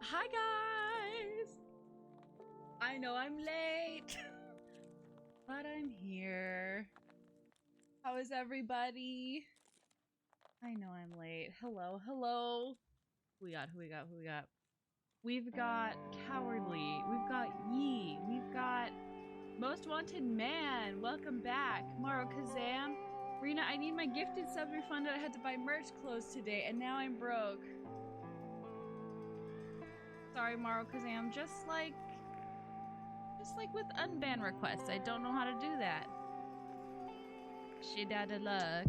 Hi guys! I know I'm late, but I'm here. How is everybody? I know I'm late. Hello, hello. Who we got? Who we got? Who we got? We've got Cowardly. We've got Yee. We've got Most Wanted Man. Welcome back. Maro Kazam. Rena, I need my gifted subs refunded. I had to buy merch clothes today, and now I'm broke. Sorry, Maro Kazam. Just like just like with unban requests. I don't know how to do that. Shit out of luck.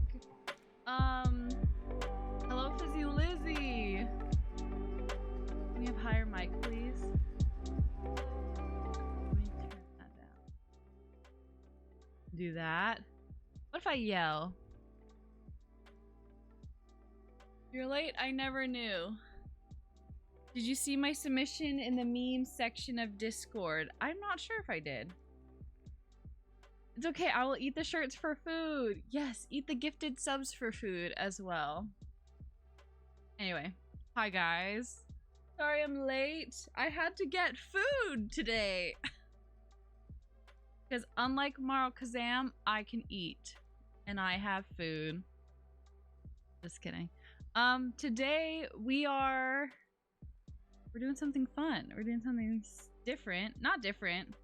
Hello, Fizzy Lizzy. Can we have higher mic, please? Let me turn that down. Do that. What if I yell? You're late? I never knew. Did you see my submission in the meme section of Discord? I'm not sure if I did. It's okay, I will eat the shirts for food. Yes, eat the gifted subs for food as well. Anyway, hi guys. Sorry I'm late. I had to get food today. Because unlike Maro Kazam, I can eat. And I have food. Just kidding. Today we're doing something fun. We're doing something different. Not different.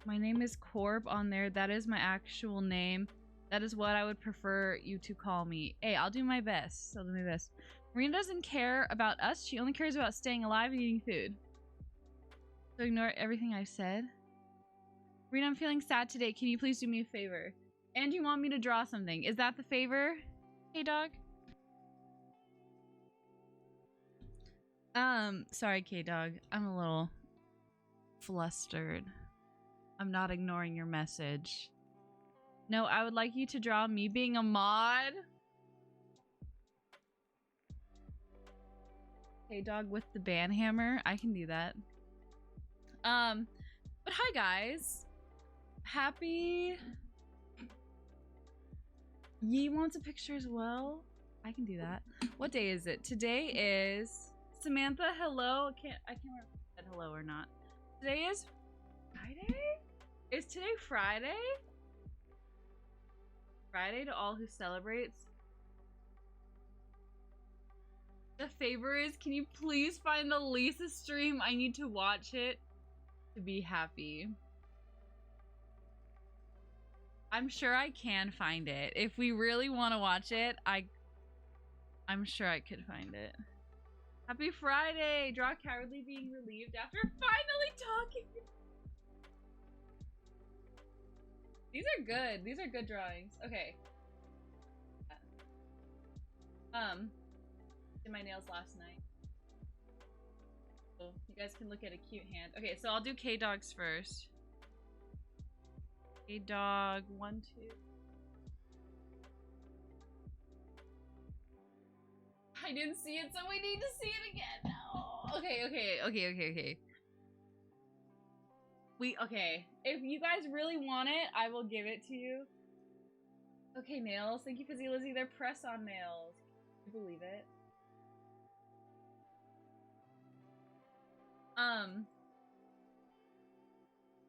My name is Corb on there. That is my actual name. That is what I would prefer you to call me. Hey, I'll do my best. I'll do my best. Marina doesn't care about us. She only cares about staying alive and eating food. So ignore everything I said. Marina, I'm feeling sad today. Can you please do me a favor? And you want me to draw something. Is that the favor? Hey, dog. Sorry, K-Dog. I'm a little flustered. I'm not ignoring your message. No, I would like you to draw me being a mod. K-Dog with the banhammer. I can do that. But hi, guys. Happy... Yee wants a picture as well. I can do that. What day is it? Today is Samantha. Hello. I can't remember if I said hello or not. Today is Friday. Is today Friday? Friday to all who celebrates. The favor is, can you please find the Lisa stream? I need to watch it to be happy. I'm sure I can find it. If we really want to watch it, I'm sure I could find it. Happy Friday! Draw cowardly being relieved after finally talking. These are good. These are good drawings. Okay. Did my nails last night. So you guys can look at a cute hand. Okay, so I'll do K-Dogs first. K-Dog, 1, 2. I didn't see it, so we need to see it again now. Okay. Okay. If you guys really want it, I will give it to you. Okay, nails. Thank you, Fizzy Lizzy. They're press-on nails. Can you believe it?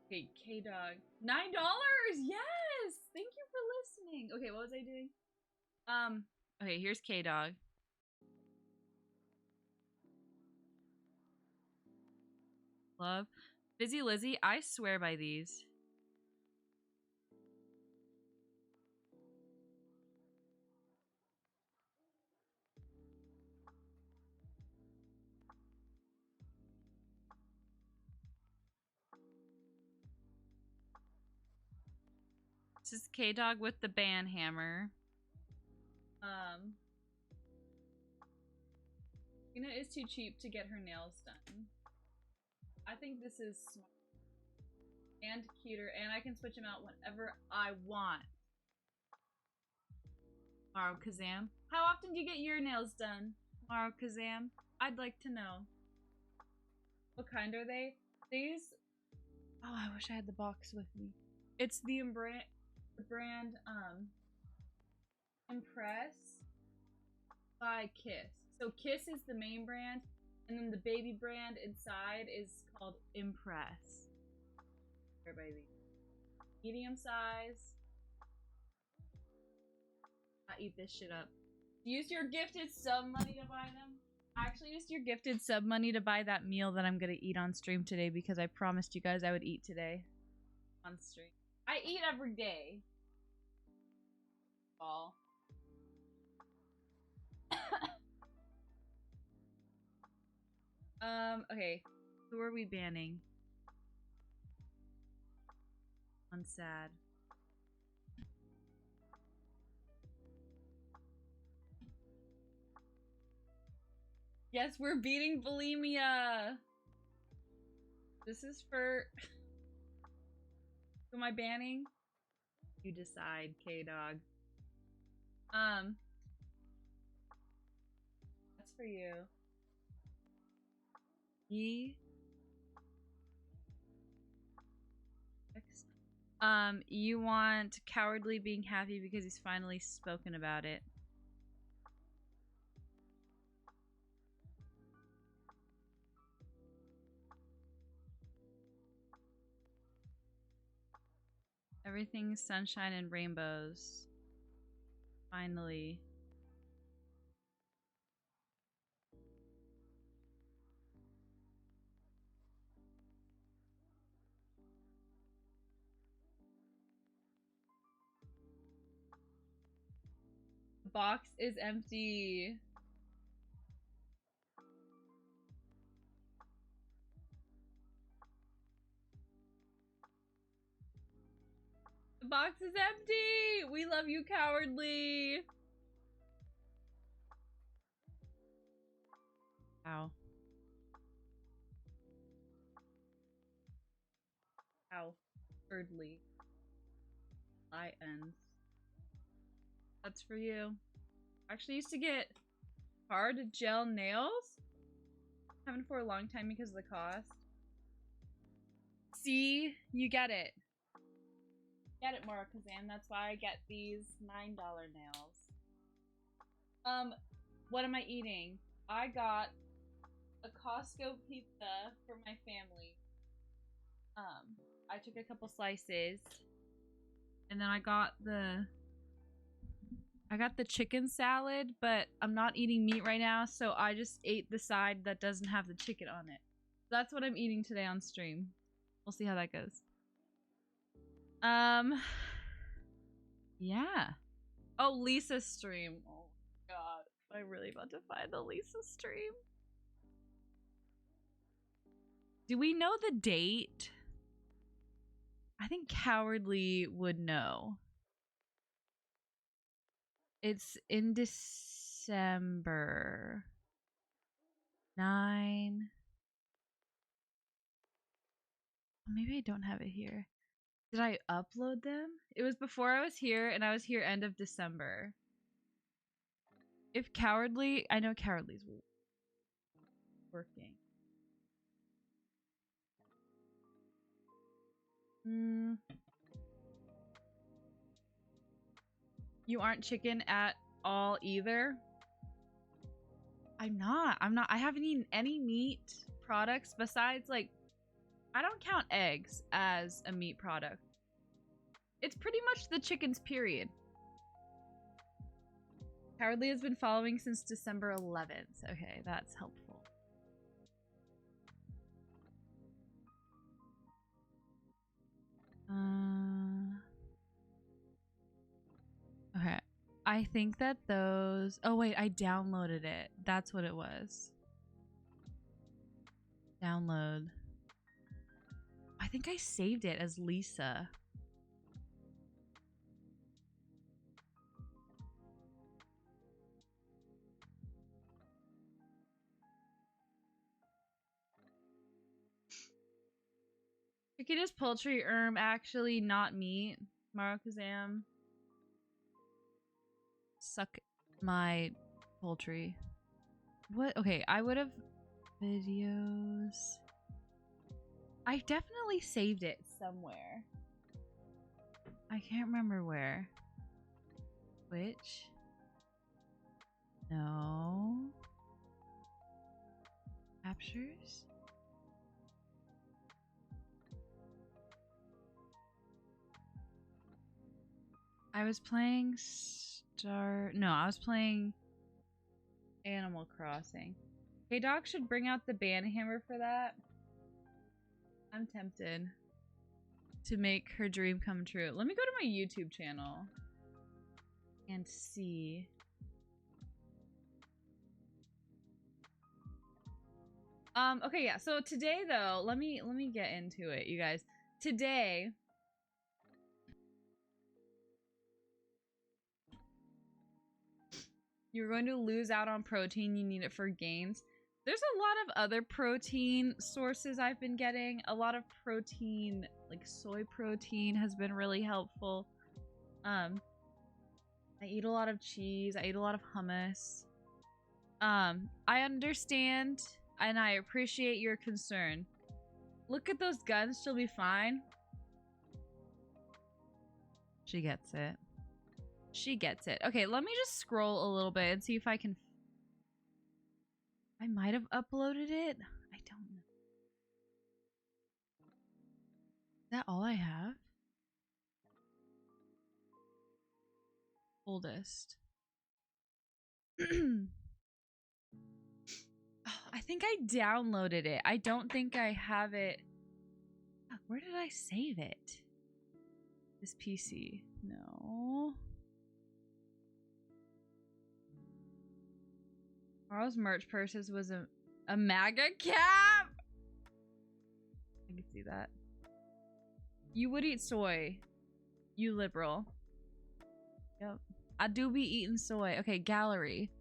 Okay, K-Dog. $9! Yes! Thank you for listening. Okay, what was I doing? Okay, here's K-Dog. Love. Fizzy Lizzy, I swear by these. This is K-Dog with the band hammer. Tina is too cheap to get her nails done. I think this is smart. And cuter, and I can switch them out whenever I want. Maro Kazam. How often do you get your nails done, Maro Kazam? I'd like to know. What kind are they? These... Oh, I wish I had the box with me. It's the brand, Impress by Kiss. So Kiss is the main brand, and then the baby brand inside is called Impress. Baby. Medium size. I eat this shit up. Use your gifted sub money to buy them. I actually used your gifted sub money to buy that meal that I'm gonna eat on stream today because I promised you guys I would eat today on stream. I eat every day. Ball. Okay. Who are we banning? On sad. Yes, we're beating bulimia. This is for... Who am I banning? You decide, K-Dog. That's for you. You want Cowardly being happy because he's finally spoken about it. Everything's sunshine and rainbows. Finally. The box is empty. The box is empty! We love you, Cowardly! Ow. Ow. Cowardly. ends. That's for you. Actually used to get hard gel nails. Haven't for a long time because of the cost. See? You get it. Get it, Mora Kazan. That's why I get these $9 nails. What am I eating? I got a Costco pizza for my family. I took a couple slices. And then I got the chicken salad, but I'm not eating meat right now, so I just ate the side that doesn't have the chicken on it. That's what I'm eating today on stream. We'll see how that goes. Yeah. Oh, Lisa's stream. Oh my god. I'm really about to find the Lisa stream. Do we know the date? I think Cowardly would know. It's in December. 9. Maybe I don't have it here. Did I upload them? It was before I was here, and I was here end of December. If Cowardly... I know Cowardly's working. You aren't chicken at all either? I'm not. I haven't eaten any meat products besides, like... I don't count eggs as a meat product. It's pretty much the chickens, period. Cowardly has been following since December 11th. Okay, that's helpful. Okay. I think that those... Oh, wait. I downloaded it. That's what it was. Download. I think I saved it as Lisa. Chicken is poultry, actually not meat. Marokazam. Suck my poultry. What? Okay, I would have videos. I definitely saved it somewhere. I can't remember where. Which? No. Captures? I was playing No, I was playing Animal Crossing. Hey, Doc should bring out the banhammer for that. I'm tempted to make her dream come true. Let me go to my YouTube channel and see. Okay, yeah. So today though, let me get into it, you guys. Today you're going to lose out on protein. You need it for gains. There's a lot of other protein sources I've been getting. A lot of protein, like soy protein, has been really helpful. I eat a lot of cheese. I eat a lot of hummus. I understand and I appreciate your concern. Look at those guns. She'll be fine. She gets it. She gets it. Okay, let me just scroll a little bit and see if I can... I might have uploaded it. I don't know. Is that all I have? Oldest. Oh, I think I downloaded it. I don't think I have it. Where did I save it? This PC. No. Carl's merch purses was a MAGA cap. I can see that. You would eat soy. You liberal. Yep. I do be eating soy. Okay, gallery.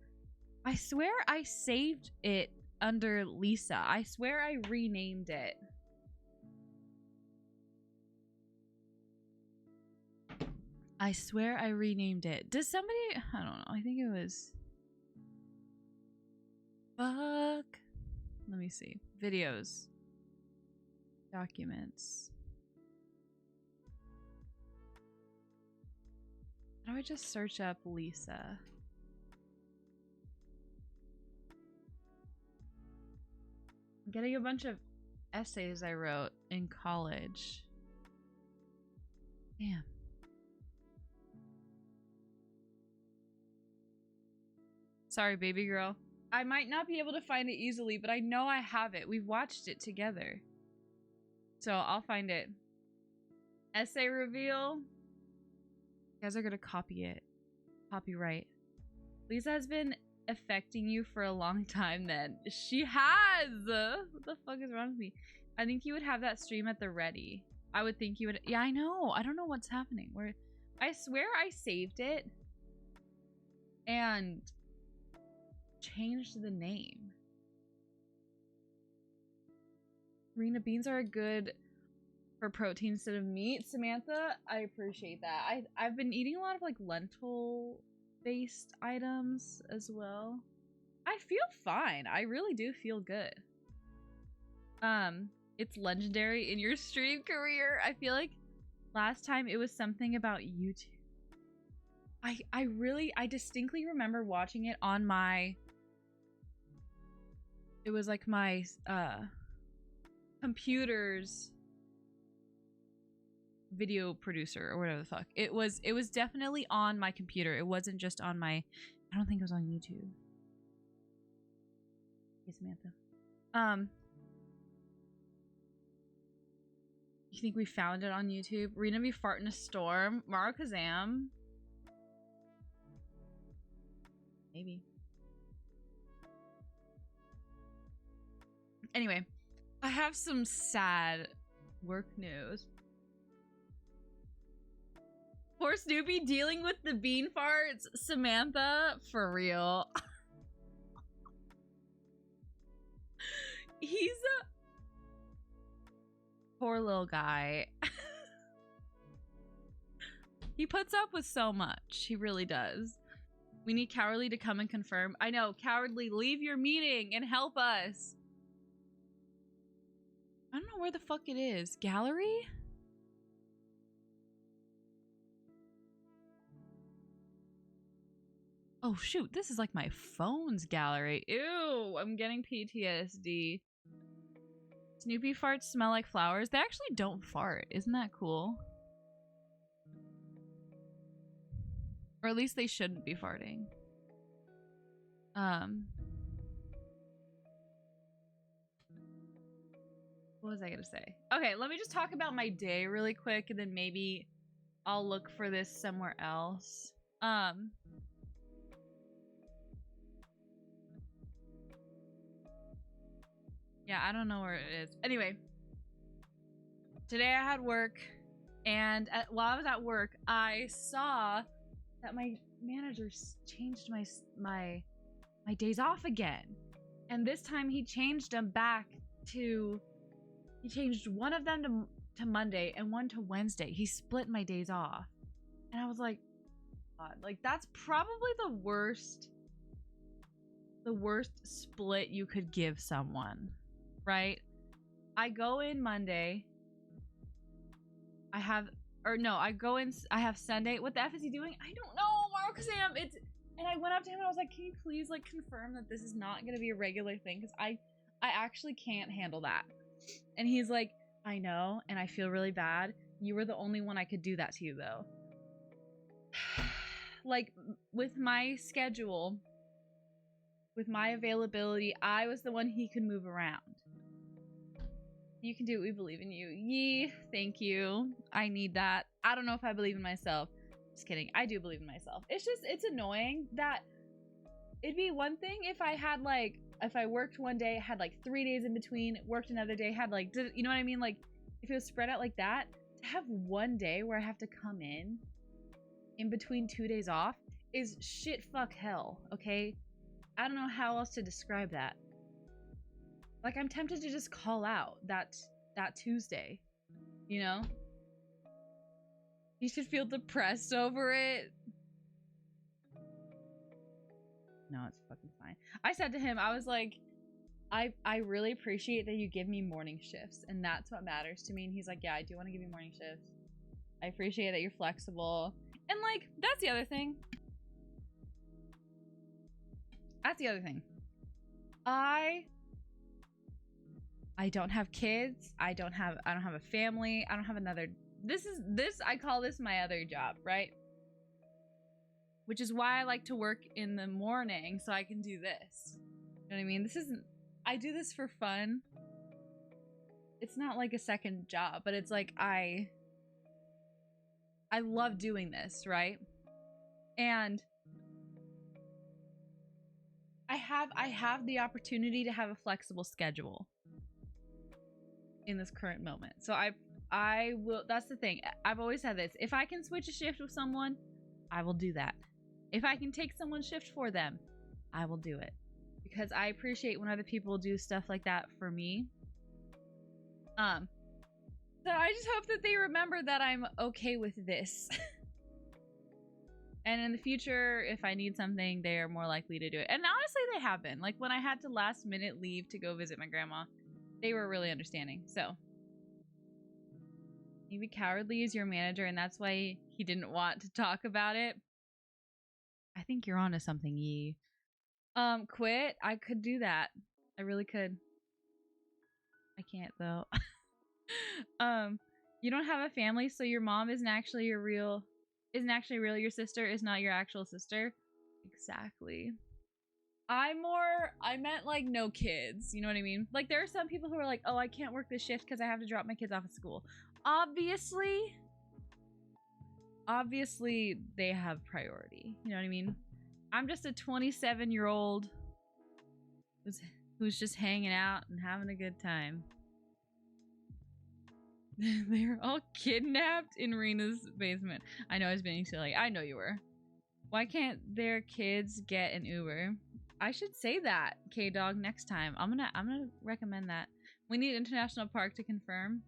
I swear I saved it under Lisa. I swear I renamed it. I swear I renamed it. Does somebody... I don't know. I think it was... Fuck. Let me see. Videos. Documents. How do I just search up Lisa? I'm getting a bunch of essays I wrote in college. Damn. Sorry, baby girl. I might not be able to find it easily, but I know I have it. We've watched it together. So I'll find it. Essay reveal. You guys are gonna copy it. Copyright. Lisa has been affecting you for a long time then. She has! What the fuck is wrong with me? I think you would have that stream at the ready. I would think you would. Yeah, I know. I don't know what's happening. Where I swear I saved it and changed the name. Rena, beans are good for protein instead of meat. Samantha, I appreciate that. I've been eating a lot of like lentil based items as well. I feel fine. I really do feel good. It's legendary in your stream career. I feel like last time it was something about YouTube. I distinctly remember watching it on my... It was like my computer's video producer or whatever the fuck. It was definitely on my computer. It wasn't just on my... I don't think it was on YouTube. Hey, Samantha. You think we found it on YouTube? Rena be farting a storm. Mara Kazam. Maybe. Anyway, I have some sad work news. Poor Snoopy dealing with the bean farts. Samantha, for real. He's a poor little guy. He puts up with so much. He really does. We need Cowardly to come and confirm. I know, Cowardly, leave your meeting and help us. I don't know where the fuck it is. Gallery? Oh shoot, this is like my phone's gallery. Ew, I'm getting PTSD. Snoopy farts smell like flowers. They actually don't fart. Isn't that cool? Or at least they shouldn't be farting. What was I gonna say? Okay, let me just talk about my day really quick and then maybe I'll look for this somewhere else. Yeah, Yeah, I don't know where it is. Anyway, today I had work, and while I was at work, I saw that my manager changed my days off again. And this time he changed them back to, he changed one of them to Monday and one to Wednesday. He split my days off. And I was like, God, like that's probably the worst split you could give someone, right? I go in Monday. I have Sunday. What the F is he doing? I don't know, Mark Sam. And I went up to him and I was like, can you please like confirm that this is not gonna be a regular thing? Because I actually can't handle that. And he's like, I know, and I feel really bad. You were the only one I could do that to you though. Like with my schedule, with my availability, I was the one he could move around. You can do it. We believe in you. Yee, thank you. I need that. I don't know if I believe in myself. Just kidding. I do believe in myself. It's just, it's annoying that it'd be one thing if I had like, if I worked one day, had like 3 days in between, worked another day, had like, you know what I mean? Like if it was spread out like that, to have one day where I have to come in between 2 days off is shit fuck hell, okay? I don't know how else to describe that. Like I'm tempted to just call out that Tuesday, you know? You should feel depressed over it. No, it's fucking fine. I said to him, I was like, I really appreciate that you give me morning shifts, and that's what matters to me. And he's like, yeah, I do want to give you morning shifts. I appreciate that you're flexible. And like, that's the other thing. That's the other thing. I don't have kids. I don't have a family. I don't have another. I call this my other job, right? Which is why I like to work in the morning so I can do this. You know what I mean? I do this for fun. It's not like a second job, but it's like I love doing this, right? And I have the opportunity to have a flexible schedule in this current moment. So I will, that's the thing. I've always said this. If I can switch a shift with someone, I will do that. If I can take someone's shift for them, I will do it. Because I appreciate when other people do stuff like that for me. So I just hope that they remember that I'm okay with this. And in the future, if I need something, they are more likely to do it. And honestly, they have been. Like when I had to last minute leave to go visit my grandma, they were really understanding. So maybe Cowardly is your manager and that's why he didn't want to talk about it. I think you're onto something, Yee. Quit. I could do that. I really could. I can't though. You don't have a family, so your mom isn't actually real. Your sister is not your actual sister. Exactly. I meant like no kids. You know what I mean? Like there are some people who are like, oh, I can't work this shift because I have to drop my kids off at school. Obviously they have priority. You know what I mean? I'm just a 27-year-old who's just hanging out and having a good time. They're all kidnapped in Rena's basement. I know I was being silly. I know you were. Why can't their kids get an Uber? I should say that, K-Dog, next time. I'm gonna recommend that. We need International Park to confirm.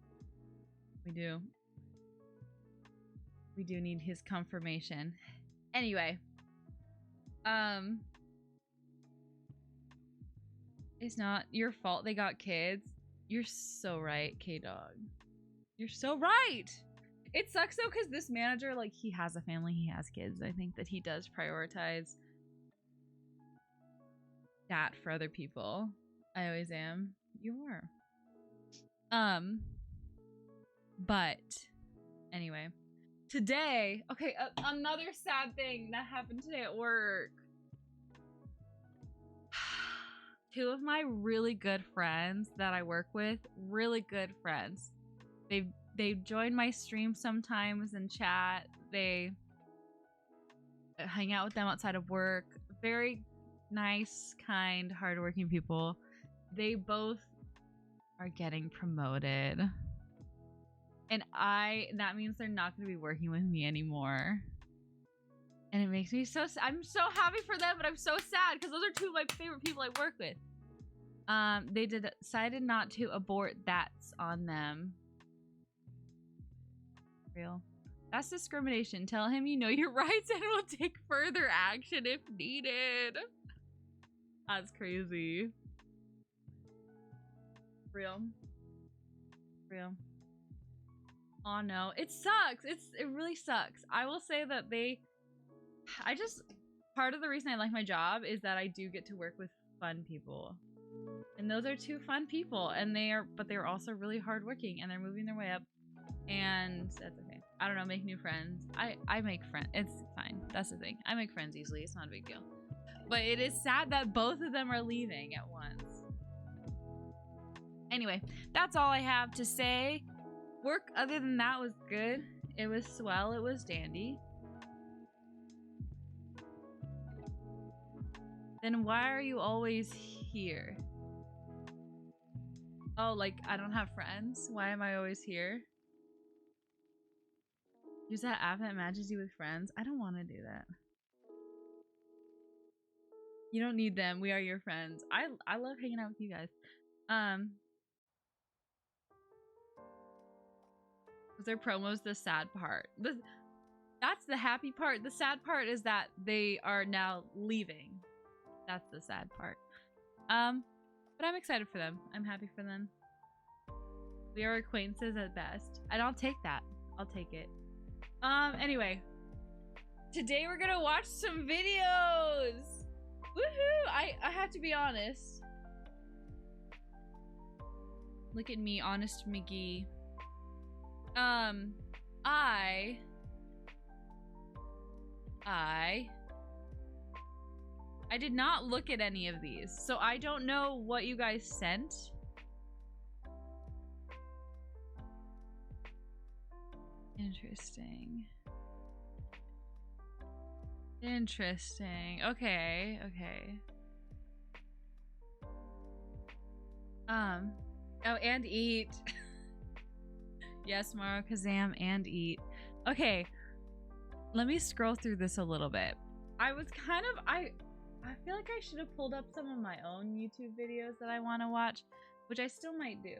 We do. We do need his confirmation. Anyway. It's not your fault they got kids. You're so right, K-Dog. You're so right! It sucks though, because this manager, like, he has a family, he has kids. I think that he does prioritize that for other people. I always am. You are. But anyway, today, okay, another sad thing that happened today at work. Two of my really good friends that I work with, really good friends. They join my stream sometimes and chat. They hang out with them outside of work. Very nice, kind, hardworking people. They both are getting promoted. And that means they're not going to be working with me anymore. And it makes me so sad. I'm so happy for them, but I'm so sad because those are two of my favorite people I work with. They decided not to abort that's on them. Real. That's discrimination. Tell him you know your rights and will take further action if needed. That's crazy. Real. Real. Oh no, it sucks. It really sucks. I will say that part of the reason I like my job is that I do get to work with fun people. And those are two fun people, and they're also really hardworking, and they're moving their way up, and that's okay. I don't know, make new friends. I make friends. It's fine. That's the thing. I make friends easily. It's not a big deal. But it is sad that both of them are leaving at once. Anyway, that's all I have to say. Work other than that was good. It was swell. It was dandy. Then why are you always here? Oh, like I don't have friends? Why am I always here? Use that app that matches you with friends. I don't want to do that. You don't need them. We are your friends. I love hanging out with you guys. Was their promos the sad part? That's the happy part. The sad part is that they are now leaving. That's the sad part. But I'm excited for them. I'm happy for them. We are acquaintances at best. And I'll take that. I'll take it. Anyway. Today we're gonna watch some videos! Woohoo! I have to be honest. Look at me, Honest McGee. I did not look at any of these, so I don't know what you guys sent. Interesting. Interesting. Okay, okay. Oh, and eat. Yes, Maro Kazam, and eat. Okay, let me scroll through this a little bit. I was kind of, I feel like I should have pulled up some of my own YouTube videos that I want to watch, which I still might do.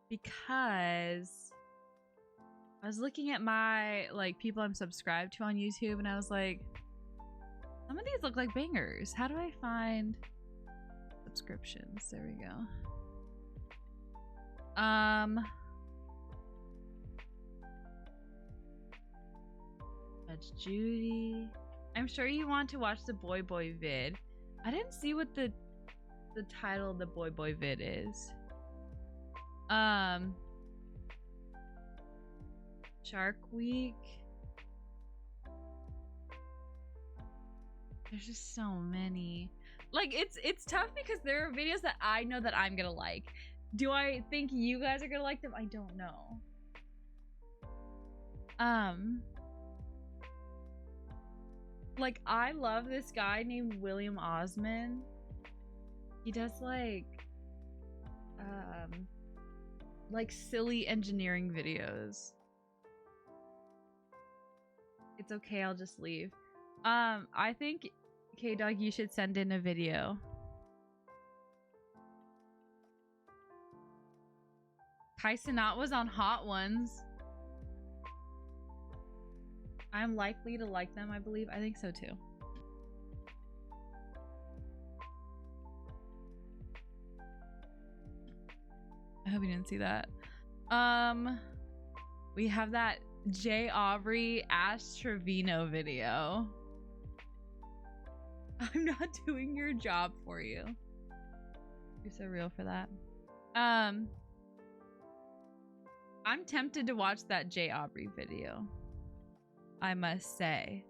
Because I was looking at my, like, people I'm subscribed to on YouTube, and I was like, some of these look like bangers. How do I find subscriptions? There we go. Judge Judy. I'm sure you want to watch the Boy Boy vid. I didn't see what the title of the Boy Boy vid is. Shark Week. There's just so many. Like, it's tough because there are videos that I know that I'm gonna like. Do I think you guys are gonna like them? I don't know. Like, I love this guy named William Osman. He does like silly engineering videos. It's okay, I'll just leave. I think K-Dog, you should send in a video. Kai Cenat was on Hot Ones. I'm likely to like them, I believe. I think so too. I hope you didn't see that. We have that J. Aubrey Ash Trevino video. I'm not doing your job for you. You're so real for that. I'm tempted to watch that J. Aubrey video, I must say.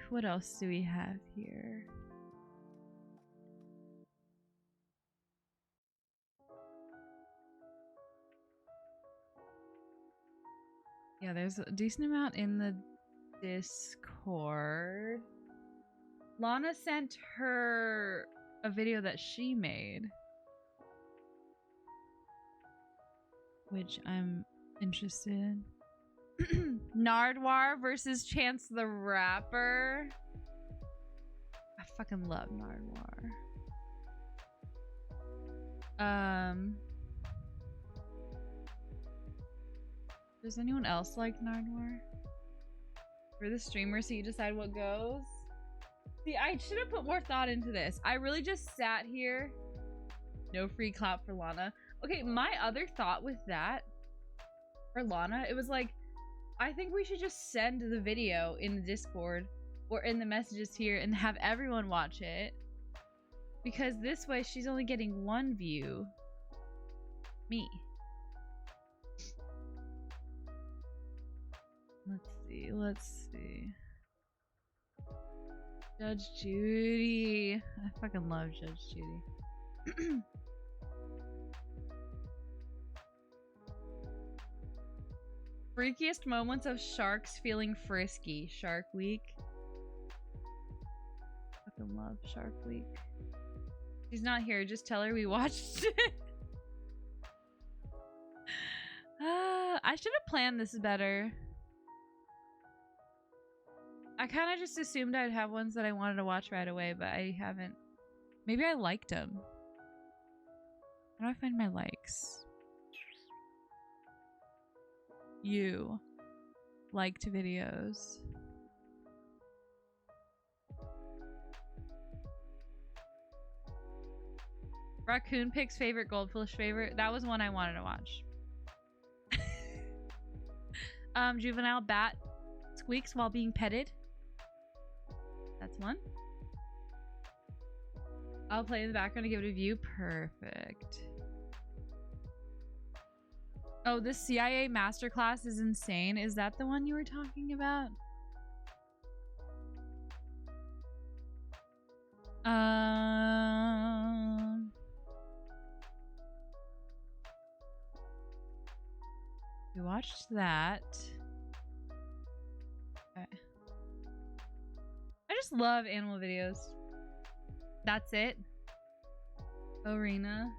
What else do we have here? Yeah, there's a decent amount in the Discord. Lana sent her a video that she made, which I'm interested in. Nardwuar versus Chance the Rapper. I fucking love Nardwuar. Does anyone else like Nardwuar? For the streamer, so you decide what goes? See, I should have put more thought into this. I really just sat here. No free clap for Lana. Okay, my other thought with that, for Lana, it was like, I think we should just send the video in the Discord or in the messages here and have everyone watch it. Because this way she's only getting one view. Me. Let's see. Judge Judy. I fucking love Judge Judy. Freakiest moments of sharks feeling frisky. Shark Week. Fucking love Shark Week. She's not here. Just tell her we watched it. I should have planned this better. I kind of just assumed I'd have ones that I wanted to watch right away, but I haven't. Maybe I liked them. How do I find my likes? You liked videos. Raccoon Pig's favorite, Goldfish favorite. That was one I wanted to watch. Juvenile bat squeaks while being petted. That's one. I'll play in the background to give it a view. Perfect. Oh, this CIA masterclass is insane. Is that the one you were talking about? We watched that. Okay. I just love animal videos. That's it. Arena.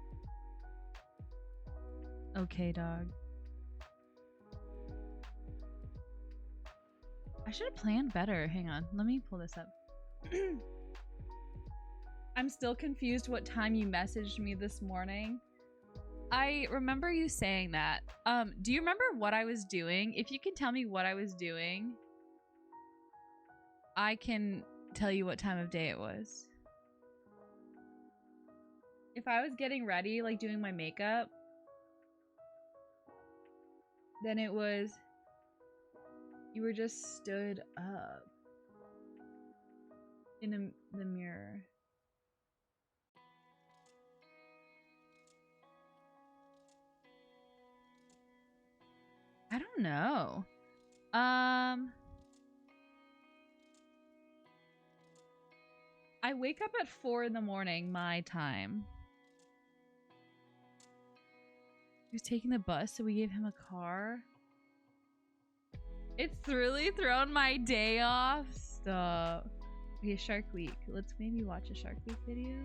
Okay, dog. I should have planned better. Hang on. Let me pull this up. I'm still confused what time you messaged me this morning. I remember you saying that. Do you remember what I was doing? If you can tell me what I was doing, I can tell you what time of day it was. If I was getting ready, like doing my makeup, then it was, you were just stood up in the mirror. I don't know. I wake up at 4 in the morning, my time. He was taking the bus, so we gave him a car. It's really thrown my day off. Stop. Okay, Shark Week. Let's maybe watch a Shark Week video.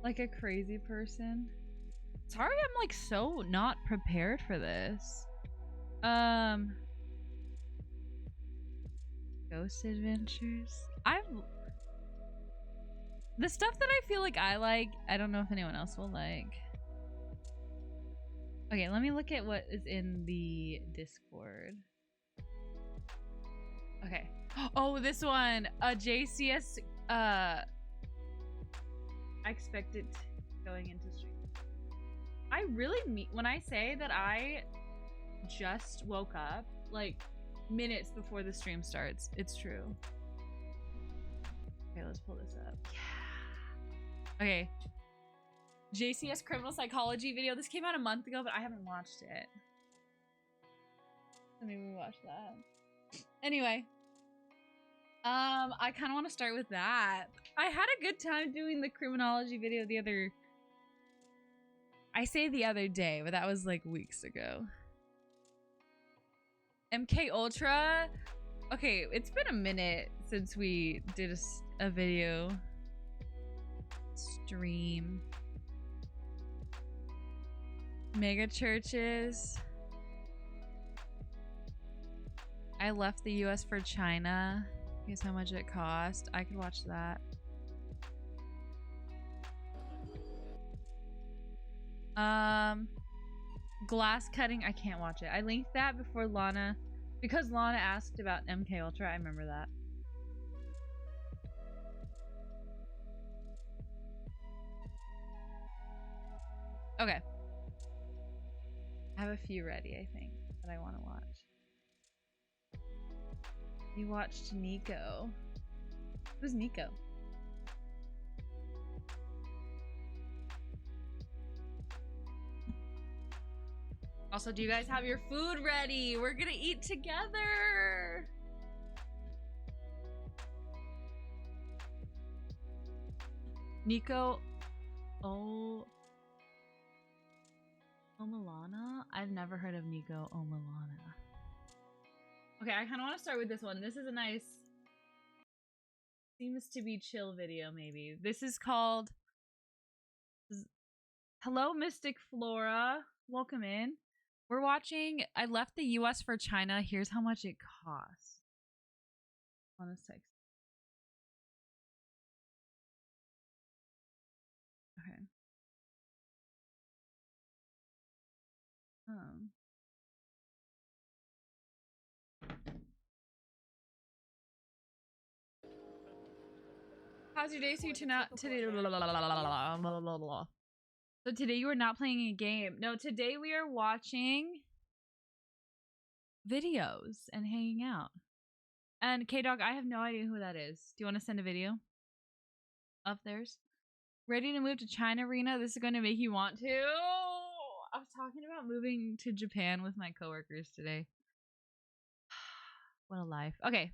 Like a crazy person. Sorry, I'm like so not prepared for this. Ghost Adventures. The stuff that I feel like I like, I don't know if anyone else will like. Okay, let me look at what is in the Discord. Okay. Oh, this one. JCS. I expect it going into stream. I really mean when I say that I just woke up like minutes before the stream starts. It's true. Okay, let's pull this up. Yeah. Okay. JCS criminal psychology video. This came out a month ago, but I haven't watched it. So maybe we watch that. Anyway. I kind of want to start with that. I had a good time doing the criminology video I say the other day, but that was like weeks ago. MK Ultra. Okay, it's been a minute since we did a video stream. Mega churches. I left the US for China. Guess how much it cost. I could watch that. Glass cutting. I can't watch it. I linked that before Lana, because Lana asked about MK Ultra. I remember that. Okay. I have a few ready, I think, that I want to watch. You watched Nico. Who's Nico? Also, do you guys have your food ready? We're gonna eat together. Nico Omalana? I've never heard of Nico Omalana. Okay, I kind of want to start with this one. This is a nice, seems to be chill video maybe. This is called Hello Mystic Flora. Welcome in. We're watching I left the US for China. Here's how much it costs. Honest text. Okay. How's your day? So you today. So today you are not playing a game. No, today we are watching videos and hanging out. And K-Dog, I have no idea who that is. Do you want to send a video of theirs? Ready to move to China, Rena? This is going to make you want to. I was talking about moving to Japan with my coworkers today. What a life. Okay.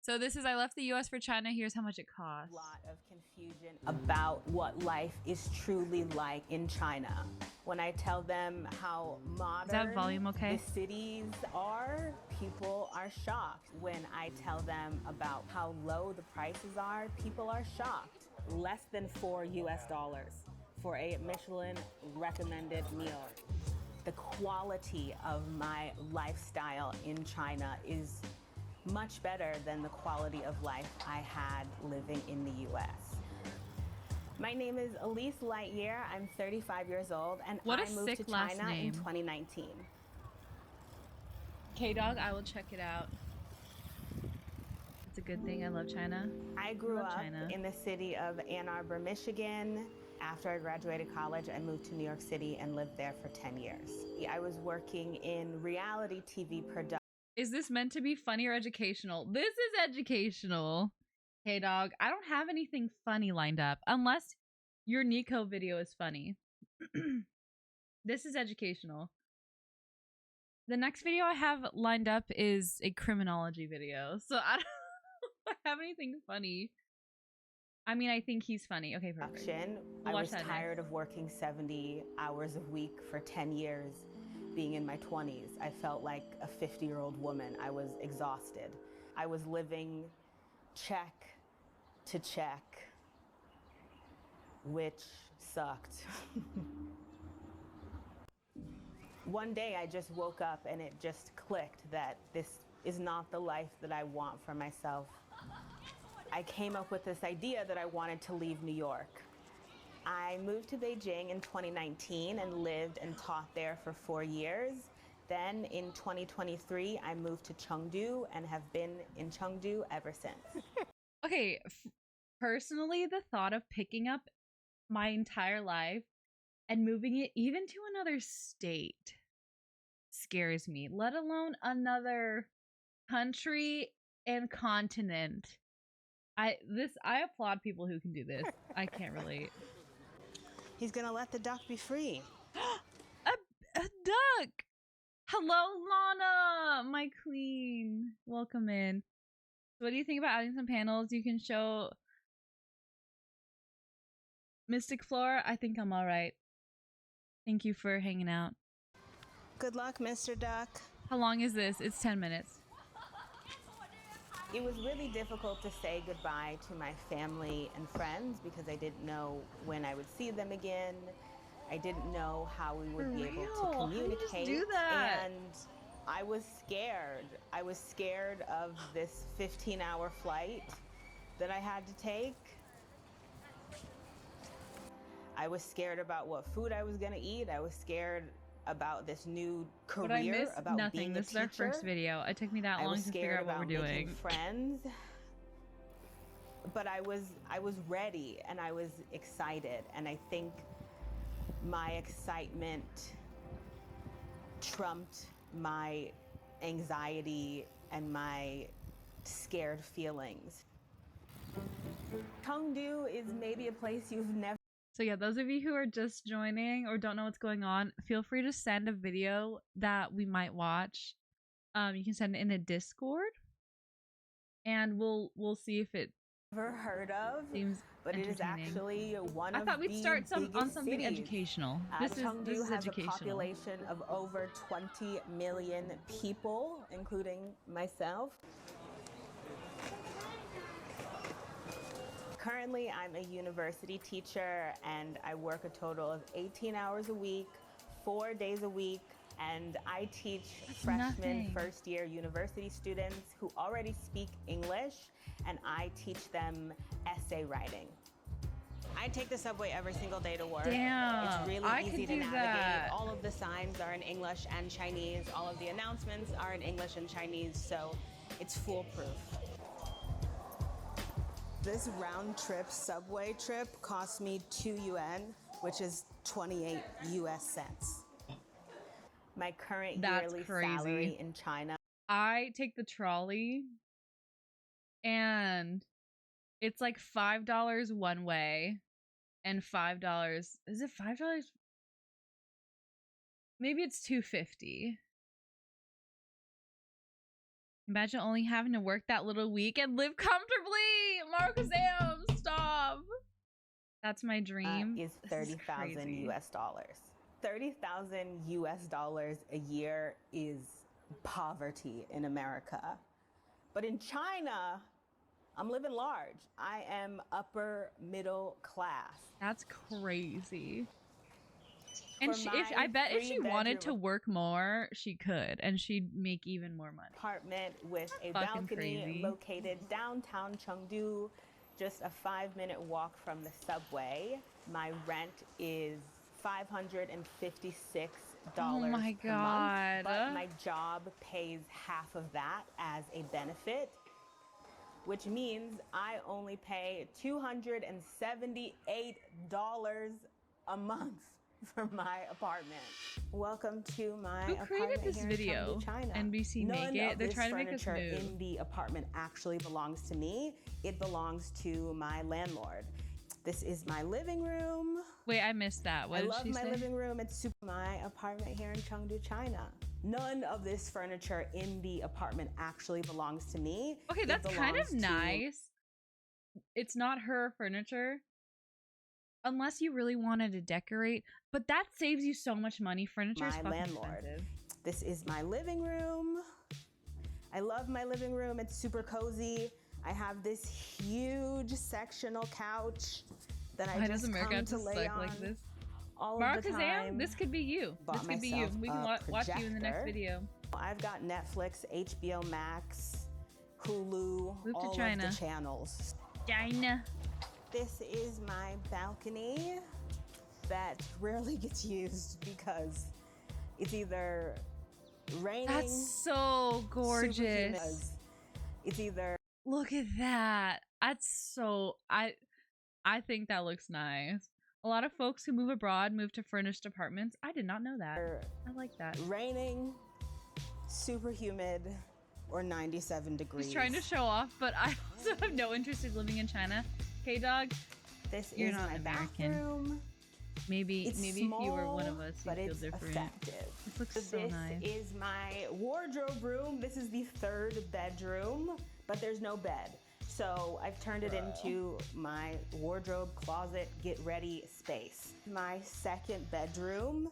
So this is I left the US for China. Here's how much it costs. A lot of confusion about what life is truly like in China. When I tell them how modern Is that volume okay? the cities are, people are shocked. When I tell them about how low the prices are, people are shocked. Less than $4 US for a Michelin recommended meal. The quality of my lifestyle in China is much better than the quality of life I had living in the US. My name is Elise Lightyear. I'm 35 years old, and I moved to China in 2019. K-Dog, I will check it out. It's a good thing. I love China. I grew up in the city of Ann Arbor, Michigan. After I graduated college, I moved to New York City and lived there for 10 years. I was working in reality TV production. Is this meant to be funny or educational? This is educational. Hey, dog. I don't have anything funny lined up unless your Nico video is funny. This is educational. The next video I have lined up is a criminology video. So I don't have anything funny. I mean, I think he's funny. Okay, perfect. I was tired of working 70 hours a week for 10 years. Being in my 20s, I felt like a 50-year-old woman. I was exhausted. I was living check to check, which sucked. One day I just woke up and it just clicked that this is not the life that I want for myself. I came up with this idea that I wanted to leave New York. I moved to Beijing in 2019 and lived and taught there for 4 years. Then in 2023, I moved to Chengdu and have been in Chengdu ever since. Okay, personally, the thought of picking up my entire life and moving it even to another state scares me, let alone another country and continent. I applaud people who can do this. I can't relate. He's gonna let the duck be free. a duck! Hello, Lana, my queen. Welcome in. What do you think about adding some panels you can show Mystic Floor? I think I'm all right. Thank you for hanging out. Good luck, Mr. Duck. How long is this? It's 10 minutes. It was really difficult to say goodbye to my family and friends because I didn't know when I would see them again. I didn't know how we would be able to communicate. How do you just do that? And I was scared. I was scared of this 15-hour flight that I had to take. I was scared about what food I was going to eat. I was scared about this new career, What I miss? about Nothing. being This a is our teacher. first video. It took me that long to figure out what we're doing. Friends, but I was ready and I was excited, and I think my excitement trumped my anxiety and my scared feelings. Chengdu is maybe a place you've never. So yeah, those of you who are just joining or don't know what's going on, feel free to send a video that we might watch. You can send it in the Discord, and we'll see if it Never heard of, seems but it is entertaining. actually one I of thought we'd the start on biggest something cities. educational. This Chengdu is has educational. a population of over 20 million people, including myself. Currently, I'm a university teacher, and I work a total of 18 hours a week, 4 days a week, and I teach freshmen, first-year university students who already speak English, and I teach them essay writing. I take the subway every single day to work. Damn, it's really I easy could to do navigate. that. All of the signs are in English and Chinese. All of the announcements are in English and Chinese, so it's foolproof. This round-trip subway trip cost me 2 yuan, which is 28 US cents. My current That's yearly crazy. salary in China. I take the trolley, and it's like $5 one way, and $5. Is it $5? Maybe it's $2.50. Imagine only having to work that little week and live comfortably. Marcusam, stop. That's my dream. Is 30,000 US dollars. 30,000 US dollars a year is poverty in America. But in China, I'm living large. I am upper middle class. That's crazy. And For I bet if she my wanted to three-bedroom work more, she could, and she'd make even more money. Apartment with a Fucking balcony crazy. located downtown Chengdu, just a 5-minute walk from the subway. My rent is $556 Oh my per month, God. but my job pays half of that as a benefit, which means I only pay $278 a month for my apartment. Welcome to my Who apartment created this here in video? Chengdu, China. NBC None Make It? of They're this trying to make us furniture move. in the apartment actually belongs to me. It belongs to my landlord. This is my living room. Wait, I missed that. What I did love she my say? living room. It's super. My apartment here in Chengdu, China. None of this furniture in the apartment actually belongs to me. Okay, It that's kind of belongs to nice. It's not her furniture. Unless you really wanted to decorate. But that saves you so much money. Furniture is my fucking landlord. expensive. This is my living room. I love my living room. It's super cozy. I have this huge sectional couch that I Why just does America come have to to lay suck on like this? all of the Marcusam, time. this could be you. Bought This could be you. myself We can a watch you in the next projector. video. I've got Netflix, HBO Max, Hulu, Move to all China. of the channels. China. This is my balcony that rarely gets used because it's either raining. That's so super gorgeous. humid. It's either Look at that. That's so I think that looks nice. A lot of folks who move abroad move to furnished apartments. I did not know that. I like that. raining, super humid, or 97 degrees. He's trying to show off, but I also have no interest in living in China. Okay, dog. This You're is not my American. bathroom. Maybe It's if you were one of small, us, but you'd feel it's different. effective. This looks So so this nice. is my wardrobe room. This is the third bedroom. but there's no bed. So I've turned it into my wardrobe, closet, get ready space. My second bedroom,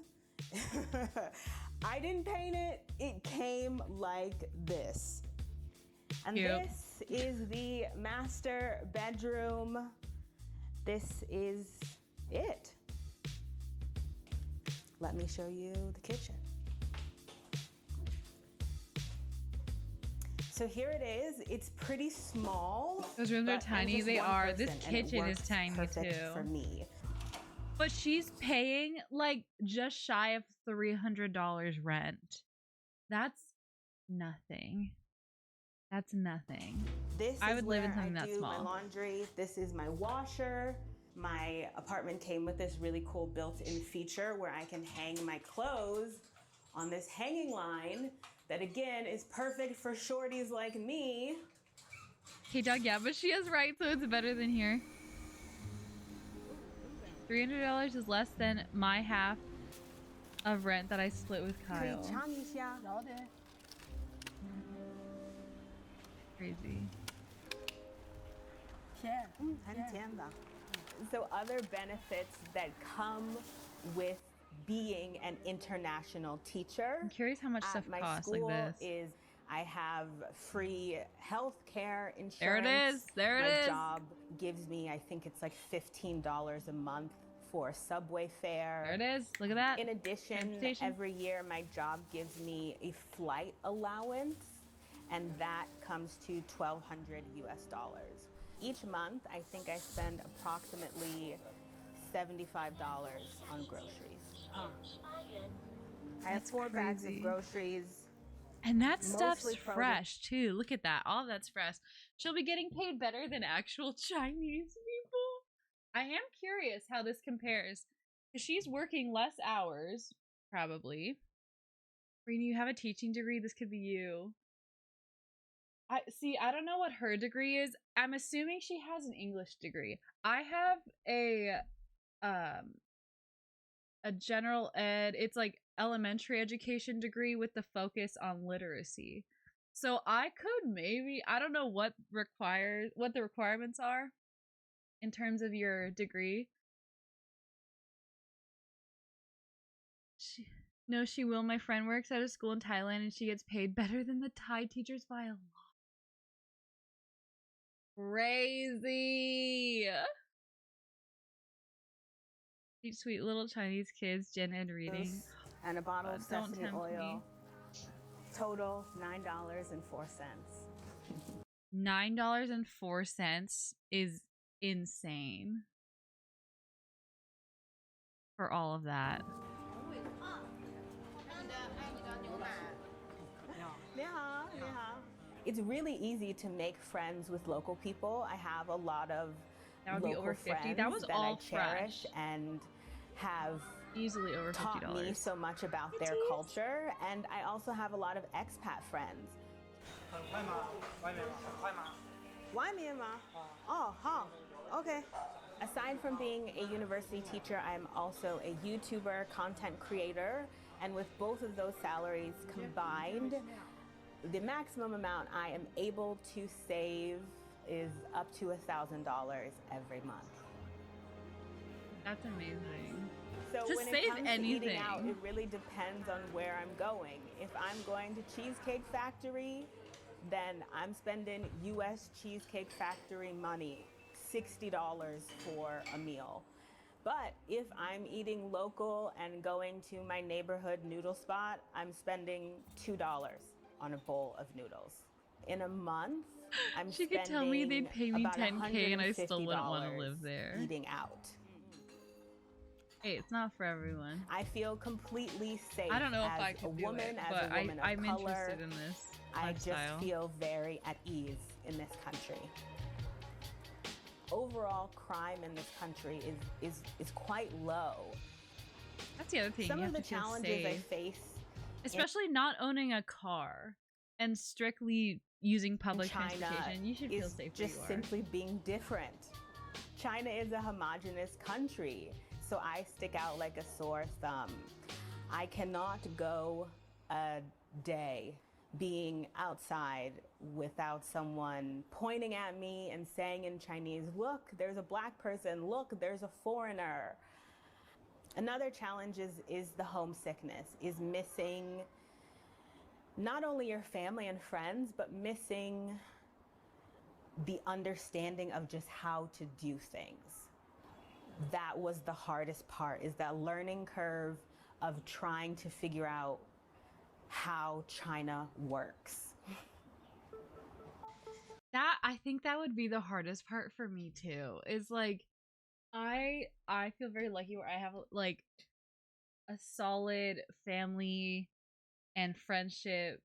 I didn't paint it. It came like this. And Cute. this is the master bedroom. This is it. Let me show you the kitchen. So here it is. It's pretty small. Those rooms are but I'm tiny. just They one are. This person, and it kitchen is works tiny perfect too. for me. But she's paying like just shy of $300 rent. That's nothing. That's nothing. This I is would live in where something I that do my small. laundry. This is my washer. My apartment came with this really cool built-in feature where I can hang my clothes on this hanging line that again is perfect for shorties like me. Okay, Doug, yeah, but she is right, so it's better than here. $300 is less than my half of rent that I split with 可以 Kyle. 尝一下。 Crazy. 很甜的。So other benefits that come with being an international teacher I'm curious how much at stuff my costs like school this. is I have free health care insurance. There it is. There it my is. job gives me, I think it's like $15 a month for subway fare. There it is. Look at that. In addition, Transportation. every year my job gives me a flight allowance, and that comes to $1,200 US. Each month, I think I spend approximately $75 on groceries. I have That's 4 bags of crazy. groceries. And that stuff's Mostly produce. fresh too. Look at that. All of that's fresh. She'll be getting paid better than actual Chinese people. I am curious how this compares. Because she's working less hours, probably. Rena, you have a teaching degree. This could be you. I don't know what her degree is. I'm assuming she has an English degree. I have a general ed, it's like elementary education degree with the focus on literacy. So I could maybe, I don't know what the requirements are in terms of your degree. She will. My friend works at a school in Thailand and she gets paid better than the Thai teachers by a lot. Crazy. Teach sweet little Chinese kids gen ed reading. And a bottle of Don't sesame tempt oil. me. Total $9.04. $9.04 is insane for all of that. It's really easy to make friends with local people. I have a lot of That would be local over 50. friends That was that all I cherish fresh. and have Easily over taught me $50. so much about their culture. And I also have a lot of expat friends. 外面吗? Oh, huh. Okay. Aside from being a university teacher, I'm also a YouTuber, content creator, and with both of those salaries combined, the maximum amount I am able to save is up to $1,000 every month. That's amazing. So To when it save comes to eating out, anything. it really depends on where I'm going. If I'm going to Cheesecake Factory, then I'm spending US Cheesecake Factory money, $60 for a meal. But if I'm eating local and going to my neighborhood noodle spot, I'm spending $2 on a bowl of noodles. In a month, I'm She could tell me they'd pay me about $10K and I still wouldn't want to $150 live there. eating out. Hey, it's not for everyone. I feel completely safe I don't know if as I a could do woman, it, as but a woman of I'm color. interested in this I just lifestyle. feel very at ease in this country. Overall crime in this country is quite low. That's the other thing. Some You of have the to feel challenges I safe. face Especially not owning a car and strictly using in public China transportation. You should feel is safe where just you are. simply being different. China is a homogenous country, so I stick out like a sore thumb. I cannot go a day being outside without someone pointing at me and saying in Chinese, look, there's a black person, look, there's a foreigner. Another challenge is the homesickness, is missing not only your family and friends, but missing the understanding of just how to do things. That was the hardest part, is that learning curve of trying to figure out how China works. I think that would be the hardest part for me too. Is like I feel very lucky where I have like a solid family and friendship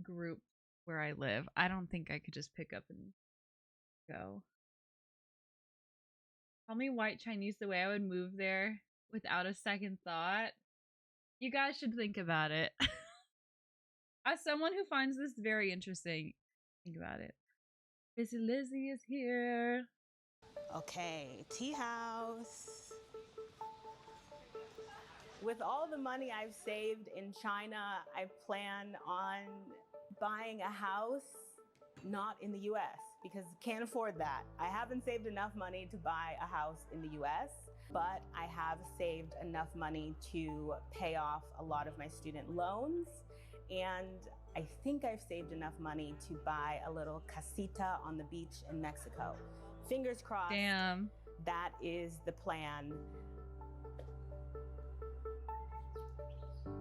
group where I live. I don't think I could just pick up and go. Call me white Chinese, the way I would move there without a second thought. You guys should think about it. As someone who finds this very interesting, think about it. Busy Lizzie is here. Okay, tea house. With all the money I've saved in China, I plan on buying a house not in the US because can't afford that. I haven't saved enough money to buy a house in the US, but I have saved enough money to pay off a lot of my student loans. And I think I've saved enough money to buy a little casita on the beach in Mexico. Fingers crossed. Damn. That is the plan.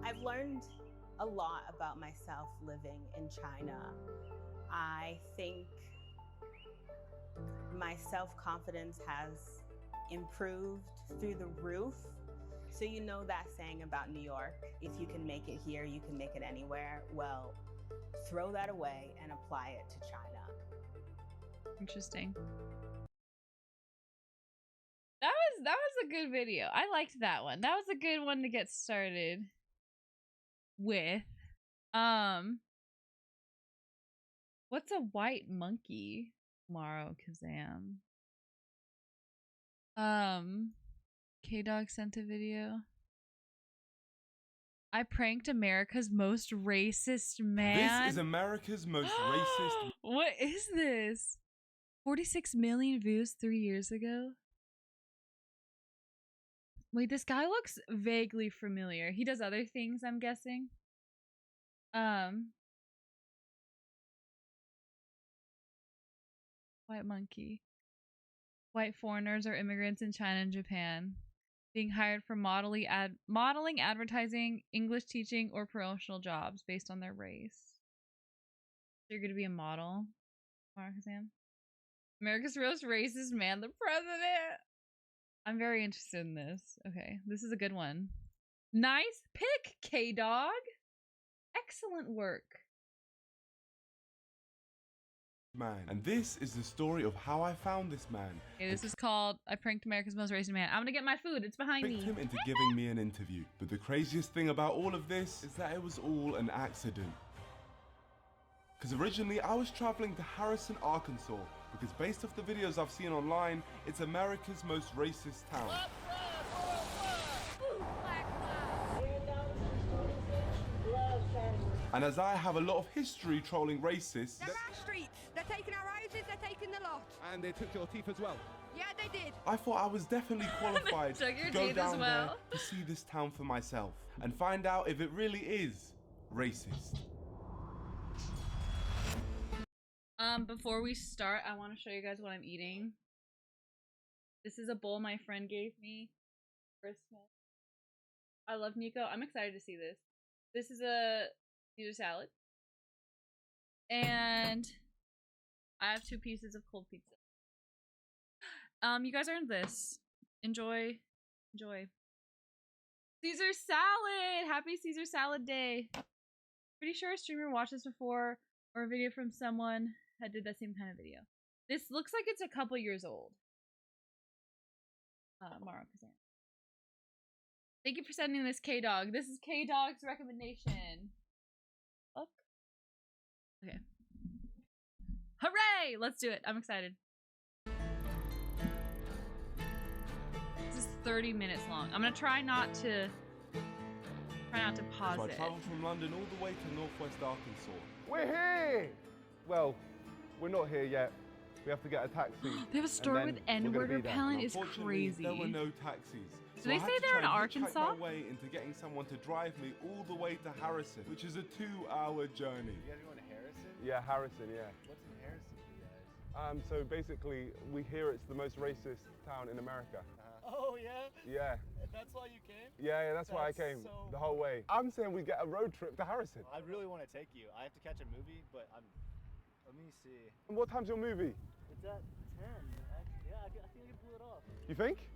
I've learned a lot about myself living in China. I think my self-confidence has improved through the roof. So you know that saying about New York, if you can make it here, you can make it anywhere. Well, throw that away and apply it to China. Interesting. That was a good video. I liked that one. That was a good one to get started with. What's a white monkey? Maro Kazam. K-Dog sent a video. I pranked America's most racist man. This is America's most racist. What is this? 46 million views 3 years ago? Wait, this guy looks vaguely familiar. He does other things, I'm guessing. White monkey. White foreigners or immigrants in China and Japan being hired for modeling, advertising, English teaching, or promotional jobs based on their race. So you're gonna be a model, Mark-Sam? America's most racist man, the president. I'm very interested in this. Okay, this is a good one. Nice pick, K-Dog. Excellent work. Man. And this is the story of how I found this man. Okay, this is called I Pranked America's Most Racist Man. I'm gonna get my food. It's behind me. Tricked him into giving me an interview. But the craziest thing about all of this is that it was all an accident. Because originally I was traveling to Harrison, Arkansas, because based off the videos I've seen online, it's America's most racist town. And as I have a lot of history trolling racists, They're our streets. They're taking our houses. They're taking the lot. And they took your teeth as well. Yeah, they did. I thought I was definitely qualified Took your to go teeth as down well. there to see this town for myself and find out if it really is racist. Before we start, I want to show you guys what I'm eating. This is a bowl my friend gave me for Christmas. I love Nico. I'm excited to see this. This is a Caesar salad. And I have 2 pieces of cold pizza. You guys earned this. Enjoy. Enjoy. Caesar salad! Happy Caesar salad day. Pretty sure a streamer watched this before, or a video from someone that did that same kind of video. This looks like it's a couple years old. Maro Kazan. Thank you for sending this, K-Dog. This is K-Dog's recommendation. Look. Okay. Hooray! Let's do it. I'm excited. This is 30 minutes long. I'm gonna try not to Try not to pause So I it. travelled from London all the way to northwest Arkansas. We're here! Well, we're not here yet. We have to get a taxi. They have a store and with then we're N-word gonna be there. repellent. It's Unfortunately, crazy. there were no taxis. So they I had say to they're try in and hitchhike Arkansas? my way into getting someone to drive me all the way to Harrison, which is a 2-hour journey. You guys are going to Harrison? Yeah, Harrison, yeah. What's in Harrison for you guys? So basically, we hear it's the most racist town in America. Oh, yeah? Yeah. That's why you came? Yeah, that's why I That's came so the whole way. I'm saying we get a road trip to Harrison. I really want to take you. I have to catch a movie, but let me see. And what time's your movie? It's at 10. I think I can pull it off. You think?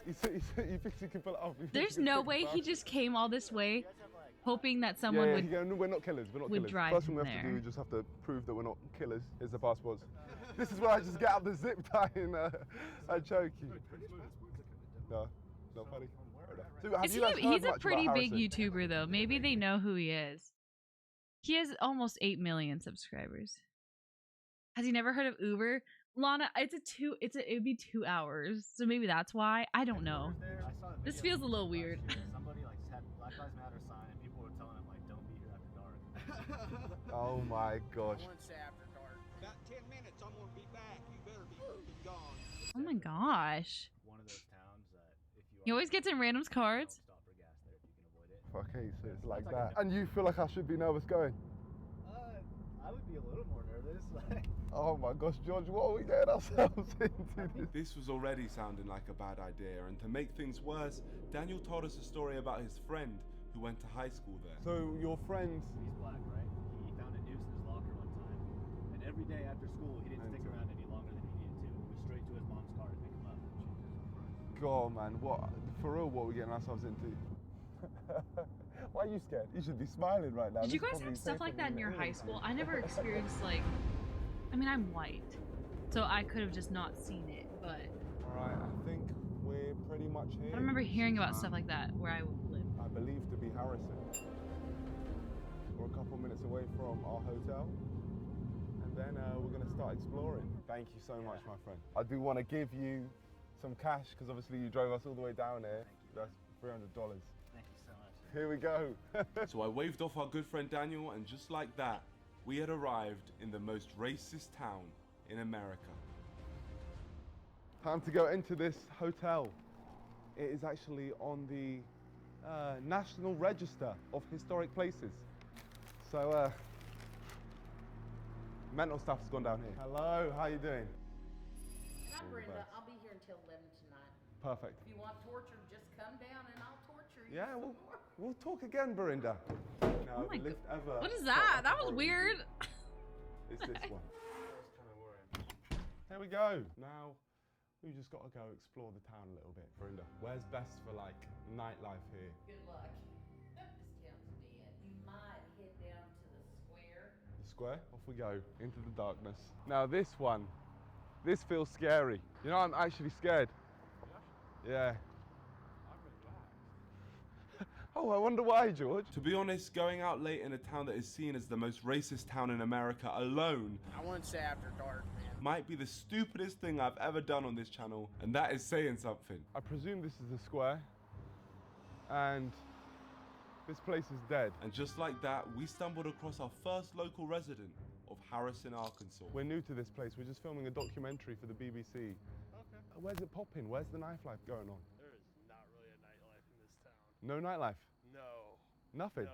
I think so. You think you can pull it off? You think There's you can no pick way it he up? just came all this way You guys have like. hoping that someone would. Yeah, we're not killers. We're not would killers. drive First thing we him have to there. do, we just have to prove that we're not killers. Is the passports. This is where I just get out the zip tie and I choke you. No, not funny. So have Is you he, guys heard he's a much pretty about big Harrison? YouTuber though. Maybe they know who he is. He has almost 8 million subscribers. Has he never heard of Uber? Lana, it'd be 2 hours. So maybe that's why. I don't know. I saw a This video feels a little last weird. year. Somebody like had Black Lives Matter sign and people were telling him like don't be here after dark. Oh my gosh. About 10 minutes, I'm gonna be back. You better be gone. Oh my gosh. One of those towns that if you He always gets in randoms cards. don't stop for gas there if you can avoid it. Okay, so it's like That's like that. And you feel like I should be nervous going? I would be a little more nervous. Like Oh my gosh, George, what are we getting ourselves into? This was already sounding like a bad idea, and to make things worse, Daniel told us a story about his friend who went to high school there. So your friend, he's black, right? He found a noose in his locker one time, and every day after school he didn't stick around any longer than he needed to. He went straight to his mom's car to pick him up and change his front. God man, what, for real, what are we getting ourselves into? Why are you scared? You should be smiling right now. Did you This is guys probably have stuff safer like that in than your it high is. school? I never experienced like. I mean, I'm white, so I could have just not seen it. But Alright, I think we're pretty much here. I remember hearing about Um, stuff like that where I live. I believe to be Harrison. We're a couple minutes away from our hotel, and then we're going to start exploring. Thank you so much, my friend. I do want to give you some cash because obviously you drove us all the way down here. That's $300. Thank you so much. Here we go. So I waved off our good friend Daniel, and just like that, we had arrived in the most racist town in America. Time to go into this hotel. It is actually on the National Register of Historic Places. So, mental stuff's gone down here. Hello, how you doing? And I'm Brenda. best. I'll be here until 11 tonight. Perfect. If you want torture, just come down and I'll torture you. Yeah, some we'll, more. we'll talk again, Barinda. Now, Oh my the lift ever What is felt that? like That a was horror weird. movie. It's this one. Here we go. Now, we've just got to go explore the town a little bit. Barinda, where's best for like nightlife here? Good luck. This town's dead. You might head down to the square. The square? Off we go, into the darkness. Now this one, this feels scary. You know, I'm actually scared. Yeah. Oh, I wonder why, George. To be honest, going out late in a town that is seen as the most racist town in America alone I wouldn't say after dark, man. might be the stupidest thing I've ever done on this channel, and that is saying something. I presume this is the square. And this place is dead. And just like that, we stumbled across our first local resident of Harrison, Arkansas. We're new to this place. We're just filming a documentary for the BBC. Okay. Where's it popping? Where's the nightlife going on? There is not really a nightlife in this town. No nightlife? No. Nothing?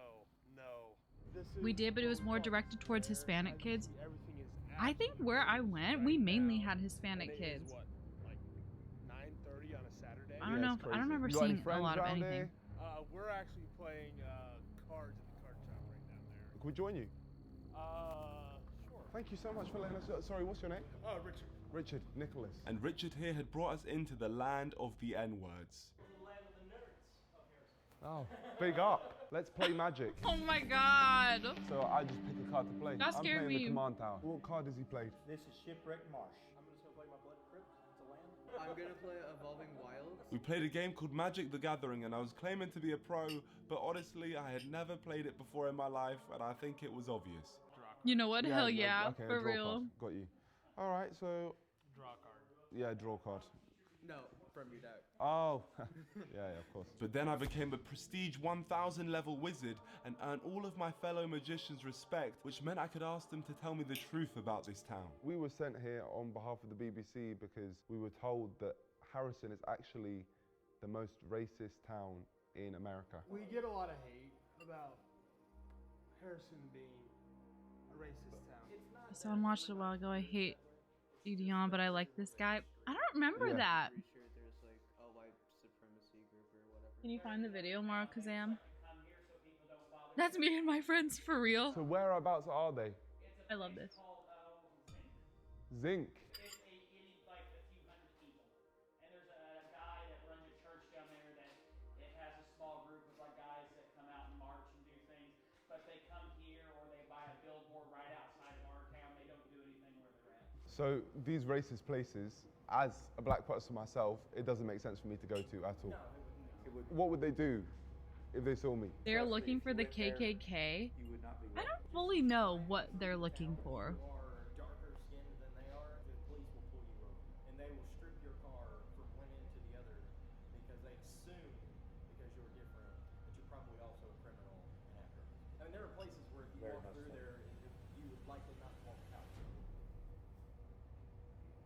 No. This We is did, but it was more Walmart directed towards Square. Hispanic kids. Everything is I think absolutely where I went, we packed mainly out, had and Hispanic it is, kids. what, like 9:30 on a Saturday? I don't know. it's I don't remember crazy. You got any seeing a friends lot of around anything. We're actually playing cards at the card shop right down there. Can we join you? Sure. Thank you so much for letting us know. Sorry, what's your name? Richard. Richard Nicholas. And Richard here had brought us into the land of the N-words. Oh, big up. Let's play magic. Oh my god. So I just pick a card to play. That I'm scared playing me. the command tower. What card has he played? This is Shipwreck Marsh. I'm just gonna play my Blood Crypt to land. I'm gonna play Evolving Wilds. We played a game called Magic the Gathering, and I was claiming to be a pro, but honestly, I had never played it before in my life, and I think it was obvious. You know what? Hell yeah, okay, for draw real. Card. Got you. All right, so Draw a card. yeah, draw card. No, from your dad. Oh, yeah, of course. But then I became a prestige 1000 level wizard and earned all of my fellow magicians' respect, which meant I could ask them to tell me the truth about this town. We were sent here on behalf of the BBC because we were told that Harrison is actually the most racist town in America. We get a lot of hate about Harrison being a racist town. Someone watched it a while ago. I hate Dion, but I like this guy. I don't remember Yeah. that. Pretty sure there's like a white supremacy group or whatever. Can you find the video, Mara Kazam? That's me and my friends for real. So whereabouts are they? I love this. Zinc. It's like a few hundred people. And there's a guy that runs a church down there that it has a small group of like guys that come out and march and do things. But they come here or they buy a billboard right outside of our town. They don't do anything where they're at. So these racist places, as a black person myself, it doesn't make sense for me to go to at all. What would they do if they saw me? They're looking for the KKK. You would not be I don't fully know what they're looking for. Are darker skinned than they are, the police will pull you over. And they will strip your car from one end to the other because they assume, because you're different, that you're probably also a criminal and have drugs. I mean, there are places where if you walk through there, you would likely not walk out.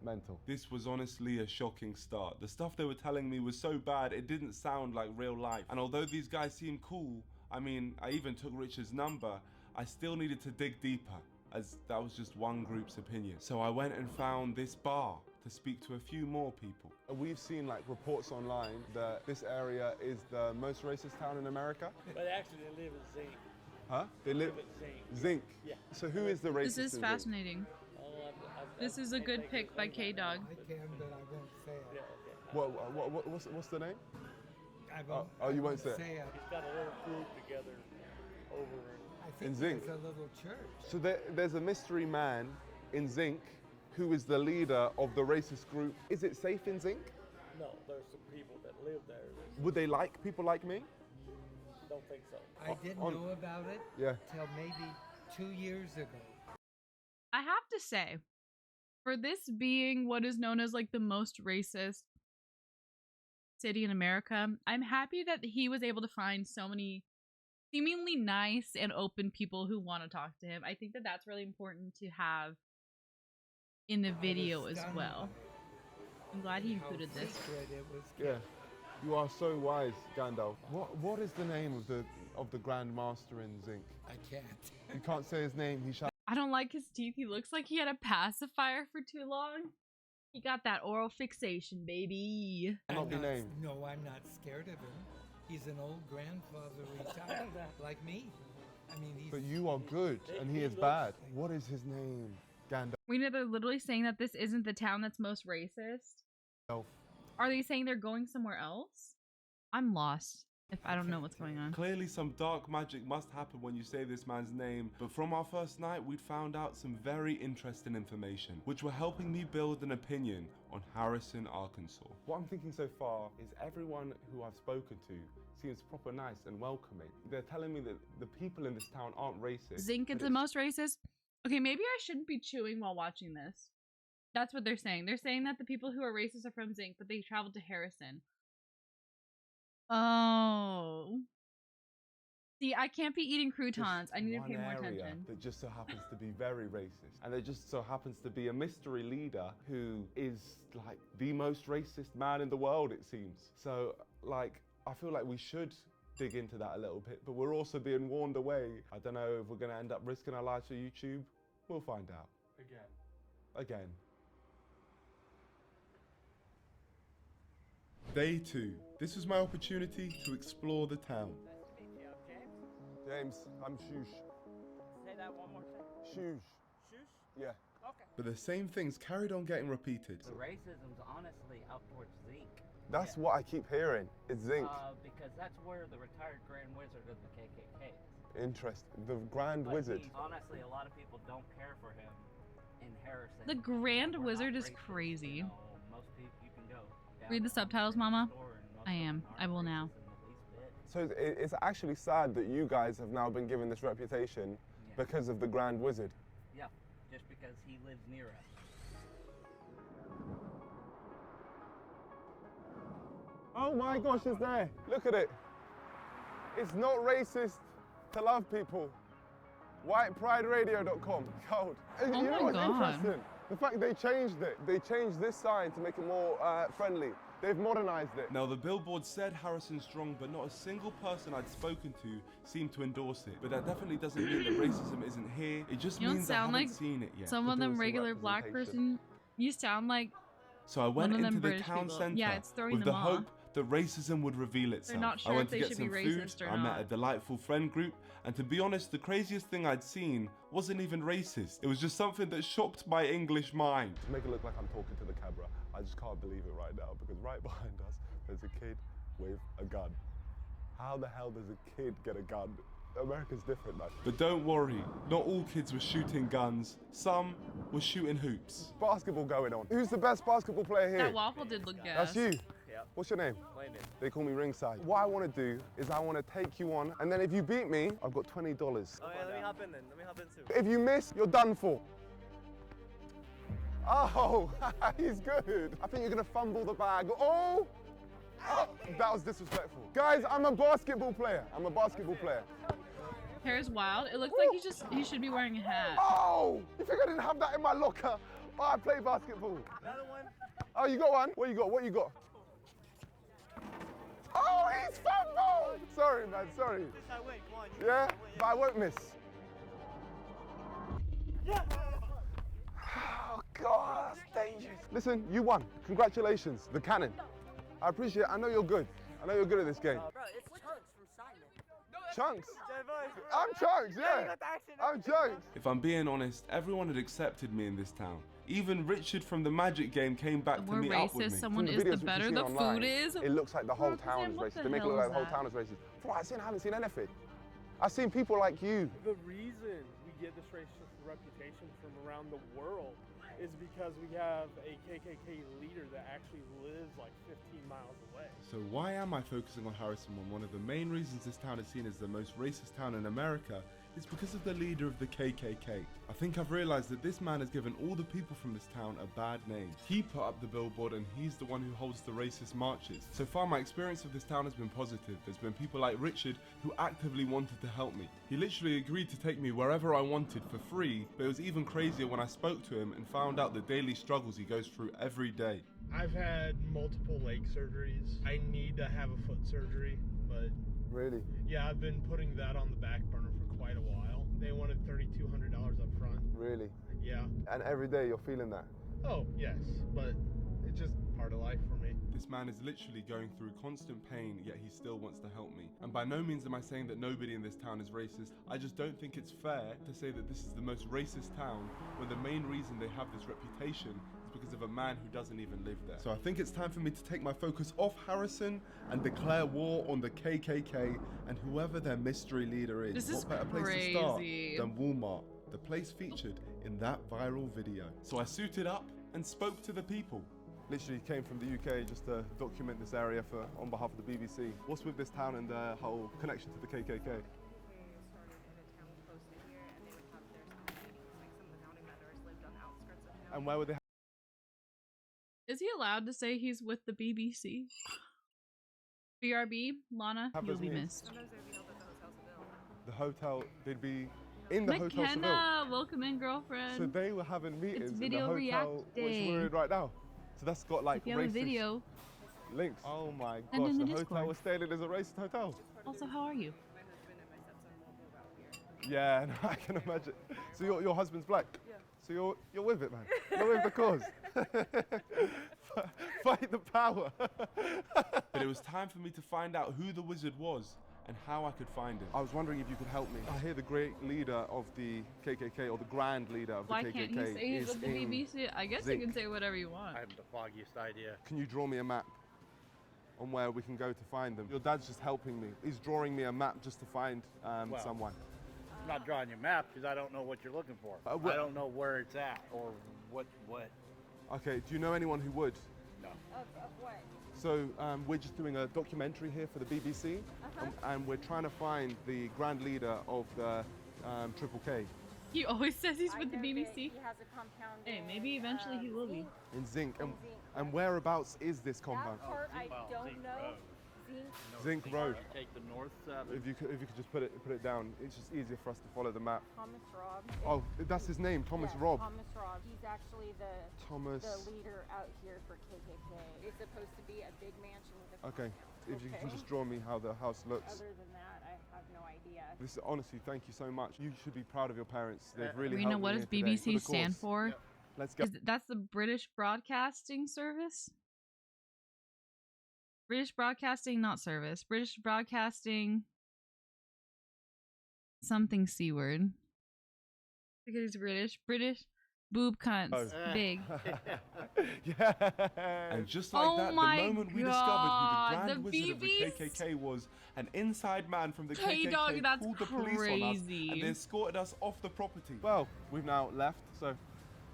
Mental. This was honestly a shocking start. The stuff they were telling me was so bad, it didn't sound like real life. And although these guys seemed cool, I mean, I even took Richard's number, I still needed to dig deeper, as that was just one group's opinion. So I went and found this bar to speak to a few more people. We've seen like reports online that this area is the most racist town in America. But actually, they live in Zinc. Huh? They live at Zinc. Zinc. Yeah. So who is the racist? This is in Zinc? fascinating. This is a good pick by K-Dog. I can, but I won't say it. What's the name? I won't, Oh, you won't I say it. it. He's got a little group together over I In think Zinc. there's a little church. So there's a mystery man in Zinc who is the leader of the racist group. Is it safe in Zinc? No, there's some people that live there that Would they like people like me? don't think so. I didn't know about it till maybe 2 years ago. I have to say, for this being what is known as like the most racist city in America, I'm happy that he was able to find so many seemingly nice and open people who want to talk to him. I think that that's really important to have in the video as well. I'm glad he included this. Yeah. You are so wise, Gandalf. What is the name of the Grand Master in Zinc? I can't. You can't say his name. He shall. I don't like his teeth. He looks like he had a pacifier for too long. He got that oral fixation, baby. Not be named. No, I'm not scared of him. He's an old grandfather retired, like me. I mean, he's... But you are good, and he is bad. What is his name? Gandalf. We know they're literally saying that this isn't the town that's most racist. Are they saying they're going somewhere else? I'm lost if I don't know what's going on. Clearly some dark magic must happen when you say this man's name, but from our first night we'd found out some very interesting information, which were helping me build an opinion on Harrison, Arkansas. What I'm thinking so far is everyone who I've spoken to seems proper nice and welcoming. They're telling me that the people in this town aren't racist. Zinc is the most racist? Okay, maybe I shouldn't be chewing while watching this. That's what they're saying. They're saying that the people who are racist are from Zinc, but they traveled to Harrison. Oh. See, I can't be eating croutons. I need to pay more attention. That just so happens to be very racist. And there just so happens to be a mystery leader who is like the most racist man in the world, it seems. So, like, I feel like we should dig into that a little bit, but we're also being warned away. I don't know if we're going to end up risking our lives for YouTube. We'll find out. Again. Day 2. This was my opportunity to explore the town. James, I'm Shush. Say that one more time. Shush. Shush? Yeah. Okay. But the same things carried on getting repeated. The racism's honestly out towards Zinc. That's what I keep hearing. It's Zinc. Because that's where the retired Grand Wizard of the KKK is. Interesting. The Grand Wizard. Honestly, a lot of people don't care for him in Harrison. The Grand Wizard is crazy. Most people, you can go. Read the subtitles, Mama. I am. I will now. So it's actually sad that you guys have now been given this reputation because of the Grand Wizard. Yeah, just because he lives near us. Oh my gosh, it's there. Look at it. It's not racist to love people. WhitePrideRadio.com. Gold. And Oh you know my what's God. interesting? The fact they changed it. They changed this sign to make it more friendly. They've modernized it. Now, the billboard said Harrison Strong, but not a single person I'd spoken to seemed to endorse it. But that definitely doesn't mean that racism isn't here. It just You don't means I sound haven't like seen it yet. some of them some regular black representation. person. You sound like So I went one of them into the British town people. centre Yeah, it's throwing with the them off. hope that racism would reveal itself. not sure I went if to they get should some be food, racist or I met not. a delightful friend group, and to be honest, the craziest thing I'd seen wasn't even racist. It was just something that shocked my English mind. To make it look like I'm talking to the camera, I just can't believe it right now because right behind us, there's a kid with a gun. How the hell does a kid get a gun? America's different, man. But don't worry, not all kids were shooting guns. Some were shooting hoops. Basketball going on. Who's the best basketball player here? that waffle did look gas. That's you. Yep. What's your name? Landon. They call me Ringside. What I want to do is I want to take you on, and then if you beat me, I've got $20. Oh yeah, let me hop in then. Let me hop in too. If you miss, you're done for. Oh, he's good. I think you're going to fumble the bag. Oh! Oh, that was disrespectful. Guys, I'm a basketball player. I'm a basketball player. Hair's wild. It looks like he should be wearing a hat. Oh! You think I didn't have that in my locker? Oh, I play basketball. Another one. Oh, you got one? What you got? What you got? Oh, he's fumbled! Sorry, man, sorry. This I win. Come on. You Yeah, win, but I won't miss. Yeah. Oh, God, that's dangerous. Listen, you won. Congratulations, the cannon. I appreciate it. I know you're good. I know you're good at this game. Bro, it's Chunks from Simon. Chunks? Device. I'm Chunks, you yeah. got the accent. I'm Chunks. If I'm being honest, everyone had accepted me in this town. Even Richard from the Magic game came back The to more meet up with racist me. someone From is, the videos which you better see the online, food is. It looks like the whole town is What racist. the They make it hell look like is the whole that? town is racist. From what I've seen, I haven't seen anything. I've seen people like you. The reason we get this racist reputation from around the world is because we have a KKK leader that actually lives like 15 miles away. So why am I focusing on Harrison when one of the main reasons this town is seen as the most racist town in America is because of the leader of the KKK. I think I've realized that this man has given all the people from this town a bad name. He put up the billboard and he's the one who holds the racist marches. So far my experience of this town has been positive. There's been people like Richard who actively wanted to help me. He literally agreed to take me wherever I wanted for free, but it was even crazier when I spoke to him and found out the daily struggles he goes through every day. I've had multiple leg surgeries. I need to have a foot surgery, but Really? yeah, I've been putting that on the back burner for quite a while. They wanted $3,200 up front. Really? Yeah. And every day you're feeling that? Oh, yes, but it's just part of life for me. This man is literally going through constant pain, yet he still wants to help me. And by no means am I saying that nobody in this town is racist. I just don't think it's fair to say that this is the most racist town when the main reason they have this reputation is because of a man who doesn't even live there. So I think it's time for me to take my focus off Harrison and declare war on the KKK and whoever their mystery leader is. This is what better place to start crazy. than Walmart, the place featured in that viral video. So I suited up and spoke to the people. Literally came from the UK just to document this area on behalf of the BBC. What's with this town and the whole connection to the KKK? And where were they? Is he allowed to say he's with the BBC? BRB, Lana, Have you'll those be meetings. missed. The hotel, they'd be in the Hotel Seville. McKenna, welcome in, girlfriend. So they were having meetings in the video hotel react which day. we're in right now. So that's got like If you have a racist video, links. Oh my Send gosh, in the the hotel Discord. we're staying in is a racist hotel. also, how are you? Yeah, no, I can imagine. So your husband's black? Yeah. So you're with it, man. You're with the cause. Fight the power. But it was time for me to find out who the wizard was and how I could find him. I was wondering if you could help me. I hear the great leader of the KKK, or the grand leader of Why the KKK, can't he say he's is with the in BBC? I guess Zinc. you can say whatever you want. I have the foggiest idea. Can you draw me a map on where we can go to find them? Your dad's just helping me. He's drawing me a map just to find Well, someone. I'm not drawing your map because I don't know what you're looking for. wh- I don't know where it's at or what. Okay, do you know anyone who would? No. Of what? So we're just doing a documentary here for the BBC, and we're trying to find the grand leader of the Triple K He always says he's with the BBC. He has a compound. Hey, maybe eventually he will be. in Zinc, And whereabouts is this compound? That part I don't know. Zinc Road. Take the north 7. If you could just put it down, it's just easier for us to follow the map. Thomas Robb. Oh, that's his name, Thomas Yes, Robb. Thomas Robb. He's actually the leader out here for KKK. It's supposed to be a big mansion with a Okay, compound. if you can just draw me how the house looks. Other than that, I have no idea. This honestly, thank you so much. You should be proud of your parents. They've really Rena, helped what me does here today for BBC the stand cause. for? Let's go. That's the British Broadcasting Service? British Broadcasting, not service. British Broadcasting something C word. Because it's British. British boob cunts. Oh. Big. Yeah. And just like Oh that, the my moment we God, discovered who the Grand the Wizard of the BB's KKK was, an inside man from the K-Dog, KKK that's called the police on us crazy. and they escorted us off the property. Well, we've now left, so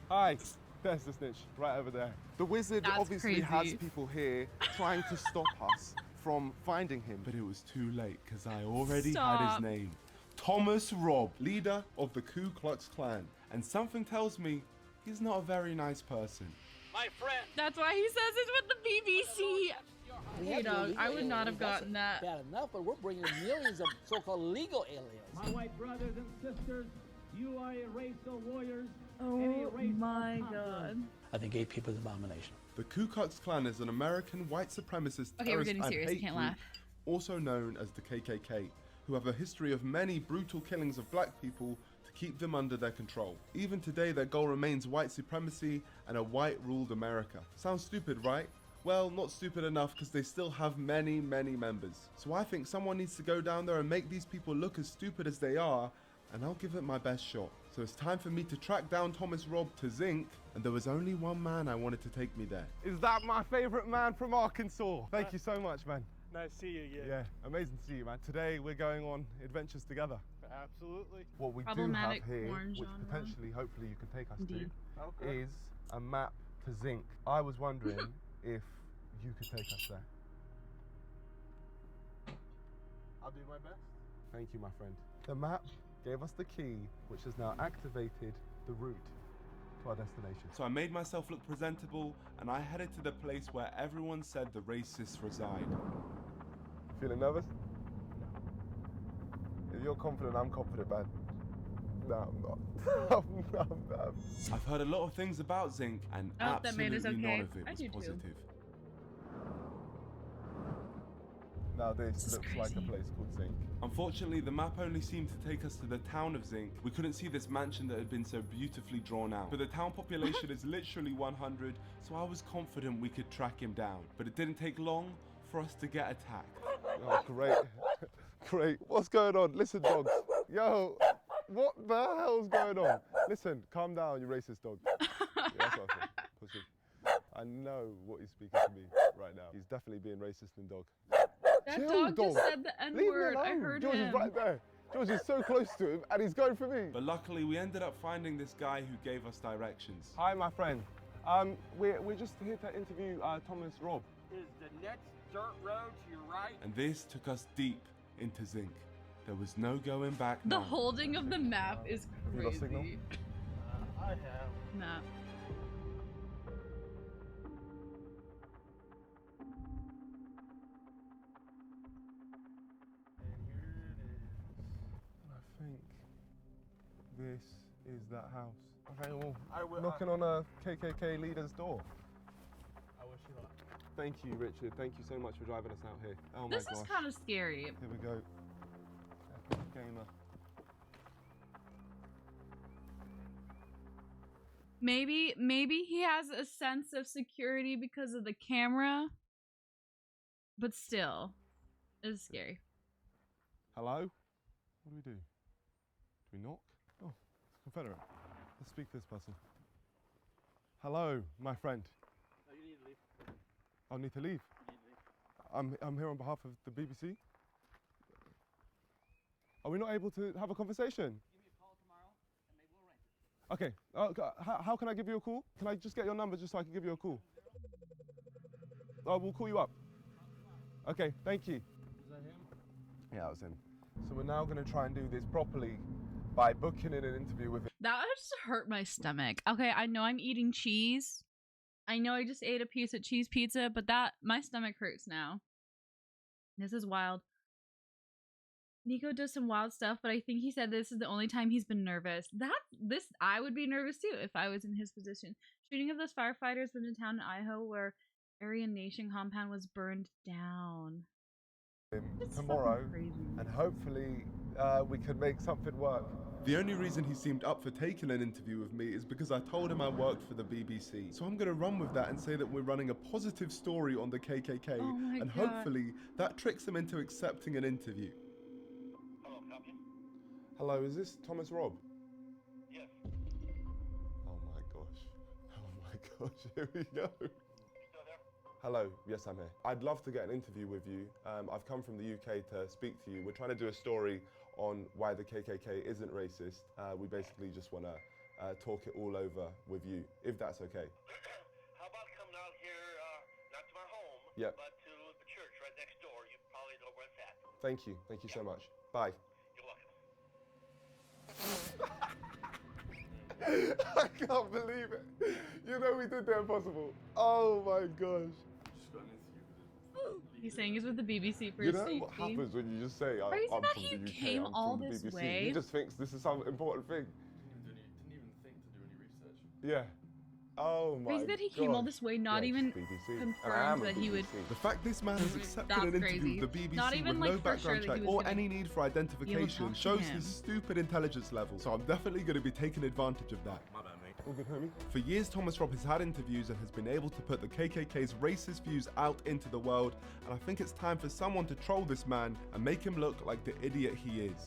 hi. There's the snitch right over there. The wizard That's obviously has crazy. people here trying to stop us from finding him. But it was too late because I already had Stop. his name. Thomas Robb, leader of the Ku Klux Klan. And something tells me he's not a very nice person. My friend. That's why he says it's with the BBC. Hey dog, I would not have gotten that. Bad enough, but we're bringing millions of so-called legal aliens. My white brothers and sisters, you are a race of warriors. Oh my God. I think gay people is an abomination. The Ku Klux Klan is an American white supremacist Okay, we're terrorist getting and serious. I hate can't group, laugh. also known as the KKK, who have a history of many brutal killings of black people to keep them under their control. Even today, their goal remains white supremacy and a white-ruled America. Sounds stupid, right? Well, not stupid enough because they still have many, many members. So I think someone needs to go down there and make these people look as stupid as they are, and I'll give it my best shot. So it's time for me to track down Thomas Robb to Zinc, and there was only one man I wanted to take me there. Is that my favorite man from Arkansas? Thank you so much, man. Nice to see you again. Yeah, amazing to see you, man. Today we're going on adventures together. Absolutely. What we do have Problematic here, porn which genre. potentially, hopefully you can take us Indeed. to, Okay. is a map to Zinc. I was wondering if you could take us there. I'll do my best. Thank you, my friend. The map gave us the key, which has now activated the route to our destination. So I made myself look presentable, and I headed to the place where everyone said the racists reside. Feeling nervous? If you're confident, I'm confident, man. No, I'm not. I'm not. I've heard a lot of things about Zinc, and Oh, that made us absolutely okay. none of it I was do too. positive. Now this is looks like a crazy. place called Zinc. Unfortunately, the map only seemed to take us to the town of Zinc. We couldn't see this mansion that had been so beautifully drawn out. But the town population is literally 100, so I was confident we could track him down. But it didn't take long for us to get attacked. Oh, great. Great. What's going on? Listen, dogs. Yo, what the hell's going on? Listen, calm down, you racist dog. Yeah, that's what I thought. Pussy. I know what he's speaking to me right now. He's definitely being racist and dog. That Chill, dog just said the Leave me N-word. I alone. heard George him. is right there. George is so close to him and he's going for me. But luckily, we ended up finding this guy who gave us directions. Hi, my friend. We're just here to interview Thomas Robb. Is the next dirt road to your right? And this took us deep into Zinc. There was no going back The now. holding of the map is You lost signal? crazy. I have. Map. And here it is. I think this is that house. Okay, well, I will. knocking on a KKK leader's door. I wish you luck. Thank you, Richard. Thank you so much for driving us out here. Oh This my is gosh. kind of scary. Here we go. Epic Gamer. Maybe he has a sense of security because of the camera, but still, it's scary. Hello? What do we do? Do we knock? Oh, it's Confederate. Let's speak to this person. Hello, my friend. No, you need to leave. I need to leave. You need to leave. I'm here on behalf of the BBC. Are we not able to have a conversation? Give me a call tomorrow, and maybe we'll arrange it. Okay. How can I give you a call? Can I just get your number just so I can give you a call? We'll call you up. Okay, thank you. Is that him? Yeah, that was him. So we're now going to try and do this properly by booking in an interview with him. That just hurt my stomach. Okay, I know I'm eating cheese. I know I just ate a piece of cheese pizza, but that my stomach hurts now. This is wild. Nico does some wild stuff, but I think he said this is the only time he's been nervous. I would be nervous too if I was in his position. Shooting of those firefighters went in town in Idaho where Aryan Nation compound was burned down. Tomorrow, and hopefully we can make something work. The only reason he seemed up for taking an interview with me is because I told him I worked for the BBC. So I'm going to run with that and say that we're running a positive story on the KKK, and hopefully that tricks him into accepting an interview. Hello, is this Thomas Robb? Yes. Oh my gosh, here we go. Hello, yes, I'm here. I'd love to get an interview with you. I've come from the UK to speak to you. We're trying to do a story on why the KKK isn't racist. We basically just want to talk it all over with you, if that's okay. How about coming out here, not to my home, Yep. but to the church right next door? You probably know where it's at. Thank you so much. Bye. You're welcome. I can't believe it. You know we did the impossible. Oh my gosh. He's saying he's with the BBC for You know safety. what happens when you just say, I'm Crazy from that the he UK, came I'm all from the this BBC. way. He just thinks this is some important thing. Didn't even think to do any research. Yeah. Oh my Crazy that he came all gosh. this way, not Yeah, even BBC. confirmed that he would. The fact this man has accepted That's an interview crazy. with the BBC Not even, with like, no for sure background that check he was or gonna any need for be able to identification talk to shows him. his stupid intelligence level. So I'm definitely going to be taking advantage of that. My bad, mate. All good, homie? For years, Thomas Robb has had interviews and has been able to put the KKK's racist views out into the world, and I think it's time for someone to troll this man and make him look like the idiot he is.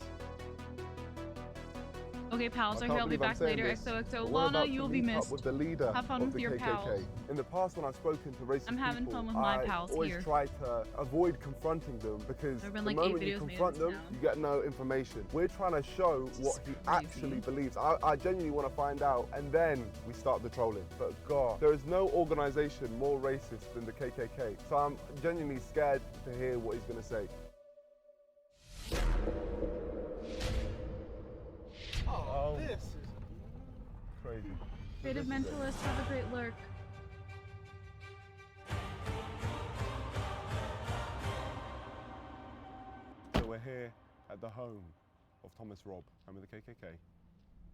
Okay, pals I are can't here. I'll be believe I'm back saying later. this, XOXO. but we're Lana, about you to will be meet up missed. with the leader Have fun of with the your KKK. pals. In the past, when I've spoken to racist I'm having people, fun with my I pals always here. try to avoid confronting them because There have the been, like, 8 moment you videos made confront of them, this now. you get no information. We're trying to show what he actually believes. I genuinely want to find out, and then we start the trolling. But God, there is no organization more racist than the KKK. So I'm genuinely scared to hear what he's going to say. Oh, this is crazy. Creative Mentalist, have a great lurk. So we're here at the home of Thomas Robb, home of the KKK.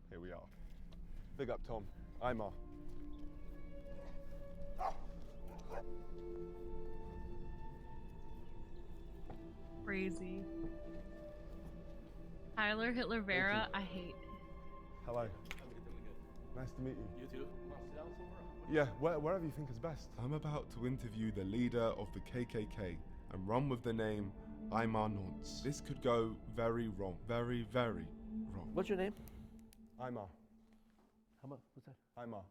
Here we are. Big up, Tom. Imar. Crazy. Tyler Hitler Vera, I hate. Hello. Nice to meet you. You too? Want to sit down somewhere? Yeah, wherever you think is best. I'm about to interview the leader of the KKK and run with the name Imar Nonce. This could go very wrong. Very, very wrong. What's your name? Imar. How much? What's that? Imar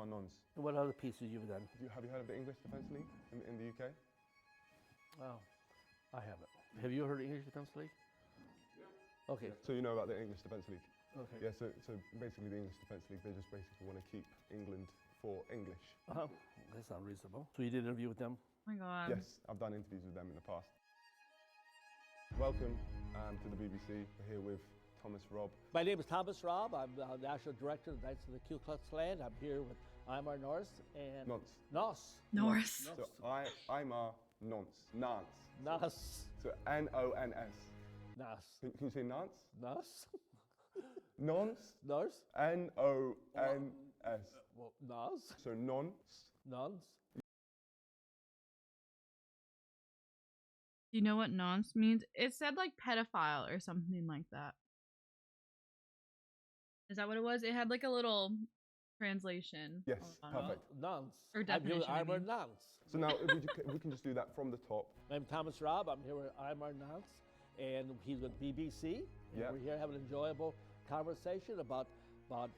Nonce. And what other pieces you've done? Have you heard of the English Defence League in the UK? Oh, I haven't. Have you heard of English Defence League? Yeah. Okay. So you know about the English Defence League? Okay. Yeah, so basically the English Defence League, they just basically want to keep England for English. That's not reasonable. So you did an interview with them? Oh my God. Yes, I've done interviews with them in the past. Welcome to the BBC. We're here with Thomas Robb. My name is Thomas Robb. I'm the National Director of the Knights of the Ku Klux Klan. I'm here with Imar Nonce and... Nonce. Norse. So Imar Nonce. Nance. Nonce. So N-O-N-S. Nonce. Can you say Nance? Nonce. Nonce. Nonce. N-O-N-S. Well, Nonce. So nonce. Nonce. Do you know what nonce means? It said like pedophile or something like that. Is that what it was? It had like a little translation. Yes, perfect. Nonce. Or definition. I'm here with Imar Nonce. So now if we can just do that from the top. I'm Thomas Robb. I'm here with Imar Nonce, and he's with BBC. Yeah. We're here having an enjoyable conversation about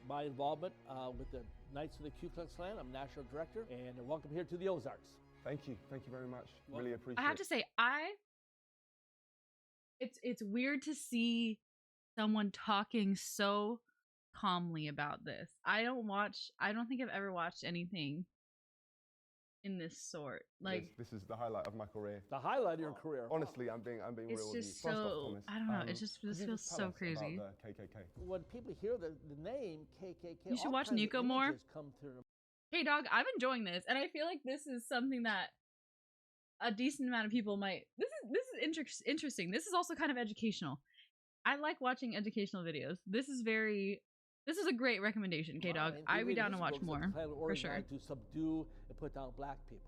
my involvement with the Knights of the Ku Klux Klan. I'm National Director, and welcome here to the Ozarks. Thank you very much. Really appreciate it. I have to say, it's weird to see someone talking so calmly about this. I don't think I've ever watched anything in this sort. Like this is the highlight of my career. The highlight of your career. Honestly, I'm being real it's with you. just First off, so Thomas, I don't know. This could you feels just tell so us crazy. about the KKK. When people hear the name KKK, You should all watch kinds of Nico more. images come to Hey, dog, I'm enjoying this, and I feel like this is something that a decent amount of people might. This is interesting. This is also kind of educational. I like watching educational videos. This is a great recommendation, K Dog. I'd be down to watch more for sure. To subdue and put down black people.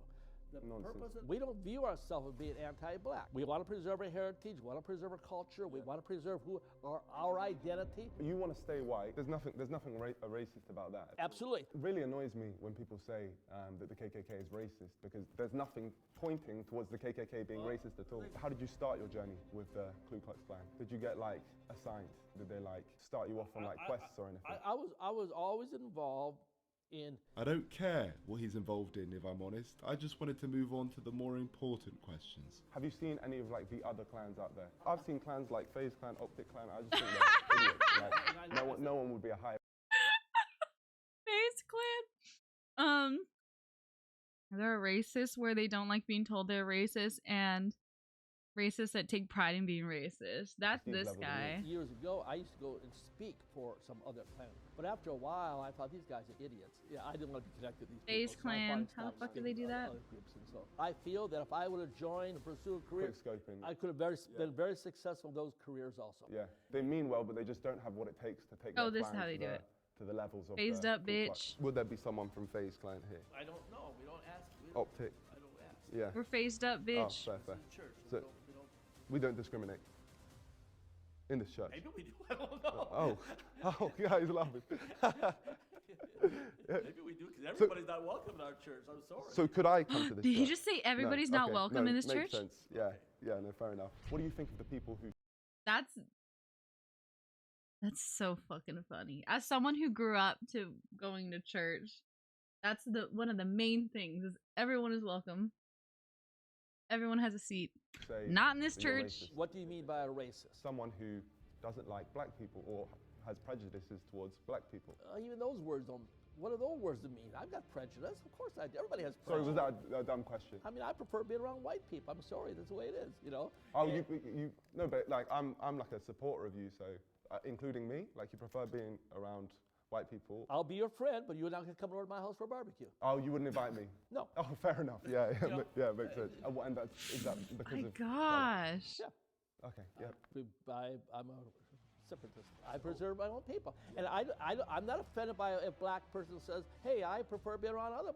The purpose is, we don't view ourselves as being anti-black. We want to preserve our heritage. We want to preserve our culture. We want to preserve our identity. You want to stay white. There's nothing racist about that. Absolutely. It really annoys me when people say that the KKK is racist, because there's nothing pointing towards the KKK being racist at all. How did you start your journey with the Ku Klux Klan? Did you get like assigned? Did they like start you off on like quests or anything? I was always involved in. I don't care what he's involved in, if I'm honest. I just wanted to move on to the more important questions. Have you seen any of like the other clans out there? I've seen clans like FaZe Clan, Optic Clan. I just think they're idiots. Like, no one would be a high. FaZe Clan. They're racist where they don't like being told they're racist, and racists that take pride in being racist. That's this guy. Years ago, I used to go and speak for some other clan. But after a while, I thought these guys are idiots. Yeah, I didn't want to be connected to these FaZe people. Clan. How the fuck do they do that? So I feel that if I would have joined and pursued a career, I could have been very successful in those careers also. Yeah, they mean well, but they just don't have what it takes to take. Oh, this is how they do it. To the levels of phased up, bitch. Would there be someone from FaZe Clan here? I don't know. We don't ask. Optic. I don't ask. Yeah. We're phased up, bitch. Oh, fair. So we don't discriminate in this church. Maybe we do. I don't know. Oh, guys, laughing. Maybe we do, because everybody's not welcome in our church. I'm sorry. So could I come to this? Did he just say everybody's not welcome in this makes church? Sense. Yeah, no, fair enough. What do you think of the people who? That's so fucking funny. As someone who grew up to going to church, that's one of the main things is everyone is welcome. Everyone has a seat. Not in this church. What do you mean by a racist? Someone who doesn't like black people or has prejudices towards black people. Even those words don't. What do those words mean? I've got prejudice. Of course I do. Everybody has prejudice. Sorry, was that a dumb question? I mean, I prefer being around white people. I'm sorry, that's the way it is, you know? Oh, you no, but like I'm like a supporter of you, so including me, like you prefer being around white people. I'll be your friend, but you're not going to come over to my house for a barbecue. Oh, you wouldn't invite me? No. Oh, fair enough. Yeah, yeah, makes sense. And is that because of? Gosh. Yeah. Okay. Yeah. I'm a separatist. I preserve my own people, and I'm not offended by a black person who says, "Hey, I prefer being around other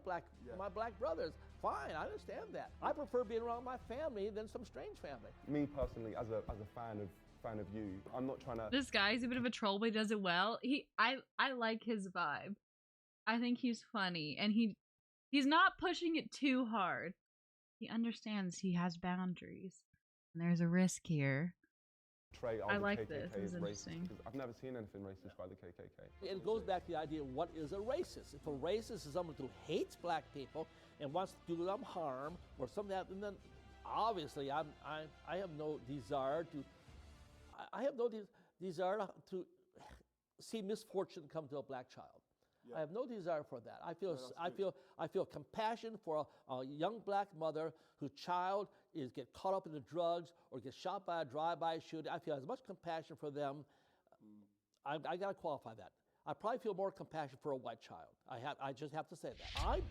my black brothers." Fine, I understand that. I prefer being around my family than some strange family. Me personally, as a fan of you, I'm not trying to. This guy's a bit of a troll, but he does it well. I like his vibe. I think he's funny, and he's not pushing it too hard. He understands he has boundaries, and there's a risk here. I like this. This is interesting. I've never seen anything racist by the KKK. It goes back to the idea of what is a racist. If a racist is someone who hates black people and wants to do them harm or something like that, and then obviously I have no desire to see misfortune come to a black child. I have no desire for that. I feel compassion for a young black mother whose child get caught up in the drugs or gets shot by a drive-by shooting. I feel as much compassion for them. I got to qualify that. I probably feel more compassion for a white child. I just have to say that.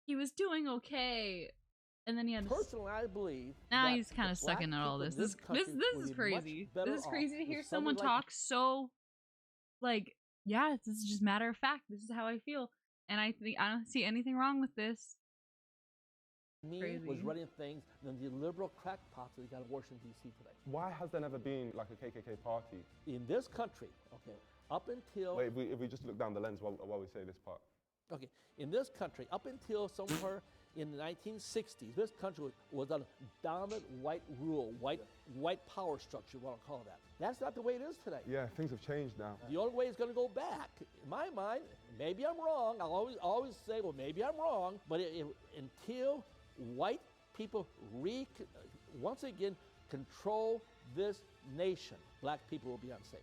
He was doing okay, and then he had. Personally, I believe. Now he's kind of stuck in all this. This is crazy. This is crazy to hear someone talk so, like. Yeah, this is just matter of fact. This is how I feel, and I don't see anything wrong with this. Was running things than the liberal crackpots that we got in Washington D.C. today. Why has there never been like a KKK party in this country? Okay, up until if we just look down the lens while we say this part. Okay, in this country, up until somewhere in the 1960s, this country was on dominant white rule, white power structure, what I'll call that. That's not the way it is today. Yeah, things have changed now. The only way is going to go back. In my mind, maybe I'm wrong. I'll always say, well, maybe I'm wrong. But until white people once again control this nation, black people will be unsafe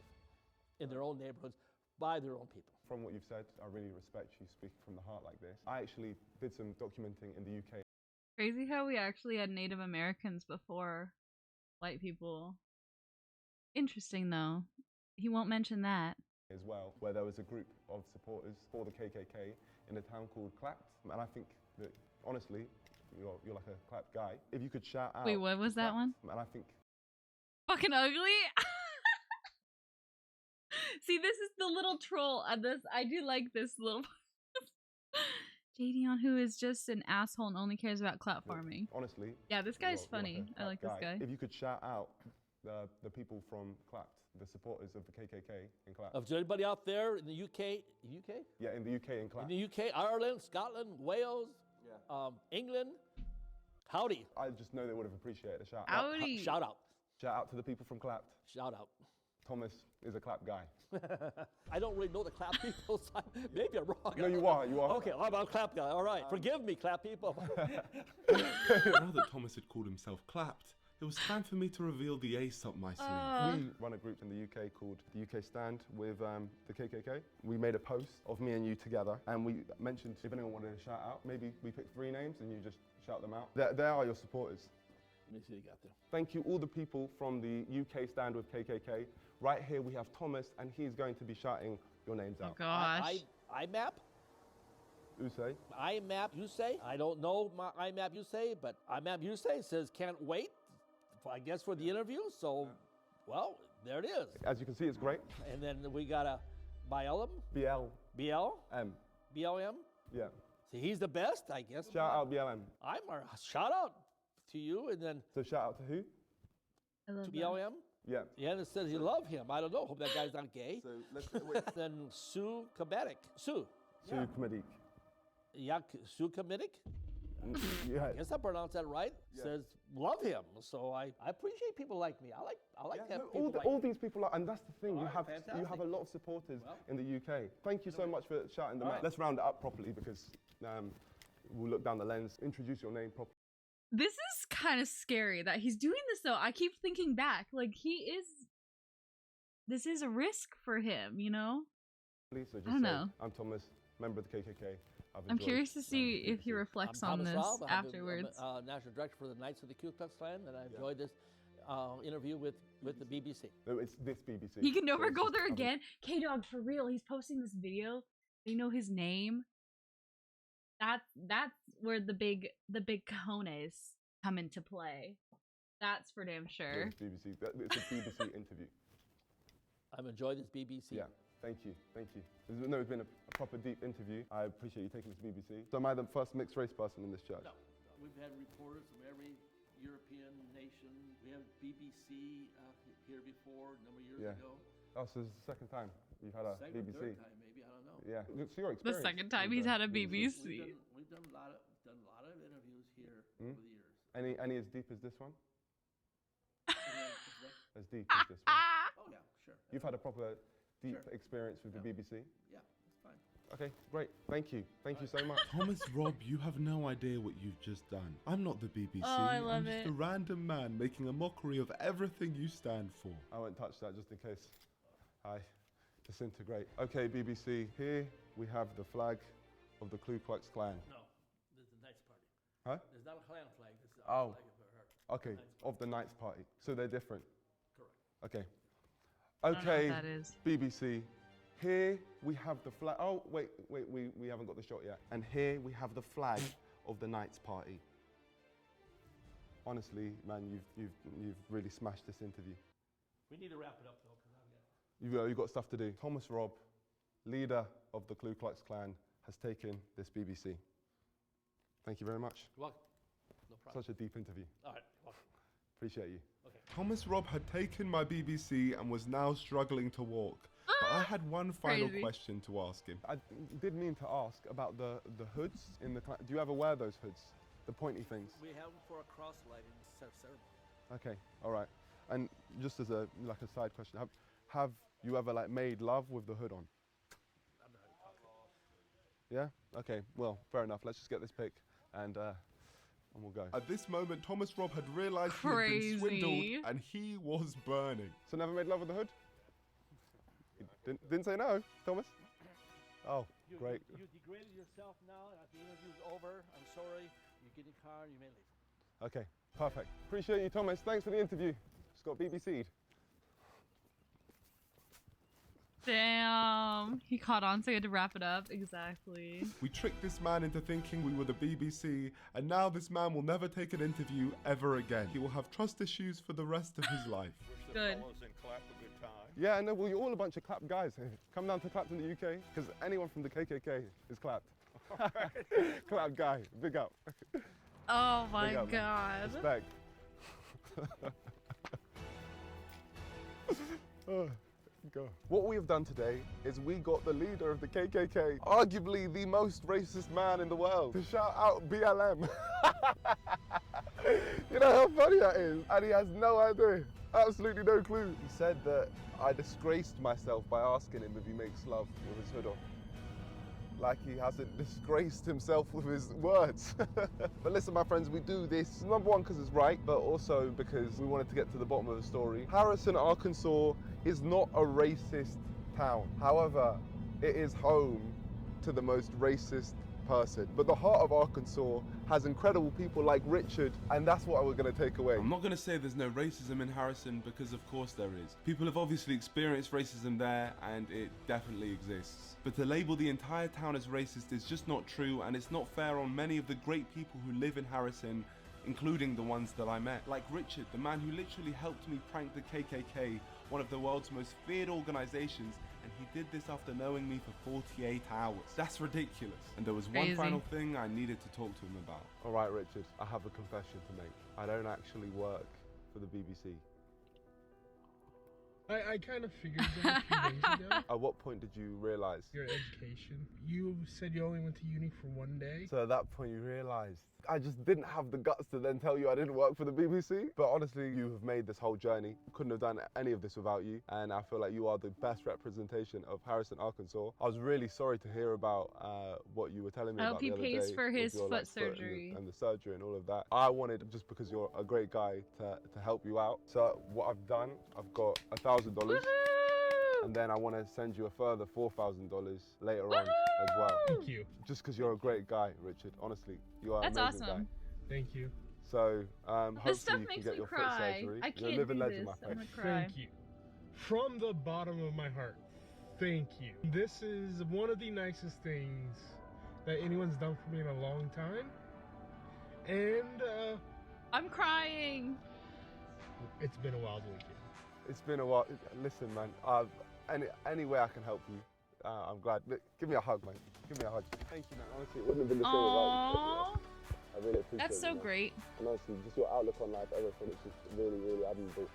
in their own neighborhoods by their own people. From what you've said, I really respect you speaking from the heart like this. I actually did some documenting in the UK. Crazy how we actually had Native Americans before white people. Interesting though. He won't mention that. As well, where there was a group of supporters for the KKK in a town called Clapt, and I think that honestly, you're like a Clapt guy. If you could shout out. Wait, what was that one? And I think. Fucking ugly. See, this is the little troll. I do like this little. Jadion, who is just an asshole and only cares about clout farming. Honestly. Yeah, this guy's you're funny. like I like this guy. If you could shout out the people from Clapt, the supporters of the KKK in Clapt. Of anybody out there in the UK? UK? Yeah, in the UK and Clapt. In the UK, Ireland, Scotland, Wales, England. Howdy. I just know they would have appreciated a shout out. Howdy. Shout out. Shout out to the people from Clapt. Shout out. Thomas is a Clapt guy. I don't really know the Clapt people. So maybe I'm wrong. No, you are. You are. Okay, I'm a Clapt guy. All right. Forgive me, Clapt people. Now that Thomas had called himself Clapt, it was time for me to reveal the ace up my sleeve. We run a group in the UK called the UK Stand with the KKK. We made a post of me and you together, and we mentioned if anyone wanted to shout out, maybe we picked 3 names and you just shout them out. They are your supporters. Let me see what you got there. Thank you all the people from the UK Stand with KKK. Right here we have Thomas, and he's going to be shouting your names out. Oh gosh. IMAP? Usay. IMAP Usay? I don't know my IMAP Usay, but IMAP Usay says can't wait, I guess, for the interview. So, well, there it is. As you can see, it's great. And then we got a BLM? BLM. BLM? Yeah. See, he's the best, I guess. Shout out BLM. Shout out to you, and then. So shout out to who? I love to BLM? Yeah. Yeah, and it says he love him. I don't know. Hope that guy's not gay. So let's wait. Then Sue Kamidik. Sue. Sue Kamidik. Yeah, Sue Kamidik? Yeah. I guess I pronounced that right. Yeah. Says love him. So I appreciate people like me. I like to have people all these people are, and that's the thing. All You right, have fantastic. a lot of supporters in the UK. Thank you so much for shouting them out. right. Let's round it up properly because we'll look down the lens. Introduce your name properly. This is kind of scary that he's doing this though. I keep thinking back, like this is a risk for him, you know? So just I don't say, know. I'm Thomas, member of the KKK. I'm curious to see if he reflects on this afterwards. I'm the National Director for the Knights of the Ku Klux Klan, and I enjoyed this interview with the BBC. No, it's this BBC. He can never go there again. K-Dog, for real, he's posting this video. They know his name. That's where the big cojones come into play. That's for damn sure. It's BBC. It's a BBC interview. I've enjoyed this BBC. Yeah, thank you. It's been a proper deep interview. I appreciate you taking this to BBC. So am I the first mixed race person in this church? No, we've had reporters from every European nation. We have BBC here before a number of years ago. Oh, so this is the second time you've had a BBC. Third time, maybe, I don't know. Yeah, it's your The experience. second time he's had a BBC. We've done a lot of interviews here over the years. Any as deep as this one? As deep as this one? Oh yeah, sure. You've had a proper deep experience with the BBC? Yeah, that's fine. Okay, great. Thank you. Thank you so much. Thomas Robb, you have no idea what you've just done. I'm not the BBC. Oh, I love I'm just a random man making a mockery of everything you stand for. I won't touch that just in case I disintegrate. Okay, BBC, here we have the flag of the Ku Klux Klan. No, this is the Knights Party. Huh? There's not a Klan flag. This is our flag of our Okay, of the Knights Party. So they're different. Correct. Okay. I don't know Okay, what that is. BBC. Here we have the flag. Oh, wait, we haven't got the shot yet. And here we have the flag of the Knights Party. Honestly, man, you've really smashed this interview. We need to wrap it up though, because You've got stuff to do. Thomas Robb, leader of the Ku Klux Klan, has taken this BBC. Thank you very much. You're welcome. No problem. Such a deep interview. All right, welcome. Appreciate you. Okay. Thomas Robb had taken my BBC and was now struggling to walk. But I had one final question to ask him. I did mean to ask about the hoods in the Klan. Do you ever wear those hoods? The pointy things? We have them for a cross-lighting ceremony. Okay, all right. And just as a side question, have you ever made love with the hood on? I'm not talking. Yeah? Okay, well, fair enough. Let's just get this pic and we'll go. At this moment, Thomas Robb had realised he had been swindled and he was burning. So never made love with the hood? Didn't say no, Thomas? Oh, great. You degraded yourself now. The interview's over. I'm sorry. You get in the car and you may leave. Okay, perfect. Appreciate you, Thomas. Thanks for the interview. Just got BBC'd. Damn. He caught on, so he had to wrap it up. Exactly. We tricked this man into thinking we were the BBC, and now this man will never take an interview ever again. He will have trust issues for the rest of his life. Good. Yeah, no, well, you're all a bunch of clap guys. Come down to Clapton, the UK, because anyone from the KKK is clapped. Clap guy, big up. Oh my Big up, man. god. Respect. Go. What we have done today is we got the leader of the KKK, arguably the most racist man in the world, to shout out BLM. You know how funny that is? And he has no idea, absolutely no clue. He said that I disgraced myself by asking him if he makes love with his hood on. Like he hasn't disgraced himself with his words. But listen, my friends, we do this, number one, because it's right, but also because we wanted to get to the bottom of the story. Harrison, Arkansas is not a racist town. However, it is home to the most racist person. But the heart of Arkansas has incredible people like Richard, and that's what we're going to take away. I'm not going to say there's no racism in Harrison, because of course there is. People have obviously experienced racism there, and it definitely exists. But to label the entire town as racist is just not true, and it's not fair on many of the great people who live in Harrison, including the ones that I met. Like Richard, the man who literally helped me prank the KKK, one of the world's most feared organizations, and he did this after knowing me for 48 hours. That's ridiculous. And there was one final thing I needed to talk to him about. All right, Richard, I have a confession to make. I don't actually work for the BBC. I kind of figured that a few days ago. At what point did you realize? Your education. You said you only went to uni for one day. So at that point you realized. I just didn't have the guts to then tell you I didn't work for the BBC. But honestly, you have made this whole journey. Couldn't have done any of this without you. And I feel like you are the best representation of Harrison, Arkansas. I was really sorry to hear about what you were telling me about the other day. I hope he pays for his with your, foot surgery. And the surgery and all of that. I wanted, just because you're a great guy, to help you out. So what I've done, I've got $1,000. And then I want to send you a further $4,000 later on as well. Thank you. Just because you're a great guy, Richard. Honestly, you are an amazing guy. Thank you. So This stuff hopefully you makes can get me your cry. foot surgery. I You're can't a living do legend, this. my I'm friend. gonna cry. Thank you. From the bottom of my heart, thank you. This is one of the nicest things that anyone's done for me in a long time. And I'm crying. It's been a wild weekend. It's been a while. Listen, man, any way I can help you, I'm glad. Look, give me a hug, man. Give me a hug. Thank you, man. Honestly, it wouldn't have been the same without you. I really appreciate it. That's so great. And honestly, just your outlook on life, everything, it's just really, really admirable.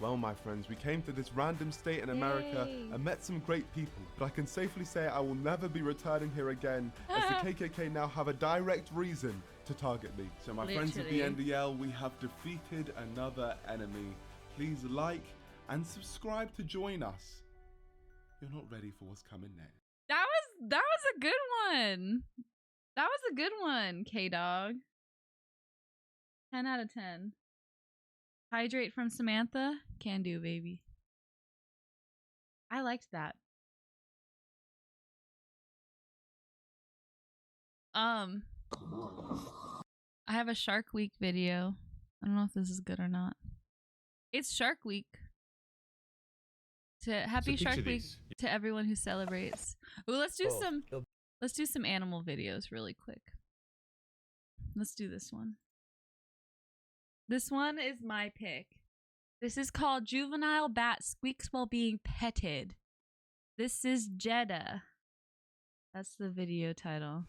Well, my friends, we came to this random state in America and met some great people. But I can safely say I will never be returning here again, as the KKK now have a direct reason to target me. So my friends of the NDL, we have defeated another enemy. Please like and subscribe to join us. You're not ready for what's coming next. That was a good one. That was a good one, K-Dog. 10 out of 10. Hydrate from Samantha. Can do, baby. I liked that. I have a Shark Week video. I don't know if this is good or not. It's Shark Week. Happy Shark Week to everyone who celebrates. Ooh, let's do some animal videos really quick. Let's do this one. This one is my pick. This is called Juvenile Bat Squeaks While Being Petted. This is Jeddah. That's the video title.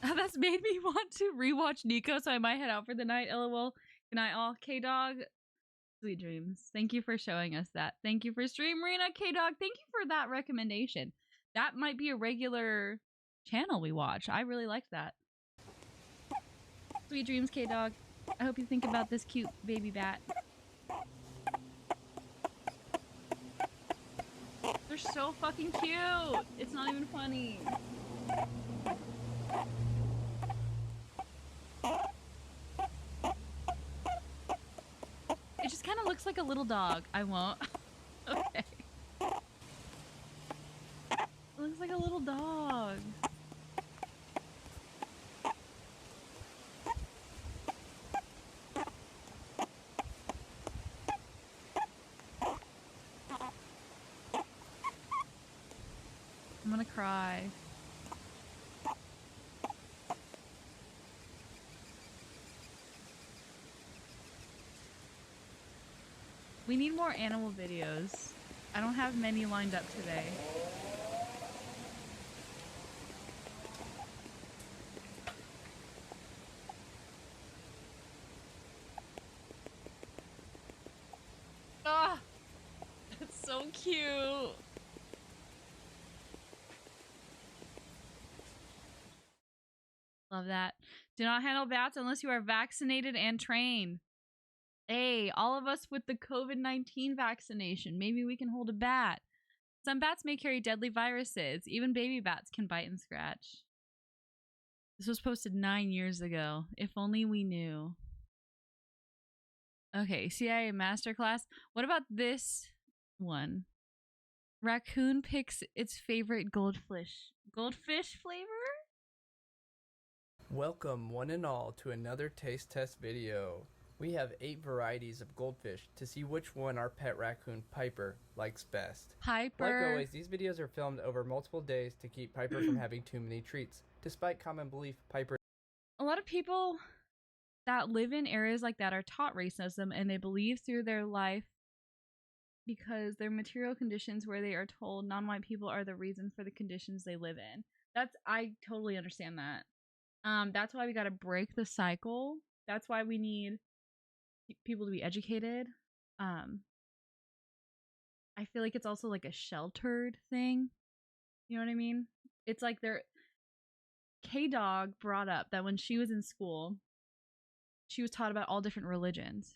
That's made me want to rewatch Nico, so I might head out for the night. LOL. Good night, all. K-Dog, sweet dreams. Thank you for showing us that. Thank you for Stream Marina. K-Dog, thank you for that recommendation. That might be a regular channel we watch. I really liked that. Sweet dreams, K-Dog. I hope you think about this cute baby bat. They're so fucking cute. It's not even funny. It just kind of looks like a little dog. I won't. Okay. It looks like a little dog. gonna cry. We need more animal videos. I don't have many lined up today. Ah, that's so cute. Love that. Do not handle bats unless you are vaccinated and trained. Hey, all of us with the COVID-19 vaccination, maybe we can hold a bat. Some bats may carry deadly viruses. Even baby bats can bite and scratch. This was posted 9 years ago. If only we knew. Okay, CIA Masterclass. What about this one? Raccoon picks its favorite goldfish. Goldfish flavor? Welcome one and all to another taste test video. We have 8 varieties of goldfish to see which one our pet raccoon Piper likes best. Piper. Like always, these videos are filmed over multiple days to keep Piper from having too many treats. Despite common belief, Piper... A lot of people that live in areas like that are taught racism, and they believe through their life because their material conditions where they are told non-white people are the reason for the conditions they live in. I totally understand that. That's why we gotta break the cycle. That's why we need people to be educated. I feel like it's also like a sheltered thing. You know what I mean? It's like K-Dog brought up that when she was in school, she was taught about all different religions.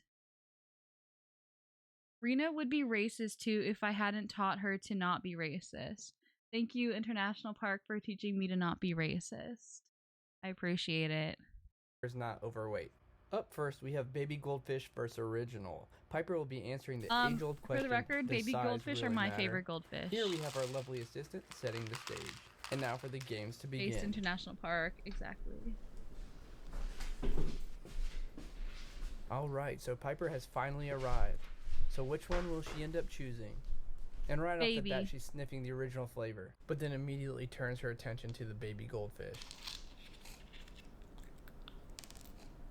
Rena would be racist too if I hadn't taught her to not be racist. Thank you, International Park, for teaching me to not be racist. I appreciate it. is not overweight. Up first, we have baby goldfish versus original. Piper will be answering the age-old question. For the record, does baby size goldfish really are my matter? favorite goldfish. Here we have our lovely assistant setting the stage. And now for the games to begin. Based International Park, exactly. Alright, so Piper has finally arrived. So which one will she end up choosing? And right off the bat, she's sniffing the original flavor, but then immediately turns her attention to the baby goldfish.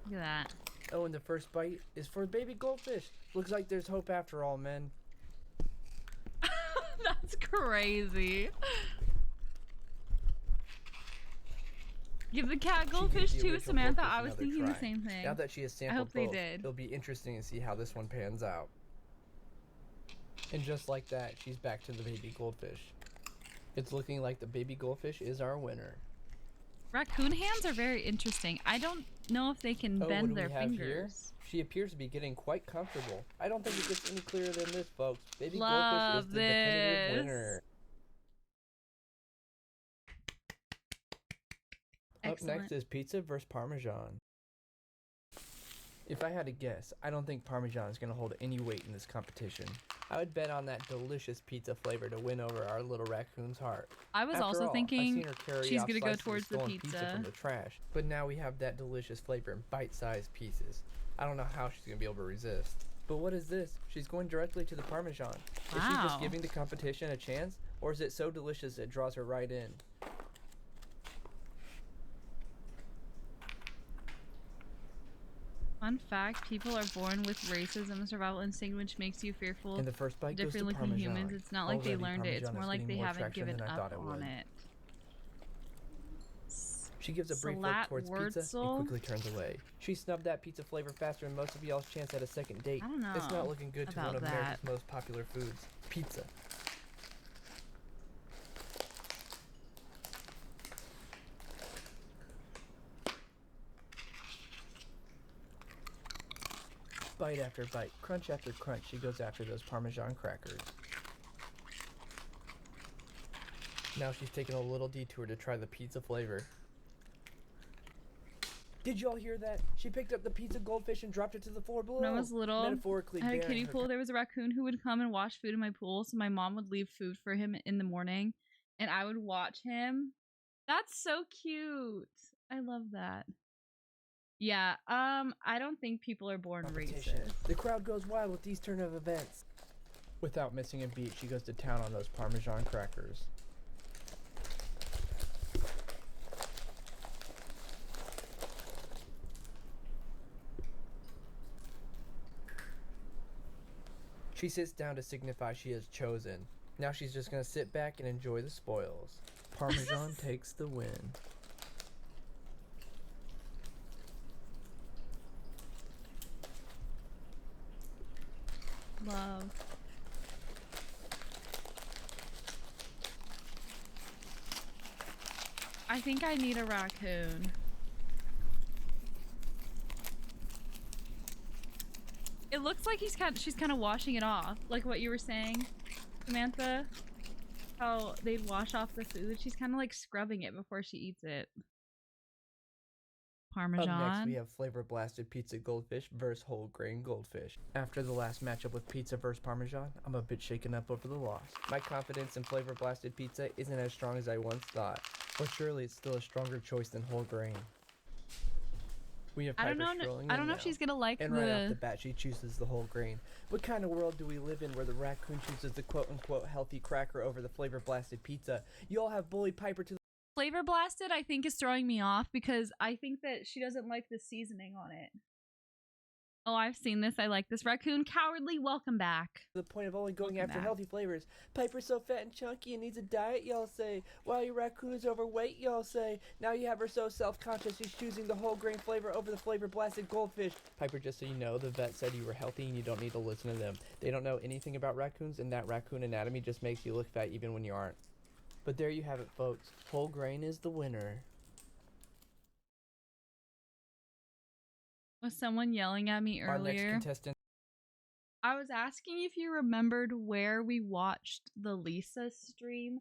Look at that. Oh, and the first bite is for baby goldfish. Looks like there's hope after all, men. That's crazy. Give the cat goldfish too, Samantha. I was thinking the same thing. Now that she has sampled I hope they both, did. it'll be interesting to see how this one pans out. And just like that, she's back to the baby goldfish. It's looking like the baby goldfish is our winner. Raccoon hands are very interesting. I don't know if they can bend their fingers. Here? She appears to be getting quite comfortable. I don't think it gets any clearer than this, folks. Baby Love goldfish is the definitive winner. Excellent. Up next is pizza versus Parmesan. If I had to guess, I don't think Parmesan is going to hold any weight in this competition. I would bet on that delicious pizza flavor to win over our little raccoon's heart. I was After also all, thinking I've seen her carry she's off gonna go slices of towards the stolen pizza. from the trash, but now we have that delicious flavor in bite-sized pieces. I don't know how she's going to be able to resist. But what is this? She's going directly to the Parmesan. Is she just giving the competition a chance, or is it so delicious it draws her right in? Fun fact, people are born with racism and survival instinct, which makes you fearful And the first bite goes to different looking Parmesan. humans. It's not like they Already, learned it. It's Parmesan more is like getting they more haven't traction given than I up thought it on would. it. She gives a brief look towards pizza and quickly turns away. She snubbed that pizza flavor faster than most of y'all's chance at a second date. I don't know It's not looking good to one of about America's that. most popular foods, pizza. Bite after bite, crunch after crunch, she goes after those Parmesan crackers. Now she's taking a little detour to try the pizza flavor. Did y'all hear that? She picked up the pizza goldfish and dropped it to the floor below. When I was little, metaphorically I had a burying kiddie her pool. There was a raccoon who would come and wash food in my pool, so my mom would leave food for him in the morning, and I would watch him. That's so cute. I love that. Yeah, I don't think people are born racist. The crowd goes wild with these turn of events. Without missing a beat, she goes to town on those Parmesan crackers. She sits down to signify she has chosen. Now she's just gonna sit back and enjoy the spoils. Parmesan takes the win. Love. I think I need a raccoon. It looks like she's kind of washing it off, like what you were saying, Samantha. How they'd wash off the food. She's kind of like scrubbing it before she eats it. Parmesan. Up next, we have Flavor Blasted Pizza Goldfish versus Whole Grain Goldfish. After the last matchup with Pizza versus Parmesan, I'm a bit shaken up over the loss. My confidence in Flavor Blasted Pizza isn't as strong as I once thought, but surely it's still a stronger choice than Whole Grain. We have Piper I don't know if she's gonna like and right off the bat, she chooses the Whole Grain. What kind of world do we live in where the raccoon chooses the quote-unquote healthy cracker over the Flavor Blasted Pizza? You all have bullied Piper to the Flavor Blasted, I think, is throwing me off because I think that she doesn't like the seasoning on it. Oh, I've seen this. I like this. Raccoon Cowardly, welcome back. the point of only going after healthy flavors. Piper's so fat and chunky and needs a diet, y'all say. While your raccoon is overweight, y'all say. Now you have her so self-conscious she's choosing the whole grain flavor over the Flavor Blasted Goldfish. Piper, just so you know, the vet said you were healthy and you don't need to listen to them. They don't know anything about raccoons, and that raccoon anatomy just makes you look fat even when you aren't. But there you have it, folks. Whole grain is the winner. Was someone yelling at me Our next earlier? contestant. I was asking if you remembered where we watched the Lisa stream.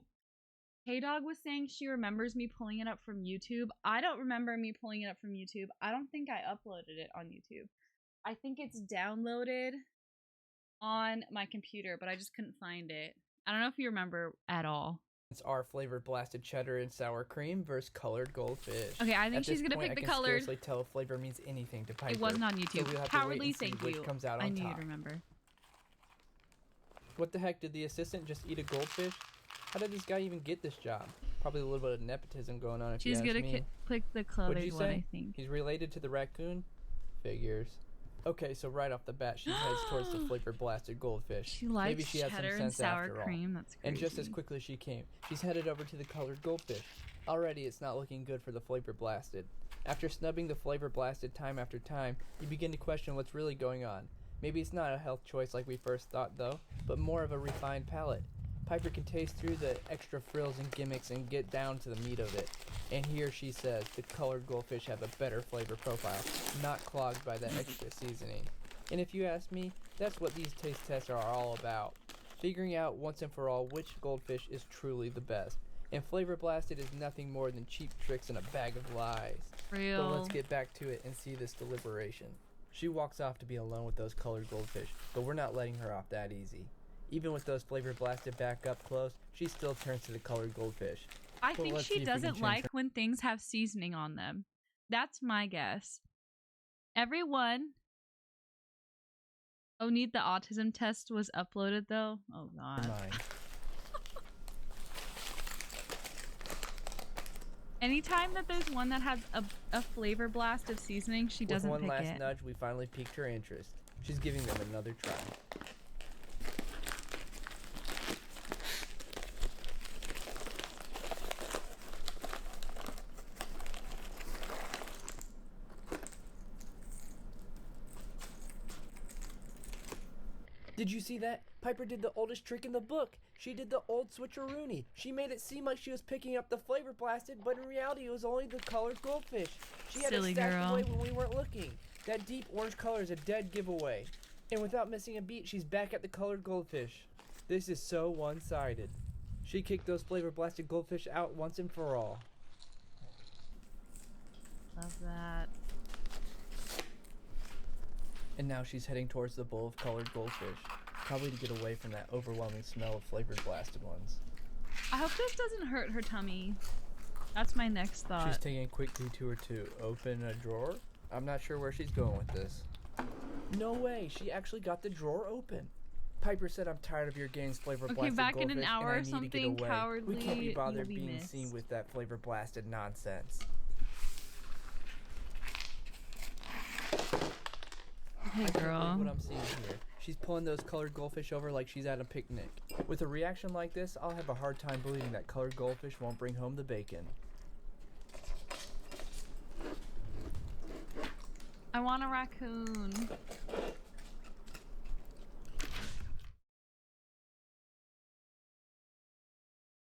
K-Dog was saying she remembers me pulling it up from YouTube. I don't remember me pulling it up from YouTube. I don't think I uploaded it on YouTube. I think it's downloaded on my computer, but I just couldn't find it. I don't know if you remember at all. It's our Flavor Blasted Cheddar and Sour Cream versus Colored Goldfish. Okay, I think At she's this gonna point, pick the I can colored. scarcely tell if flavor means anything to Piper. It wasn't on So YouTube. we'll have to wait Cowardly, and see thank which you. comes out I on knew top. you'd remember. What the heck, did the assistant just eat a goldfish? How did this guy even get this job? Probably a little bit of nepotism going on if She's you gonna ask me. pick the What'd colored you one, say? I think. He's related to the raccoon? Figures. Okay, so right off the bat, she heads towards the Flavor Blasted Goldfish. She likes Maybe she has some cheddar and sense sour after all. cream. That's crazy. And just as quickly as she came, she's headed over to the Colored Goldfish. Already, it's not looking good for the Flavor Blasted. After snubbing the Flavor Blasted time after time, you begin to question what's really going on. Maybe it's not a health choice like we first thought, though, but more of a refined palate. Piper can taste through the extra frills and gimmicks and get down to the meat of it. And here she says the Colored Goldfish have a better flavor profile, not clogged by the extra seasoning. And if you ask me, that's what these taste tests are all about. Figuring out once and for all which goldfish is truly the best. And Flavor Blasted is nothing more than cheap tricks and a bag of lies. Real. But let's get back to it and see this deliberation. She walks off to be alone with those Colored Goldfish, but we're not letting her off that easy. Even with those Flavor Blasted back up close, she still turns to the Colored Goldfish. I But think let's see she if we can doesn't change like her- when things have seasoning on them. That's my guess. Everyone. Oh, need the autism test was uploaded though? Oh god. Mine. Anytime that there's one that has a flavor blast of seasoning, she doesn't With one pick last it. nudge, we finally piqued her interest. She's giving them another try. Did you see that? Piper did the oldest trick in the book. She did the old switcheroony. She made it seem like she was picking up the Flavor Blasted, but in reality it was only the Colored Goldfish. She had Silly it stashed girl. away when we weren't looking. That deep orange color is a dead giveaway. And without missing a beat, she's back at the Colored Goldfish. This is so one-sided. She kicked those Flavor Blasted Goldfish out once and for all. Love that. And now she's heading towards the bowl of Colored Goldfish, probably to get away from that overwhelming smell of Flavor Blasted ones. I hope this doesn't hurt her tummy. That's my next thought. She's taking a quick detour to open a drawer. I'm not sure where she's going with this. No way, she actually got the drawer open. Piper said, "I'm tired of your games, Flavor Okay, Blasted back in Goldfish, an hour and I or need something, to get away. Cowardly, We can't be bothered you'll be being missed." seen with that Flavor Blasted nonsense." Hey, I can't girl. believe what I'm seeing here. She's pulling those colored goldfish over like she's at a picnic. With a reaction like this, I'll have a hard time believing that colored goldfish won't bring home the bacon. I want a raccoon.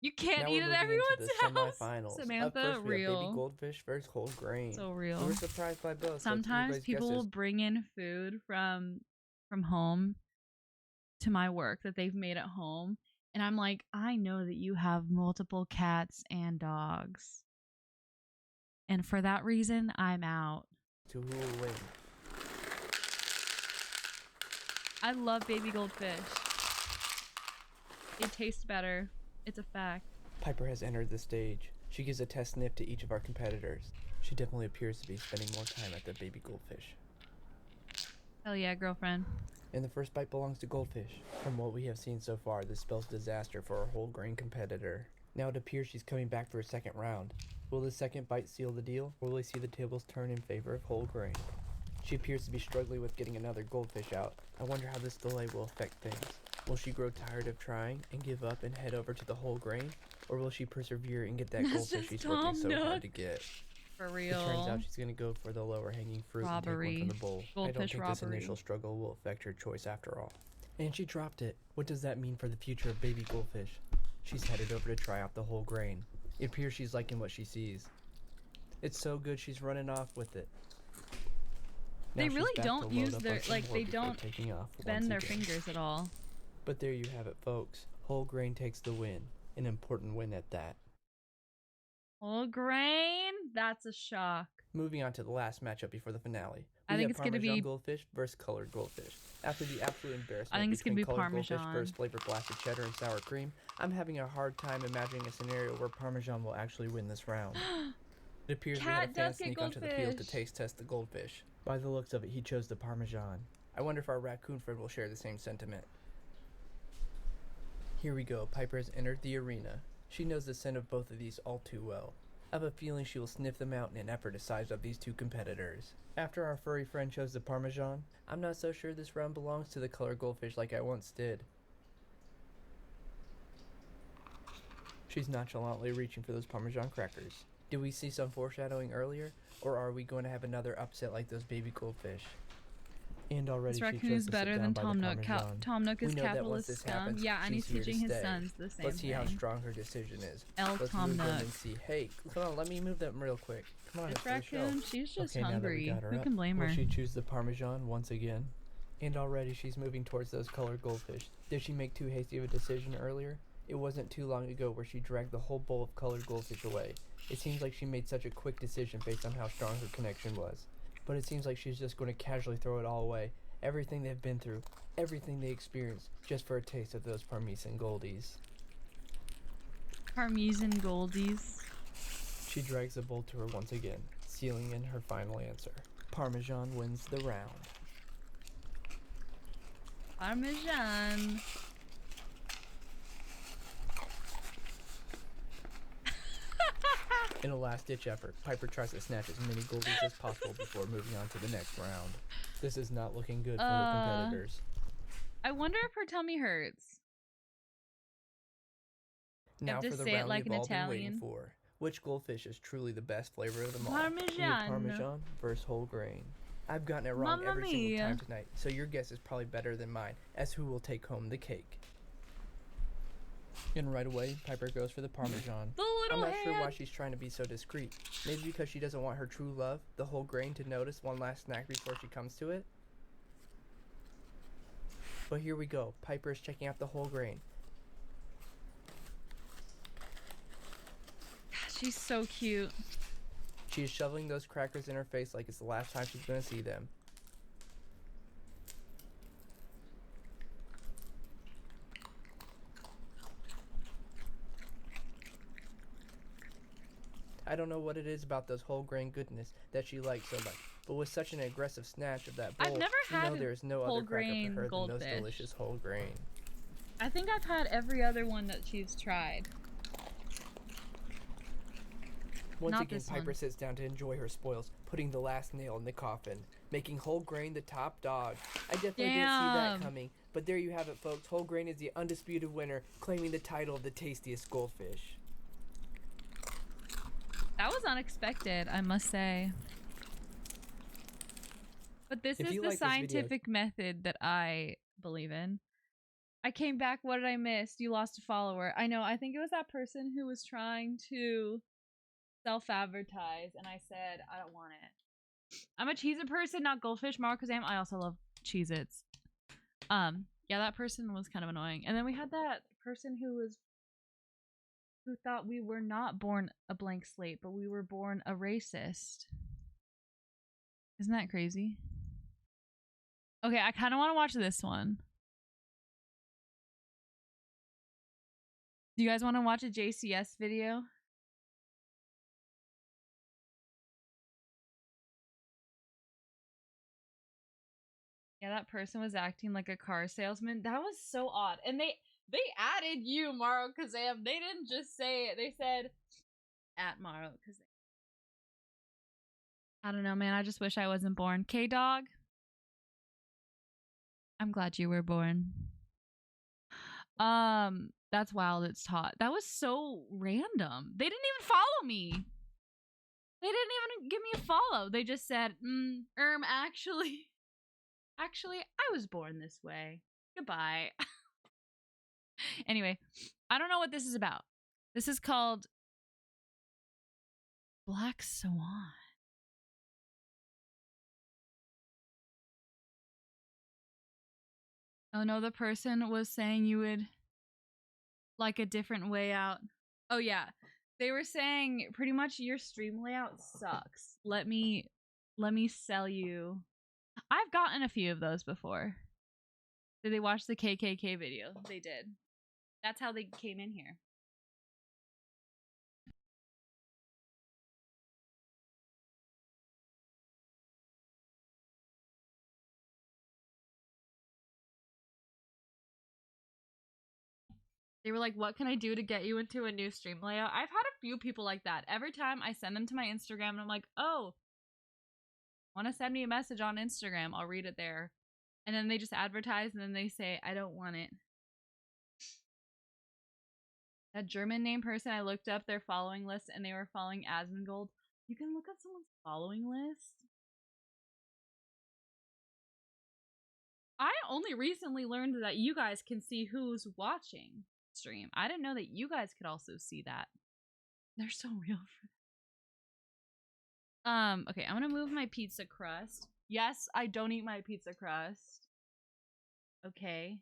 You can't Now eat we're at moving into everyone's the house. semifinals. Samantha, Up first, we have real. baby goldfish versus whole grain. So real. We were surprised by both. Sometimes people will bring in food from home to my work that they've made at home, and I'm like, I know that you have multiple cats and dogs, and for that reason, I'm out. To who will win? I love baby goldfish. They taste better. It's a fact. Piper has entered the stage. She gives a test sniff to each of our competitors. She definitely appears to be spending more time at the baby goldfish. Hell yeah, girlfriend. And the first bite belongs to goldfish. From what we have seen so far, this spells disaster for our whole grain competitor. Now it appears she's coming back for a second round. Will the second bite seal the deal, or will we see the tables turn in favor of whole grain? She appears to be struggling with getting another goldfish out. I wonder how this delay will affect things. Will she grow tired of trying and give up and head over to the whole grain? Or will she persevere and get that goldfish she's working so hard to get? For real. It turns out she's going to go for the lower hanging fruit and take one from the bowl. I don't think this initial struggle will affect her choice after all. And she dropped it. What does that mean for the future of baby goldfish? She's headed over to try out the whole grain. It appears she's liking what she sees. It's so good she's running off with it. They really don't use their, like, they don't bend their fingers at all. But there you have it, folks. Whole grain takes the win. An important win at that. Whole grain? That's a shock. Moving on to the last matchup before the finale. I think it's going to be goldfish versus colored goldfish. After the absolute embarrassment I think it's going to be colored Parmesan goldfish versus flavored blasted cheddar and sour cream, I'm having a hard time imagining a scenario where Parmesan will actually win this round. It appears we had a fan sneak onto the field to taste test the goldfish. By the looks of it, he chose the Parmesan. I wonder if our raccoon friend will share the same sentiment. Here we go. Piper has entered the arena. She knows the scent of both of these all too well. I have a feeling she will sniff them out in an effort to size up these two competitors. After our furry friend chose the Parmesan, I'm not so sure this round belongs to the colored goldfish like I once did. She's nonchalantly reaching for those Parmesan crackers. Did we see some foreshadowing earlier, or are we going to have another upset like those baby goldfish? And already This raccoon is better than Tom Nook. Tom Nook is capitalist scum. Yeah, and he's teaching his sons the same Let's see how thing. strong her decision is. Let's Tom Nook. And see. Hey, come on, let me move them real quick. Come on, This it's for the show. raccoon, she's just Okay, now that we hungry. got her Who up, can blame her? Will she choose the Parmesan once again? And already she's moving towards those colored goldfish. Did she make too hasty of a decision earlier? It wasn't too long ago where she dragged the whole bowl of colored goldfish away. It seems like she made such a quick decision based on how strong her connection was. But it seems like she's just going to casually throw it all away. Everything they've been through, everything they experienced, just for a taste of those Parmesan goldies. Parmesan goldies. She drags the bowl to her once again, sealing in her final answer. Parmesan wins the round. Parmesan. In a last-ditch effort, Piper tries to snatch as many goldies as possible before moving on to the next round. This is not looking good for her competitors. I wonder if her tummy hurts. Now to for the say it round like we've an all been waiting Italian. for. Which goldfish is truly the best flavor of them all? Parmesan. We have Parmesan versus whole grain. I've gotten it wrong Mamma every single mia. time tonight, so your guess is probably better than mine, as who will take home the cake. And right away, Piper goes for the Parmesan. The little I'm not sure why hand. she's trying to be so discreet. Maybe because she doesn't want her true love, the whole grain, to notice one last snack before she comes to it. But here we go. Piper is checking out the whole grain. She's so cute. She is shoveling those crackers in her face like it's the last time she's going to see them. I don't know what it is about those whole grain goodness that she likes so much, but with such an aggressive snatch of that bowl, I've never you had know there is no whole other cracker grain for her than those goldfish. delicious whole grain. I think I've had every other one that she's tried. Once Not again, this Piper one. sits down to enjoy her spoils, putting the last nail in the coffin, making whole grain the top dog. I definitely didn't see that coming. But there you have it, folks. Whole grain is the undisputed winner, claiming the title of the tastiest goldfish. That was unexpected, I must say. But this is the scientific method that I believe in. I came back. What did I miss? You lost a follower. I know. I think it was that person who was trying to self-advertise, and I said, I don't want it. I'm a Cheez-It person, not Goldfish. Marokazam, I also love Cheez-Its. Yeah, that person was kind of annoying. And then we had that person who thought we were not born a blank slate, but we were born a racist. Isn't that crazy? Okay, I kind of want to watch this one. Do you guys want to watch a JCS video? Yeah, that person was acting like a car salesman. That was so odd. And they added you, Marokazam. They didn't just say it. They said at Marokazam. I don't know, man. I just wish I wasn't born. K-Dog, I'm glad you were born. That's wild. It's taught. That was so random. They didn't even follow me. They didn't even give me a follow. They just said, actually, I was born this way. Goodbye. Anyway, I don't know what this is about. This is called Black Swan. Oh no, the person was saying you would like a different way out. Oh yeah, they were saying pretty much your stream layout sucks. Let me sell you. I've gotten a few of those before. Did they watch the KKK video? They did. That's how they came in here. They were like, what can I do to get you into a new stream layout? I've had a few people like that. Every time I send them to my Instagram and I'm like, oh, want to send me a message on Instagram? I'll read it there. And then they just advertise and then they say, I don't want it. That German name person, I looked up their following list and they were following Asmongold. You can look up someone's following list? I only recently learned that you guys can see who's watching stream. I didn't know that you guys could also see that. They're so real for that. Okay, I'm gonna move my pizza crust. Yes, I don't eat my pizza crust. Okay.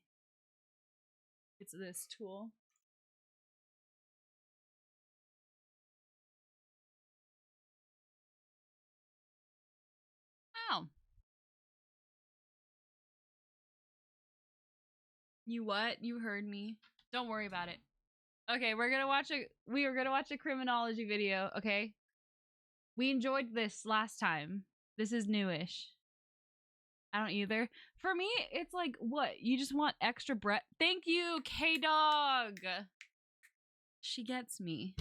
It's this tool. Ow. You what? You heard me. Don't worry about it. Okay, we are gonna watch a criminology video, okay? We enjoyed this last time. This is newish. I don't either. For me, it's like, what? You just want extra bread? Thank you, K-Dog! She gets me.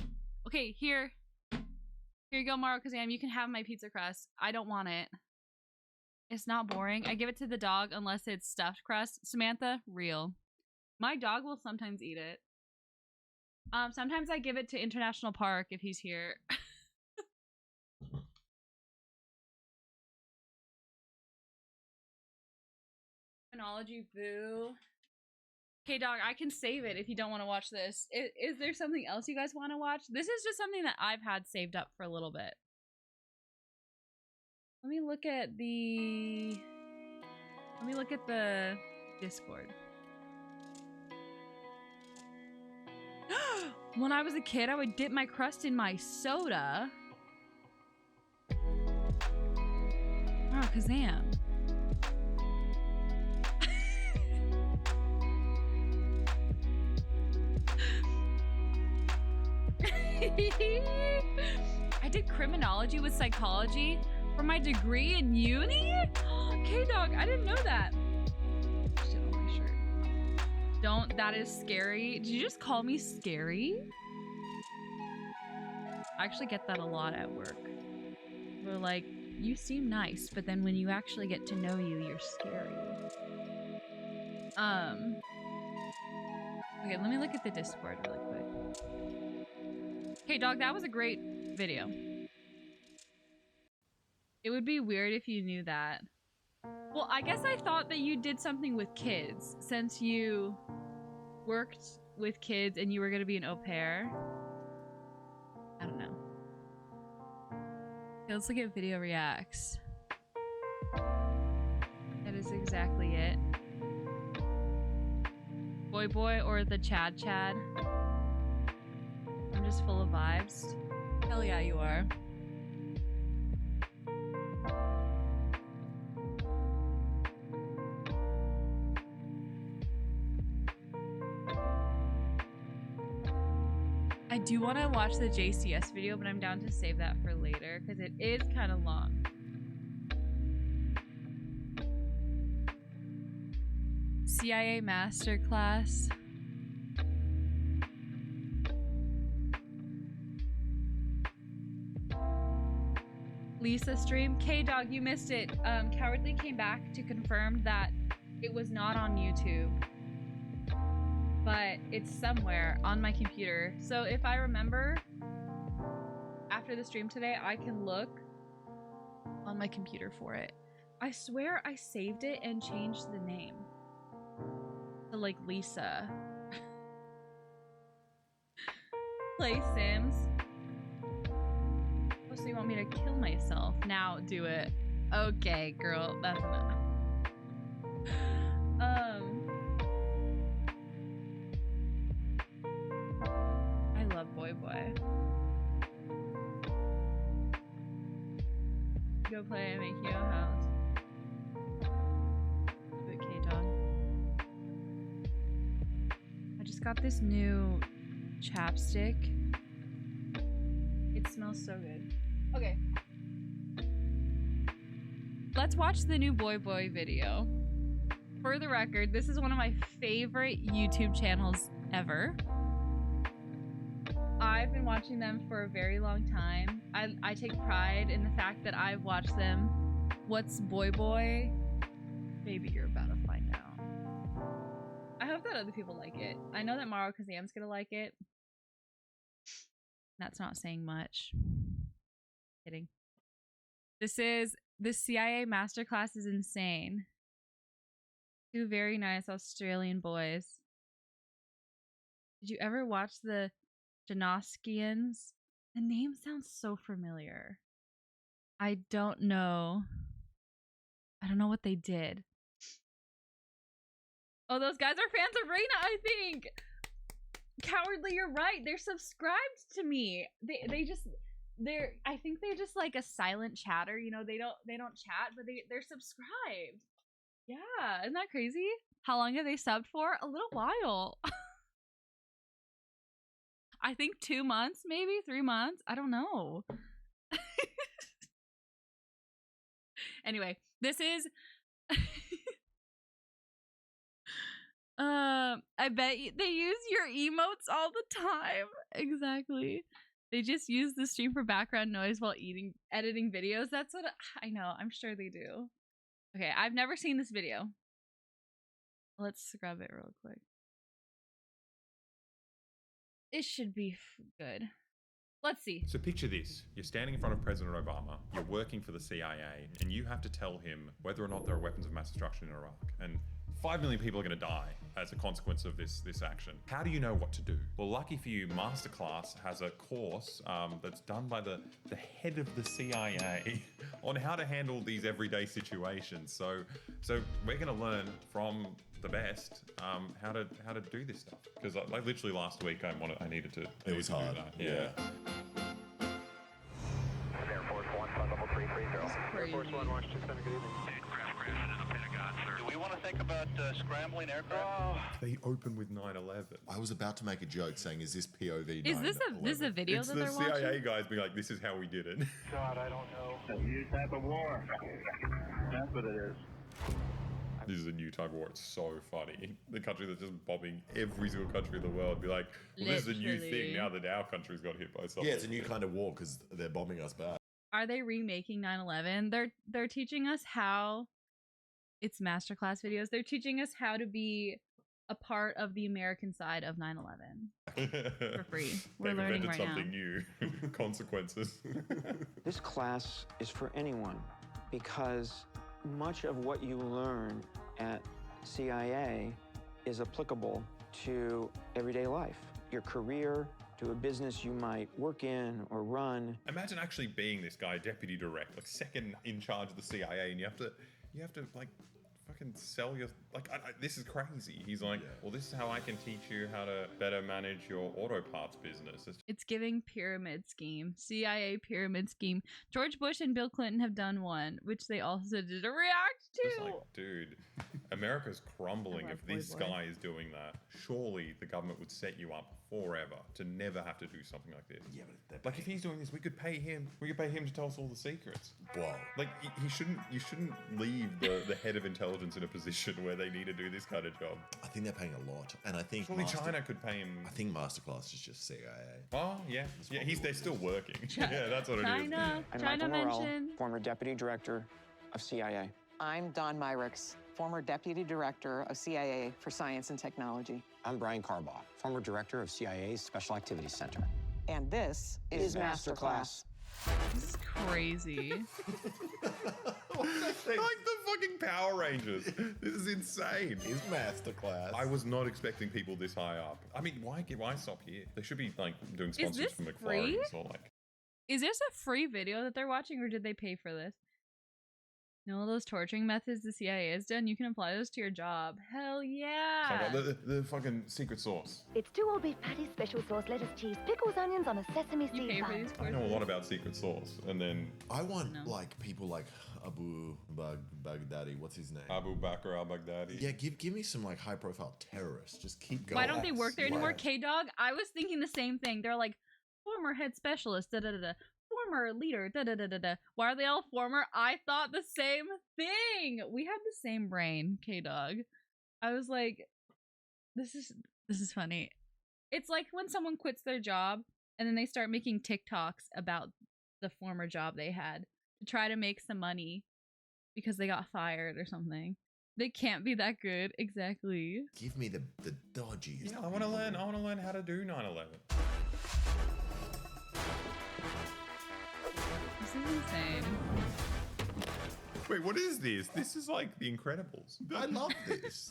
Okay, here. Here you go, Marokazam. You can have my pizza crust. I don't want it. It's not boring. I give it to the dog unless it's stuffed crust. Samantha, real. My dog will sometimes eat it. Sometimes I give it to International Park if he's here. Criminology, boo. Okay, dog, I can save it if you don't want to watch this. Is there something else you guys want to watch? This is just something that I've had saved up for a little bit. Let me look at the Discord. When I was a kid, I would dip my crust in my soda. Oh, Kazam. I did criminology with psychology for my degree in uni? K-Dog, I didn't know that. Shit on my shirt. Don't, that is scary. Did you just call me scary? I actually get that a lot at work. They're like, you seem nice, but then when you actually get to know you, you're scary. Okay, let me look at the Discord really quick. Okay, dog, that was a great video. It would be weird if you knew that. Well, I guess I thought that you did something with kids since you worked with kids and you were gonna be an au pair. I don't know. Okay, let's look at video reacts. That is exactly it. Boy Boy or the Chad Chad? I'm just full of vibes. Hell yeah, you are. I do want to watch the JCS video, but I'm down to save that for later because it is kind of long. CIA Masterclass. Lisa stream. K-Dog, you missed it. Cowardly came back to confirm that it was not on YouTube, but it's somewhere on my computer. So if I remember after the stream today, I can look on my computer for it. I swear I saved it and changed the name to like Lisa. Play Sims. Oh, so you want me to kill myself? Now do it. Okay, girl, that's enough. I love Boy Boy. Go play and make you a house. Okay, dog. I just got this new chapstick. It smells so good. Okay. Let's watch the new Boy Boy video. For the record, this is one of my favorite YouTube channels ever. I've been watching them for a very long time. I take pride in the fact that I've watched them. What's Boy Boy? Maybe you're about to find out. I hope that other people like it. I know that Maro Kazam's gonna like it. That's not saying much. Kidding. This CIA Masterclass is insane. Two very nice Australian boys. Did you ever watch the Janoskians? The name sounds so familiar. I don't know. I don't know what they did. Oh, those guys are fans of Reina, I think. Cowardly, you're right. They're subscribed to me. I think they're just like a silent chatter. You know, they don't chat, but they're subscribed. Yeah, isn't that crazy? How long have they subbed for? A little while. I think 2 months, maybe 3 months. I don't know. Anyway, this is I bet they use your emotes all the time. Exactly. They just use the stream for background noise while editing videos. That's what I know. I'm sure they do. Okay, I've never seen this video. Let's scrub it real quick. It should be good. Let's see. So picture this. You're standing in front of President Obama, you're working for the CIA, and you have to tell him whether or not there are weapons of mass destruction in Iraq. And 5 million people are going to die as a consequence of this action. How do you know what to do? Well, lucky for you, Masterclass has a course that's done by the head of the CIA on how to handle these everyday situations. So we're going to learn from the best how to do this stuff. Because like literally last week I needed to. It was hard. Do that. Yeah. Air Force One, flight level 330. Air Force One, Washington, good evening. Aircraft crashed into the Pentagon, sir. Do we want to think about scrambling aircraft? They open with 9/11. I was about to make a joke saying, "Is this POV?" Is this a video it's that the they're CIA watching? guys being like, "This is how we did it." God, I don't know. It's a new type of war. That's what it is. This is a new type of war. It's so funny. The country that's just bombing every single country in the world be like, well, this is a new Literally. thing now that our country's got hit by something. Yeah, it's a new kind of war because they're bombing us back. Are they remaking 9/11? They're teaching us how. It's masterclass videos. They're teaching us how to be a part of the American side of 9/11 for free. We're They've learning invented right something now. new. Consequences. This class is for anyone because much of what you learn at CIA is applicable to everyday life, your career, to a business you might work in or run. Imagine actually being this guy, deputy director, like second in charge of the CIA, and you have to like fucking sell your this is crazy. He's like, well, this is how I can teach you how to better manage your auto parts business. It's giving pyramid scheme, CIA pyramid scheme. George Bush and Bill Clinton have done one, which they also did a react to. It's like, dude, America's crumbling if this guy is doing that. Surely the government would set you up forever to never have to do something like this. Yeah, but like if he's doing this, we could pay him to tell us all the secrets. Wow. Like you shouldn't leave the head of intelligence in a position where they need to do this kind of job. I think they're paying a lot, and I think surely China could pay him. I think Masterclass is just CIA. Oh yeah, they're still working. Yeah, that's what it is. I'm China Michael Morrell, mentioned. former Deputy Director of CIA. I'm Don Myricks, former Deputy Director of CIA for Science and Technology. I'm Brian Carbaugh, former Director of CIA's Special Activities Center. And this is Masterclass. This is crazy. Like the fucking Power Rangers. This is insane. It's Masterclass. I was not expecting people this high up. I mean, why stop here? They should be like doing sponsors this for free? McLaren's or like. Is this a free video that they're watching, or did they pay for this? You know, those torturing methods the CIA has done, you can apply those to your job. Hell yeah! So the fucking secret sauce. It's 2 all beef patties, special sauce, lettuce, cheese, pickles, onions on a sesame seed bun. I know a lot about secret sauce, and then I want like people like Abu Baghdadi. What's his name? Abu Bakr al-Baghdadi. Yeah, give me some like high profile terrorists. Just keep going. Why don't they work there anymore? K-Dog? I was thinking the same thing. They're like, former head specialist, da-da-da-da. Former leader, da-da-da-da-da. Why are they all former? I thought the same thing. We had the same brain, K-Dog. I was like, this is funny. It's like when someone quits their job and then they start making TikToks about the former job they had to try to make some money because they got fired or something. They can't be that good. Exactly. Give me the dodgiest. Yeah, I want to learn how to do 9/11. This is insane. Wait, what is this? This is like The Incredibles. I love this.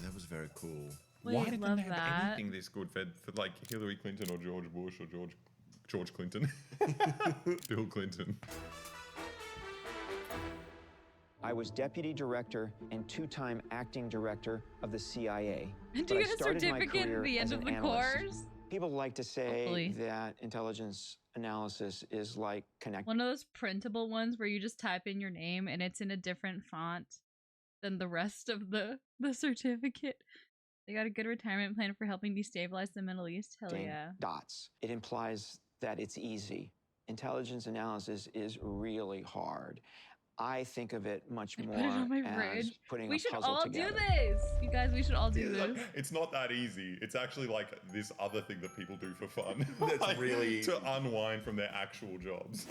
That was very cool. Wait, Why didn't love they have that. anything this good for like Hillary Clinton or George Bush or George Clinton? Bill Clinton. I was Deputy Director and 2-time Acting Director of the CIA. And But do I you get a started my certificate at career the end as of an the analyst. course? People like to say Hopefully. that intelligence analysis is like connecting. One of those printable ones where you just type in your name and it's in a different font than the rest of the certificate. They got a good retirement plan for helping destabilize the Middle East. Hell yeah. Dots. It implies that it's easy. Intelligence analysis is really hard. I think of it much more Put it on my as fridge. putting We a should puzzle all together. do this. You guys, we should all do this. It's not that easy. It's actually like this other thing that people do for fun. That's Like, really- to unwind from their actual jobs.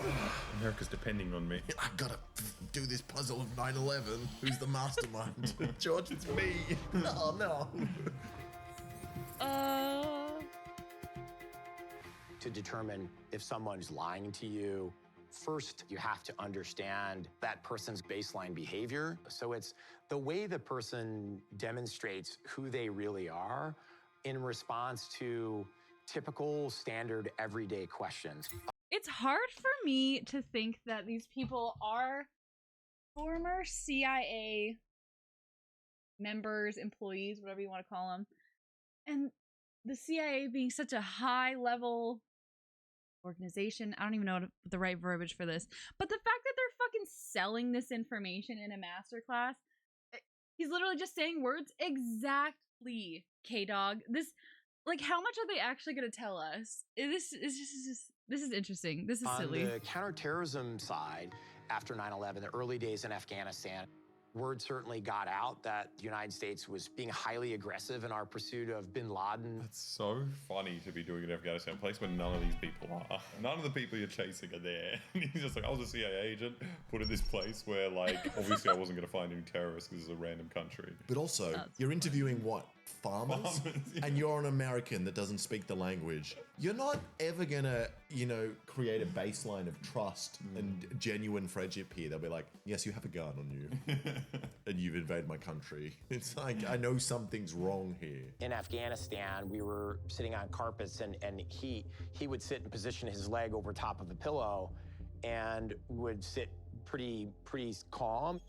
America's depending on me. I gotta do this puzzle of 9/11. Who's the mastermind? George, it's me. Oh no. To determine if someone's lying to you, first you have to understand that person's baseline behavior. So it's the way the person demonstrates who they really are in response to typical, standard, everyday questions. It's hard for me to think that these people are former CIA members, employees, whatever you want to call them. And the CIA being such a high level organization, I don't even know what the right verbiage for this, but the fact that they're fucking selling this information in a masterclass, he's literally just saying words exactly, K-Dog. This, like, how much are they actually going to tell us? This is interesting. This is silly. On the counterterrorism side, after 9/11, the early days in Afghanistan, Word certainly got out that the United States was being highly aggressive in our pursuit of bin Laden. It's so funny to be doing it in Afghanistan, a place where none of these people are. None of the people you're chasing are there. And he's just like, I was a CIA agent, put in this place where, like, obviously I wasn't going to find any terrorists because it's a random country. But also, you're interviewing what? Farmers? Yeah. And you're an American that doesn't speak the language. You're not ever gonna, create a baseline of trust and genuine friendship here. They'll be like, yes, you have a gun on you and you've invaded my country. It's like, I know something's wrong here. In Afghanistan, we were sitting on carpets and he would sit and position his leg over top of a pillow and would sit pretty calm.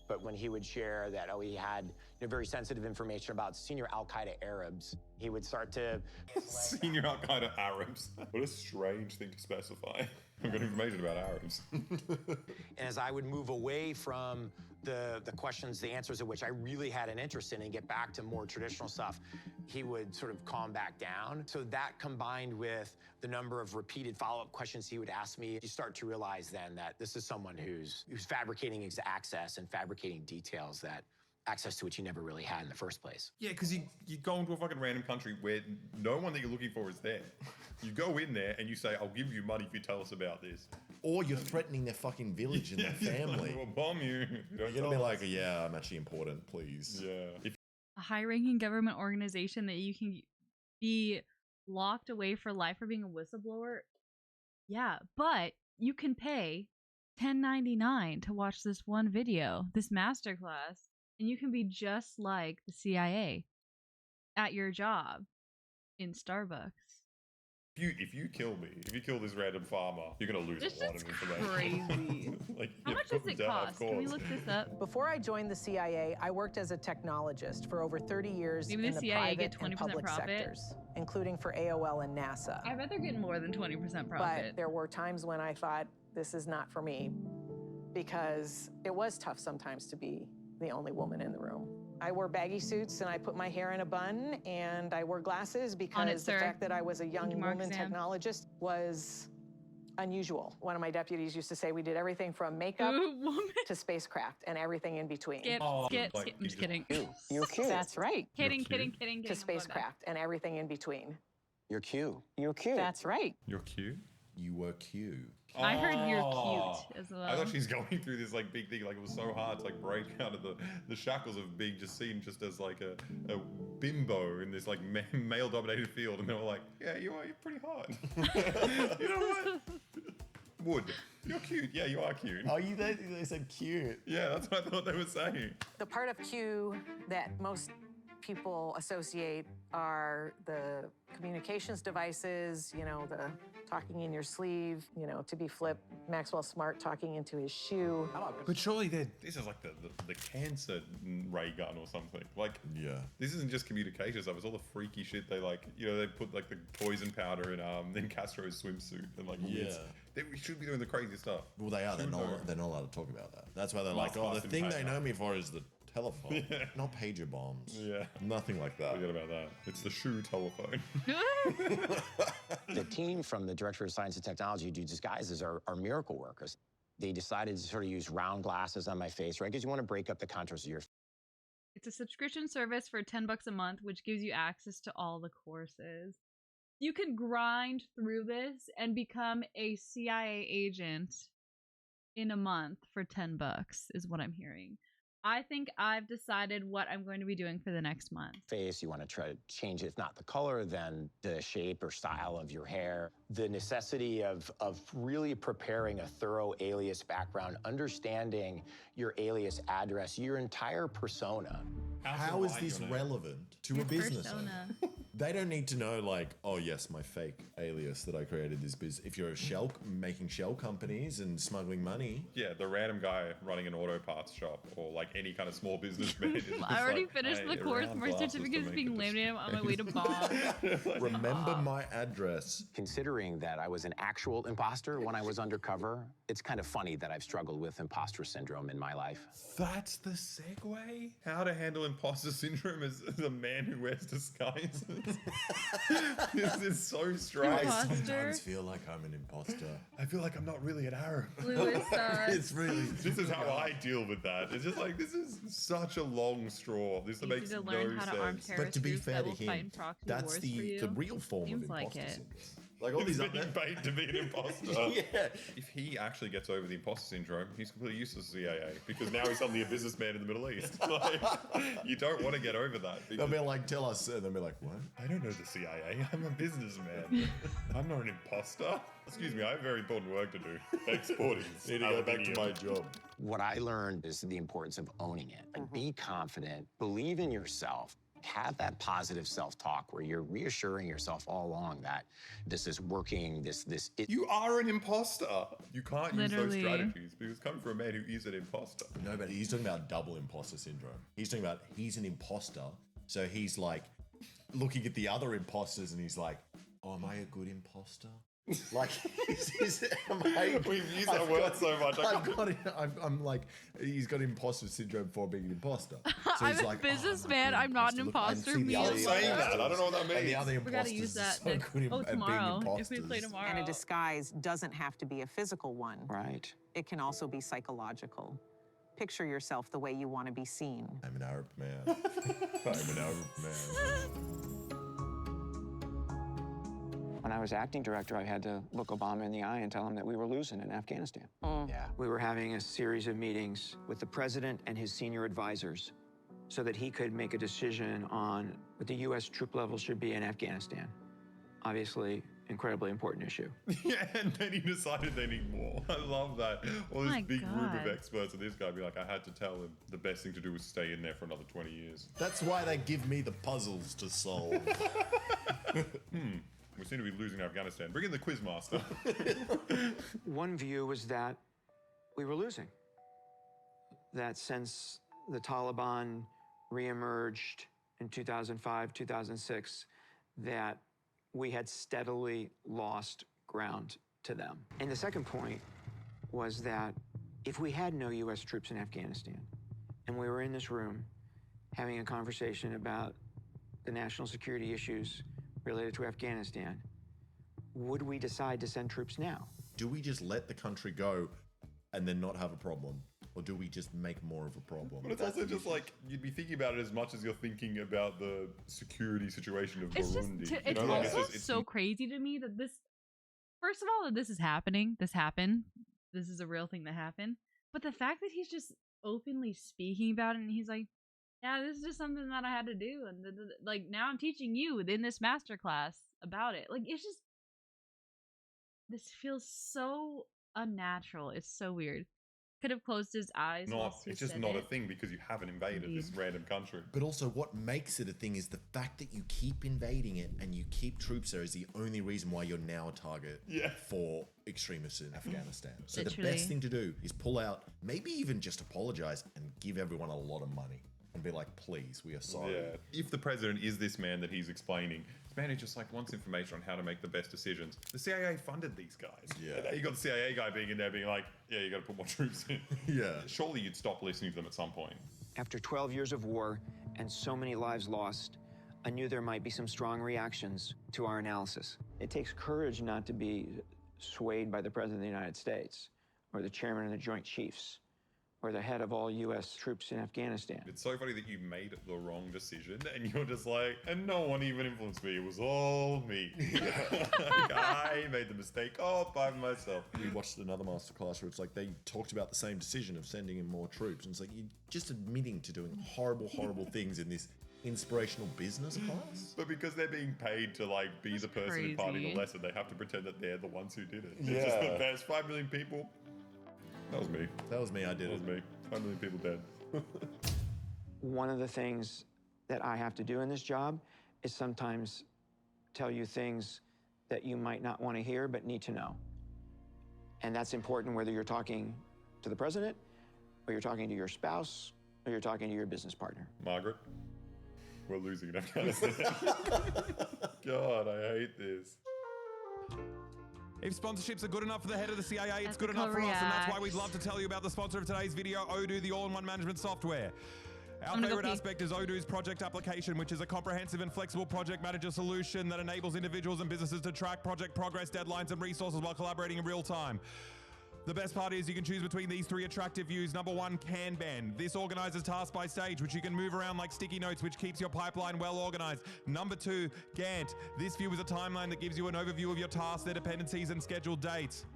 But when he would share that, he had very sensitive information about senior Al-Qaeda Arabs, he would start to... Senior Al-Qaeda Arabs. What a strange thing to specify. I've got information about Arabs. And as I would move away from the questions, the answers of which I really had an interest in and get back to more traditional stuff, he would sort of calm back down. So that combined with the number of repeated follow-up questions he would ask me, you start to realize then that this is someone who's fabricating his access and fabricating details that access to which you never really had in the first place. Yeah, because you go into a fucking random country where no one that you're looking for is there. You go in there and you say, I'll give you money if you tell us about this. Or you're threatening their fucking village and their family. We'll bomb you. You're going to be like, yeah, I'm actually important, please. Yeah. A high-ranking government organization that you can be locked away for life for being a whistleblower. Yeah, but you can pay $10.99 to watch this one video, this masterclass, and you can be just like the CIA at your job in Starbucks. If you kill me, if you kill this random farmer, you're going to lose a lot of information. Crazy. How much does it cost? Can we look this up? Before I joined the CIA, I worked as a technologist for over 30 years Maybe in the the CIA private get 20% and public profit? sectors, including for AOL and NASA. I bet they're getting more than 20% profit. But there were times when I thought, this is not for me, because it was tough sometimes to be the only woman in the room. I wore baggy suits and I put my hair in a bun and I wore glasses because the fact that I was a young woman technologist was unusual. One of my deputies used to say we did everything from makeup to spacecraft and everything in between. Skip. I'm just kidding. You're cute. That's right. Kidding. To spacecraft and everything in between. You're cute. You're cute. That's right. You're cute? You were cute. I heard you're cute as well. I thought she's going through this like big thing, like it was so hard to like break out of the shackles of being just seen just as like a bimbo in this like male-dominated field, and they were like, yeah, you're pretty hot. You know what? Wood, you're cute. Yeah, you are cute. Oh, they said cute. Yeah, that's what I thought they were saying. The part of Q that most people associate are the communications devices, the talking in your sleeve, to be Flip, Maxwell Smart talking into his shoe. But surely this is like the cancer ray gun or something. Like, yeah, this isn't just communication stuff. It's all the freaky shit they like. They put like the poison powder in Castro's swimsuit and like we should be doing the crazy stuff. Well, they are. They're not allowed to talk about that. That's why they're like, the thing they know me for is the telephone, not pager bombs. Yeah, nothing like that. Forget about that. It's the shoe telephone. The team from the Director of Science and Technology who do disguises are miracle workers. They decided to sort of use round glasses on my face, right? Because you want to break up the contours of your face. It's a subscription service for $10 a month, which gives you access to all the courses. You can grind through this and become a CIA agent in a month for $10, is what I'm hearing. I think I've decided what I'm going to be doing for the next month. Face, you want to try to change, if not the color, then the shape or style of your hair. The necessity of really preparing a thorough alias background, understanding your alias address, your entire persona. How is this relevant to a business owner? They don't need to know, like, oh yes, my fake alias that I created this business. If you're making shell companies and smuggling money. Yeah, the random guy running an auto parts shop or like any kind of small businessman. I already finished the course. More certificates being laminated on my way to bomb. Remember my address. Considering that I was an actual imposter when I was undercover, it's kind of funny that I've struggled with imposter syndrome in my life. That's the segue? How to handle imposter syndrome as a man who wears disguises. This is so strange. I sometimes feel like I'm an imposter. I feel like I'm not really an Arab. Lewis, It's really. This is how I deal with that. It's just like, this is such a long straw. This You makes need to no learn how to arm sense. But to be terrorists fair that to will fight in him, proxy that's wars for the you. real form Seems of like imposter it. syndrome. Like all He's these being other. paid to be an imposter. Yeah. If he actually gets over the imposter syndrome, he's completely useless to CIA because now he's suddenly a businessman in the Middle East. Like, you don't want to get over that. They'll be like, tell us, and they'll be like, what? I don't know the CIA. I'm a businessman. I'm not an imposter. Excuse me, I have very important work to do. Exporting. Need to go back to my job. What I learned is the importance of owning it. Like, be confident, believe in yourself, have that positive self-talk where you're reassuring yourself all along that this is working, You are an imposter. You can't use those Literally. strategies because coming from a man who is an imposter. No, but he's talking about double imposter syndrome. He's talking about he's an imposter, so he's like looking at the other imposters and he's like, oh, am I a good imposter? Like, we've used that word so much. I'm like, he's got imposter syndrome for being an imposter. So I'm he's a like, businessman. I'm not an imposter. I'm saying that. I don't know what that And the means. other We gotta imposters use are that so next- good oh, at being tomorrow, imposters. if we play tomorrow. And a disguise doesn't have to be a physical one. Right. It can also be psychological. Picture yourself the way you want to be seen. I'm an Arab man. I'm an Arab man. When I was acting director, I had to look Obama in the eye and tell him that we were losing in Afghanistan. Yeah. We were having a series of meetings with the president and his senior advisors so that he could make a decision on what the U.S. troop level should be in Afghanistan. Obviously, incredibly important issue. Yeah, and then he decided they need more. I love that. All this My big group of God. experts and this guy be like, I had to tell him the best thing to do was stay in there for another 20 years. That's why they give me the puzzles to solve. We seem to be losing Afghanistan. Bring in the quizmaster. One view was that we were losing. That since the Taliban reemerged in 2005, 2006, that we had steadily lost ground to them. And the second point was that if we had no U.S. troops in Afghanistan, and we were in this room having a conversation about the national security issues related to Afghanistan, would we decide to send troops now? Do we just let the country go and then not have a problem? Or do we just make more of a problem? But it's also just like, you'd be thinking about it as much as you're thinking about the security situation of It's just, Burundi. it's You know, like, also it's so crazy to me that this, first of all, that this is happening. This happened. This is a real thing that happened. But the fact that he's just openly speaking about it and he's like, yeah, this is just something that I had to do. And like, now I'm teaching you within this masterclass about it. Like, it's just, this feels so unnatural. It's so weird. Could have closed his eyes. whilst he It's just said not a it. thing because you haven't invaded this random country. But also, what makes it a thing is the fact that you keep invading it and you keep troops there is the only reason why you're now a target for extremists in Afghanistan. So the Literally. best thing to do is pull out, maybe even just apologize and give everyone a lot of money and be like, please, we are sorry. Yeah. If the president is this man that he's explaining, this man who just like wants information on how to make the best decisions. The CIA funded these guys. Yeah. And now you got the CIA guy being in there being like, yeah, you got to put more troops in. Yeah. Surely you'd stop listening to them at some point. After 12 years of war and so many lives lost, I knew there might be some strong reactions to our analysis. It takes courage not to be swayed by the President of the United States or the Chairman of the Joint Chiefs or the head of all U.S. troops in Afghanistan. It's so funny that you made the wrong decision and you're just like, and no one even influenced me. It was all me. Like, I made the mistake all by myself. We watched another masterclass where it's like they talked about the same decision of sending in more troops. And it's like you're just admitting to doing horrible, horrible things in this inspirational business class. But because they're being paid to like be the person imparting the crazy. lesson, they have to pretend that they're the ones who did it. It's just Yeah. the best. 5 million people. That was me. That was me. I did That was me. 5 million people dead. One of the things that I have to do in this job is sometimes tell you things that you might not want to hear but need to know. And that's important whether you're talking to the president or you're talking to your spouse or you're talking to your business partner. Margaret, we're losing in Afghanistan. God, I hate this. If sponsorships are good enough for the head of the CIA, it's good Ethical enough for us, and that's why we'd React. love to tell you about the sponsor of today's video, Odoo, the all-in-one management software. Our I'm gonna go favorite pee. aspect is Odoo's project application, which is a comprehensive and flexible project manager solution that enables individuals and businesses to track project progress, deadlines, and resources while collaborating in real time. The best part is you can choose between these 3 attractive views. Number 1, Kanban. This organizes tasks by stage, which you can move around like sticky notes, which keeps your pipeline well organized. Number 2, Gantt. This view is a timeline that gives you an overview of your tasks, their dependencies, and scheduled dates.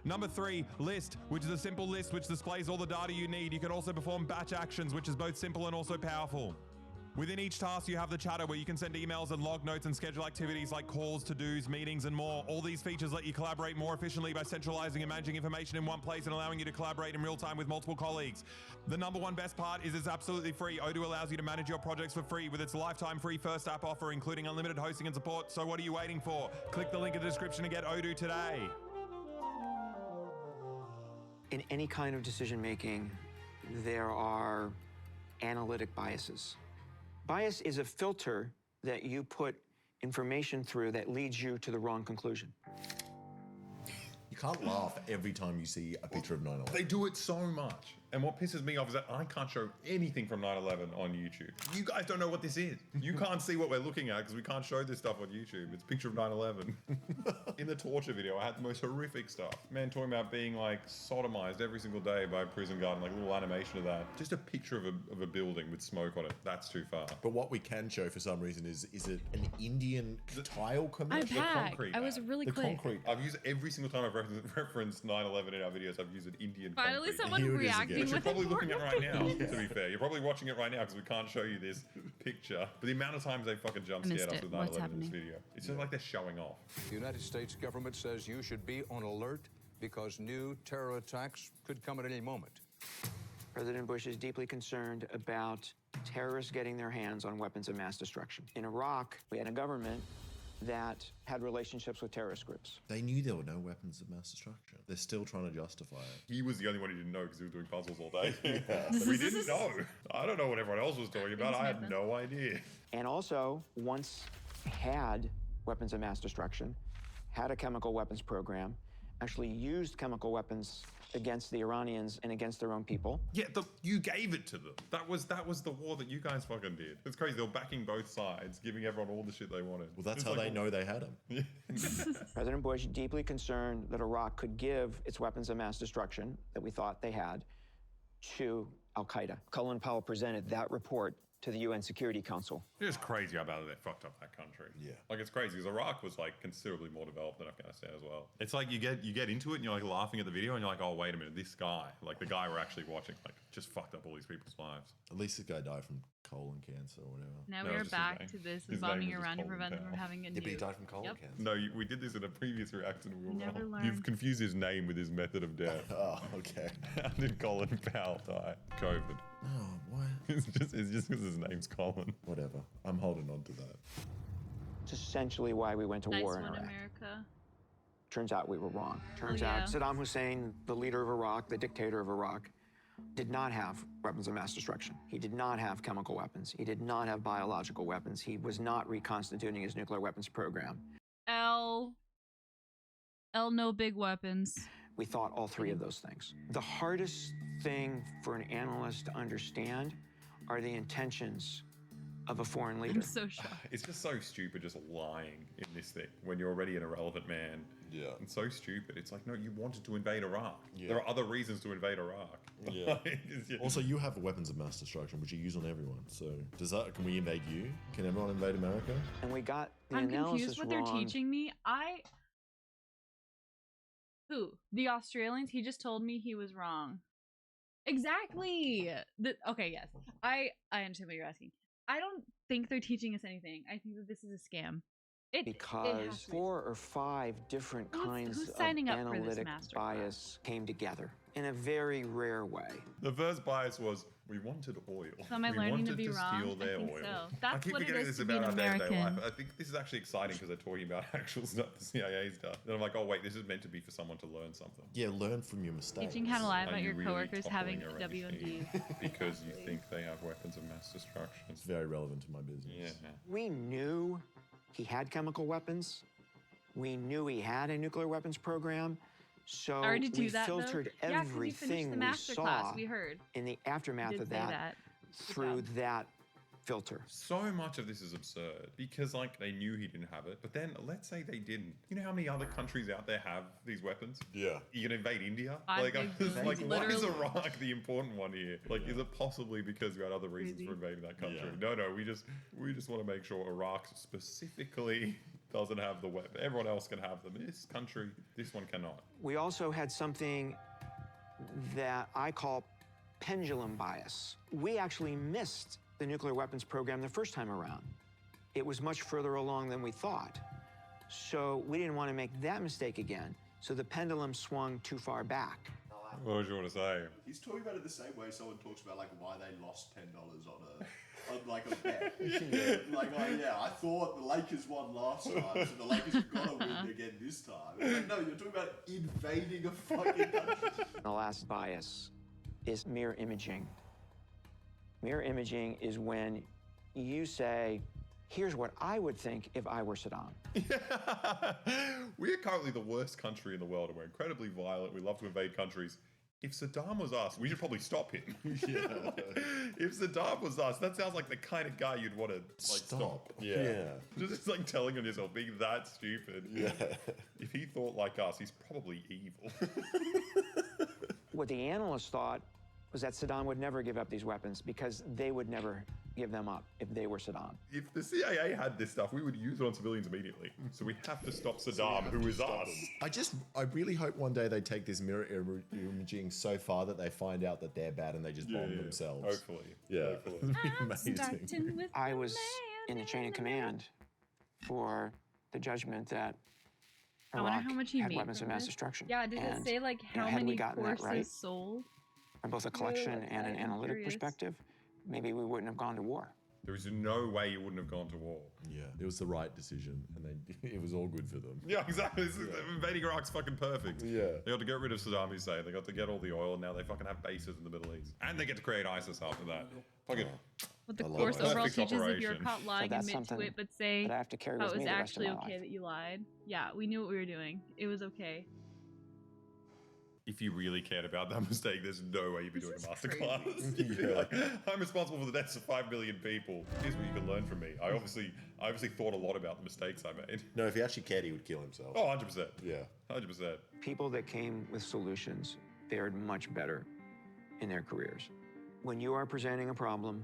Number 3, List, which is a simple list which displays all the data you need. You can also perform batch actions, which is both simple and also powerful. Within each task, you have the chatter where you can send emails and log notes and schedule activities like calls, to-dos, meetings, and more. All these features let you collaborate more efficiently by centralizing and managing information in one place and allowing you to collaborate in real time with multiple colleagues. The number 1 best part is it's absolutely free. Odoo allows you to manage your projects for free with its lifetime free first app offer, including unlimited hosting and support. So what are you waiting for? Click the link in the description to get Odoo today. In any kind of decision making, there are analytic biases. Bias is a filter that you put information through that leads you to the wrong conclusion. You can't laugh every time you see a picture of 9/11. They do it so much. And what pisses me off is that I can't show anything from 9/11 on YouTube. You guys don't know what this is. You can't see what we're looking at because we can't show this stuff on YouTube. It's a picture of 9/11. In the torture video, I had the most horrific stuff. Man talking about being like sodomized every single day by a prison guard and like a little animation of that. Just a picture of a building with smoke on it. That's too far. But what we can show for some reason is it an Indian tile commercial? I was really the quick. concrete. I've used every single time I've referenced 9/11 in our videos. I've used an Indian. Finally, concrete. someone reacting Which you're with probably looking at right now. information. To be fair, you're probably watching it right now because we can't show you this picture. But the amount of times they fucking jump I missed scared us it. with What's 9/11 in this happening? video, it's just like they're showing off. The United States government says you should be on alert because new terror attacks could come at any moment. President Bush is deeply concerned about terrorists getting their hands on weapons of mass destruction. In Iraq, we had a government that had relationships with terrorist groups. They knew there were no weapons of mass destruction. They're still trying to justify it. He was the only one who didn't know because he was doing puzzles all day. We didn't know. I don't know what everyone else was talking about. I had no idea. And also, once had weapons of mass destruction, had a chemical weapons program, actually used chemical weapons against the Iranians and against their own people. Yeah, you gave it to them. That was the war that you guys fucking did. It's crazy. They were backing both sides, giving everyone all the shit they wanted. Well, that's It's how like they know they had them. President Bush deeply concerned that Iraq could give its weapons of mass destruction that we thought they had to Al-Qaeda. Colin Powell presented that report to the UN Security Council. It's just crazy how badly they fucked up that country. Yeah. Like, it's crazy because Iraq was like considerably more developed than Afghanistan as well. It's like you get into it and you're like laughing at the video and you're like, oh, wait a minute, this guy, like the guy we're actually watching, like just fucked up all these people's lives. At least this guy died from colon cancer or whatever. Now No, we are it's just his back name. to this His vomiting name was around to Colin prevent them Powell. from having a Yeah, but he nuke. died from colon Yep. cancer. No, we did this in a previous reaction. We were Never wrong. learned. You've confused his name with his method of death. Oh, okay. How did Colin Powell die? COVID. Oh, what? It's just because his name's Colin. Whatever. I'm holding on to that. It's essentially why we went to Nice war in one, Iraq. America. Turns out we were wrong. Turns yeah. out Saddam Hussein, the leader of Iraq, the dictator of Iraq, did not have weapons of mass destruction. He did not have chemical weapons. He did not have biological weapons. He was not reconstituting his nuclear weapons program. L, no big weapons. We thought all 3 of those things. The hardest thing for an analyst to understand are the intentions of a foreign leader. I'm so shocked. It's just so stupid just lying in this thing when you're already an irrelevant man. Yeah. It's so stupid. It's like, no, you wanted to invade Iraq. Yeah. There are other reasons to invade Iraq. Yeah. Yeah. Also, you have weapons of mass destruction, which you use on everyone. So, can we invade you? Can everyone invade America? And we got the I'm analysis confused what they're wrong. teaching me. Who? The Australians? He just told me he was wrong. Exactly. Okay, yes. I understand what you're asking. I don't think they're teaching us anything. I think that this is a scam. It has Because to be. 4 or 5 different kinds who's of signing up for this analytic masterclass? bias came together in a very rare way. The first bias was we wanted oil. So am I we learning wanted to be steal wrong? their I think oil. so. I That's keep what it forgetting is this to be about an our day-to-day American. life. I think this is actually exciting because they're talking about actual stuff the CIA stuff. Then I'm like, oh wait, this is meant to be for someone to learn something. Yeah, learn from your mistakes. Teaching how to lie Are about you your really coworkers having toppling a W&D. because you think they have weapons of mass destruction. It's very relevant to my business. Yeah. We knew he had chemical weapons. We knew he had a nuclear weapons program. So I already do we that, though. filtered Yeah, 'cause you finished everything the we masterclass, saw we heard. in the aftermath You of did say that through that filter. So much of this is absurd because, like, they knew he didn't have it, but then let's say they didn't. You know how many other countries out there have these weapons? Yeah. You gonna invade India? I Like, think I'm just like, why is literally- Iraq the important one here? Like, is it possibly because we had other reasons for invading that country? Yeah. No, we just want to make sure Iraq specifically doesn't have the weapon. Everyone else can have them. This country, this one cannot. We also had something that I call pendulum bias. We actually missed the nuclear weapons program the first time around. It was much further along than we thought. So we didn't want to make that mistake again. So the pendulum swung too far back. What would you want to say? He's talking about it the same way someone talks about like why they lost $10 on like a bet. Like, oh yeah, I thought the Lakers won last time, so the Lakers have got to win again this time. It's like, no, you're talking about invading a fucking country. The last bias is mirror imaging. Mirror imaging is when you say, here's what I would think if I were Saddam. We are currently the worst country in the world, and we're incredibly violent. We love to invade countries. If Saddam was us, we should probably stop him. If Saddam was us, that sounds like the kind of guy you'd want to stop. Yeah. Just like telling on yourself, being that stupid. Yeah. If he thought like us, he's probably evil. What the analysts thought was that Saddam would never give up these weapons because they would never give them up if they were Saddam. If the CIA had this stuff, we would use it on civilians immediately. So we have to stop Saddam, who is us. I really hope one day they take this mirror imaging so far that they find out that they're bad and they just bomb themselves. Hopefully. Yeah. Hopefully. Amazing. I was in the chain of command for the judgment that I wonder Iraq how much he had made weapons of from mass this. destruction. Yeah, did it And, say like how had we many gotten that courses right, sold? from both a Really collection like and that, an I'm analytic curious. perspective, maybe we wouldn't have gone to war. There is no way you wouldn't have gone to war. Yeah, it was the right decision, and it was all good for them. Yeah, exactly. Invading Iraq's fucking perfect. Yeah. They got to get rid of Saddam Hussein. They got to get all the oil. Now they fucking have bases in the Middle East. And they get to create ISIS after that. Fucking. What the I love course it. overall Perfect teaches if you're operation. caught lying, that's admit to something it, but say that I have to carry how with it was me the rest of actually my okay life. that you lied. Yeah, we knew what we were doing. It was okay. If you really cared about that mistake, there's no way you'd be doing a masterclass. crazy. You'd be like, I'm responsible for the deaths of 5 million people. Here's what you can learn from me. I obviously thought a lot about the mistakes I made. No, if he actually cared, he would kill himself. Oh, 100%. Yeah. 100%. People that came with solutions fared much better in their careers. When you are presenting a problem,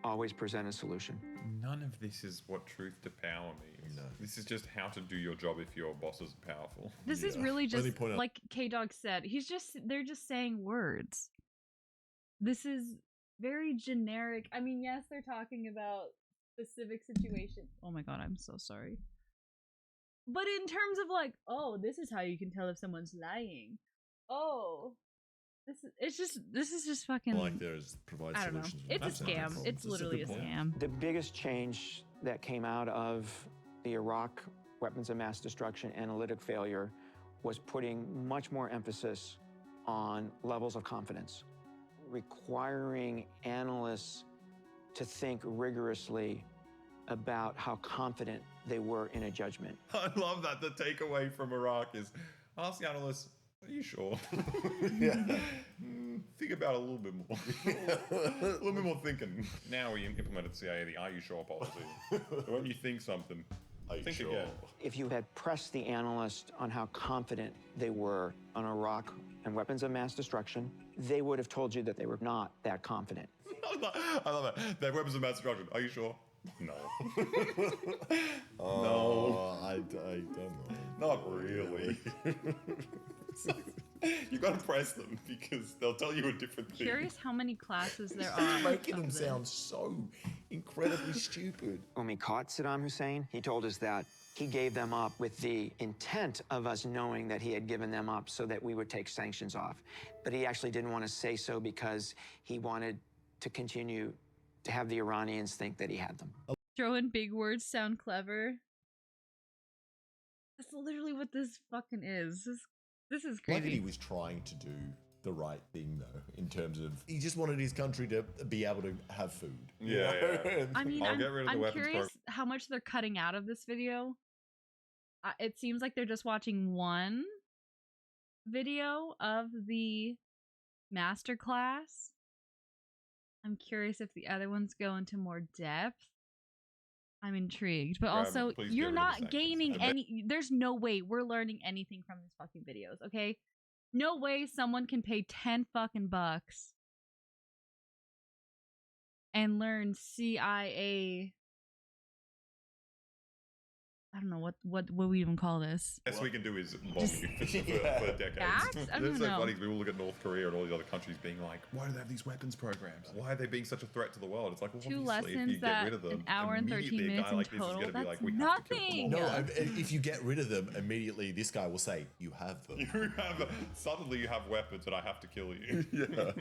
always present a solution. None of this is what truth to power means. No. This is just how to do your job if your boss is powerful. This is really just like K-Dog said. They're just saying words. This is very generic. I mean, yes, they're talking about specific situations. Oh my god, I'm so sorry. But in terms of like, oh, this is how you can tell if someone's lying. Oh, this is just fucking. Like there's provide I don't know. solutions. It's a scam. It's literally a scam. The biggest change that came out of the Iraq weapons of mass destruction analytic failure was putting much more emphasis on levels of confidence, requiring analysts to think rigorously about how confident they were in a judgment. I love that. The takeaway from Iraq is ask the analysts, are you sure? Think about it a little bit more. A little bit more thinking. Now we implemented CIA, the Are You Sure policy. When you think something, think again. If you had pressed the analyst on how confident they were on Iraq and weapons of mass destruction, they would have told you that they were not that confident. I love that. They have weapons of mass destruction. Are you sure? No. No. I don't know. Not really. You gotta press them because they'll tell you a different thing. Curious how many classes there are. Making them of this. sound so incredibly stupid. When we caught Saddam Hussein, he told us that he gave them up with the intent of us knowing that he had given them up so that we would take sanctions off. But he actually didn't want to say so because he wanted to continue to have the Iranians think that he had them. Throwing big words sound clever. That's literally what this fucking is. This is crazy. Like that he was trying to do the right thing, though, in terms of he just wanted his country to be able to have food. you Yeah, know? yeah. I mean, I'll get rid of the I'm weapons curious how much they're cutting out of this video. It seems like they're just watching one video of the masterclass. I'm curious if the other ones go into more depth. I'm intrigued, but Grab, also please get you're rid of the not sanctions. gaining any. There's no way we're learning anything from these fucking videos. Okay, no way someone can pay 10 fucking bucks and learn CIA. I don't know what we even call this. Best we can do is bomb Just- you for decades. Facts? I don't It's so know. funny 'cause we all look at North Korea and all these other countries being like, why do they have these weapons programs? Why are they being such a threat to the world? It's like, well, Two obviously, if lessons you get that rid of them, an hour and 13 immediately a minutes guy in like this is total. gonna be That's like, we have to kill them nothing. all. No, if you get rid of them, immediately this guy will say, you have them. Suddenly you have weapons and I have to kill you. Yeah.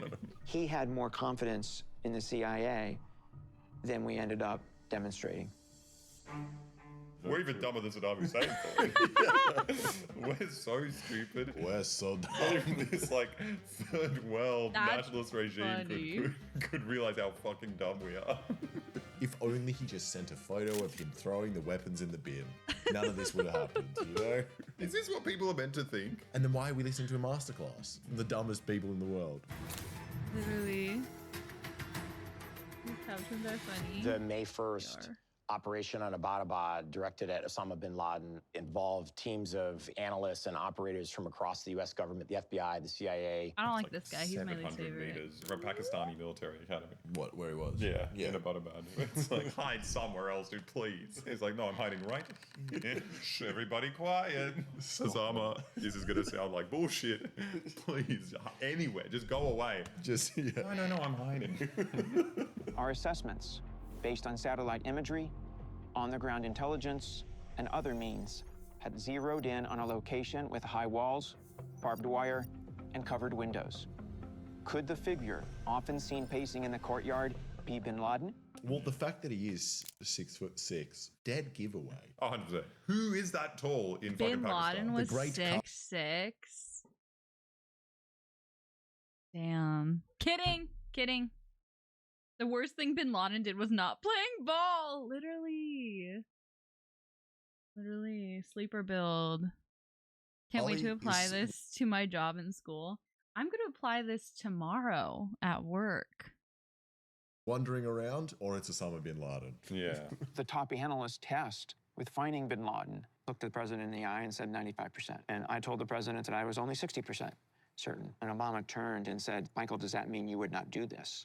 He had more confidence in the CIA than we ended up demonstrating. We're even dumber than Saddam Hussein. We're so stupid. We're so dumb. Only this like third world That's nationalist regime could realize how fucking dumb we are. If only he just sent a photo of him throwing the weapons in the bin, none of this would have happened, you know? Is this what people are meant to think? And then why are we listening to a masterclass from the dumbest people in the world? Literally. These captions are funny. The May 1st operation on Abbottabad, directed at Osama bin Laden, involved teams of analysts and operators from across the U.S. government, the FBI, the CIA. I don't like this guy. He's my least 700 favorite. meters from Pakistani military academy. What, where he was? Yeah, Yeah. in Abbottabad. It's like, hide somewhere else, dude, please. He's like, no, I'm hiding right here. Shh, everybody quiet. Osama, this is going to sound like bullshit. Please, anywhere, just go away. Just, yeah. No, I'm hiding. Our assessments, based on satellite imagery, on-the-ground intelligence, and other means, had zeroed in on a location with high walls, barbed wire, and covered windows. Could the figure, often seen pacing in the courtyard, be bin Laden? Well, the fact that he is 6'6", dead giveaway. 100%. Who is that tall in Bin fucking Pakistan? Laden was 6'6". Damn. Kidding. The worst thing Bin Laden did was not playing ball. Literally. Sleeper build. Can't wait Ollie to apply is- this to my job in school. I'm going to apply this tomorrow at work. Wandering around, or it's Osama bin Laden. Yeah. The top analyst tasked with finding bin Laden looked at the president in the eye and said 95%. And I told the president that I was only 60% certain. And Obama turned and said, Michael, does that mean you would not do this?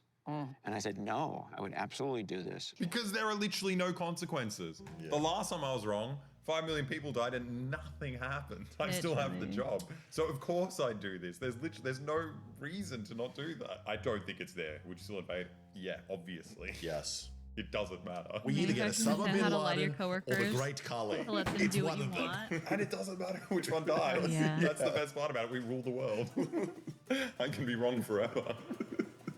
And I said, no, I would absolutely do this. Because there are literally no consequences. Yeah. The last time I was wrong, 5 million people died and nothing happened. I still have the job. So of course I do this. There's no reason to not do that. I don't think it's there. Would you still invade? Yeah, obviously. Yes. It doesn't matter. We either get Osama bin how to lie to your Laden or the coworkers Great Khali. to let them It's do what one you of them. want. And it doesn't matter which one dies. Yeah. That's the best part about it. We rule the world. I can be wrong forever.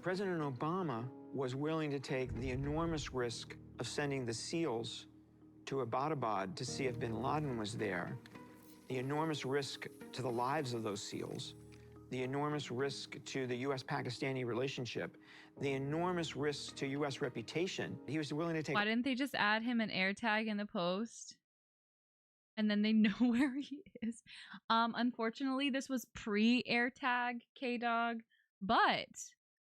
President Obama was willing to take the enormous risk of sending the SEALs to Abbottabad to see if bin Laden was there, the enormous risk to the lives of those SEALs, the enormous risk to the U.S.-Pakistani relationship, the enormous risk to U.S. reputation. He was willing to take. Why didn't they just add him an air tag in the post? And then they know where he is. Unfortunately, this was pre-air tag, K-Dog, but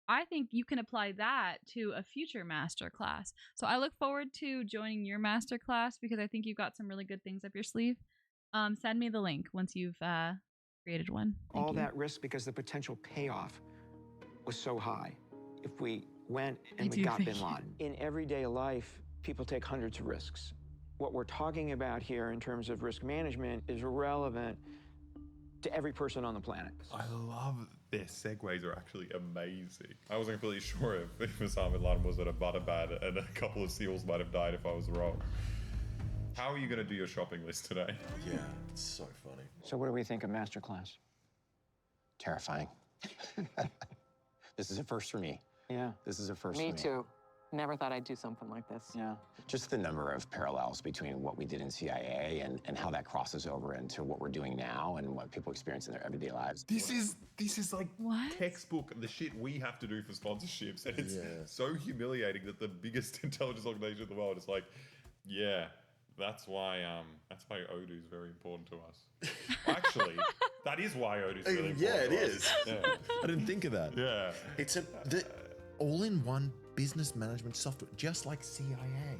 I think you can apply that to a future masterclass. So I look forward to joining your masterclass because I think you've got some really good things up your sleeve. Send me the link once you've created one. Thank all you. that risk because the potential payoff was so high. If we went and I we do got think bin Laden. In everyday life, people take hundreds of risks. What we're talking about here in terms of risk management is relevant to every person on the planet. I love their segues are actually amazing. I wasn't completely sure if Osama bin Laden was at Abbottabad and a couple of SEALs might have died if I was wrong. How are you going to do your shopping list today? Yeah, it's so funny. So what do we think of Masterclass? Terrifying. This is a first for me. Yeah. This is a first Me for me. too. Never thought I'd do something like this. Yeah. Just the number of parallels between what we did in CIA and how that crosses over into what we're doing now and what people experience in their everyday lives. This is like textbook the shit we have to do for sponsorships, and it's so humiliating that the biggest intelligence organization in the world is like, yeah, that's why Odoo is very important to us. Actually, that is why Odoo is really important. Yeah, it to us. is. Yeah. I didn't think of that. Yeah. It's the all-in-one business management software, just like CIA.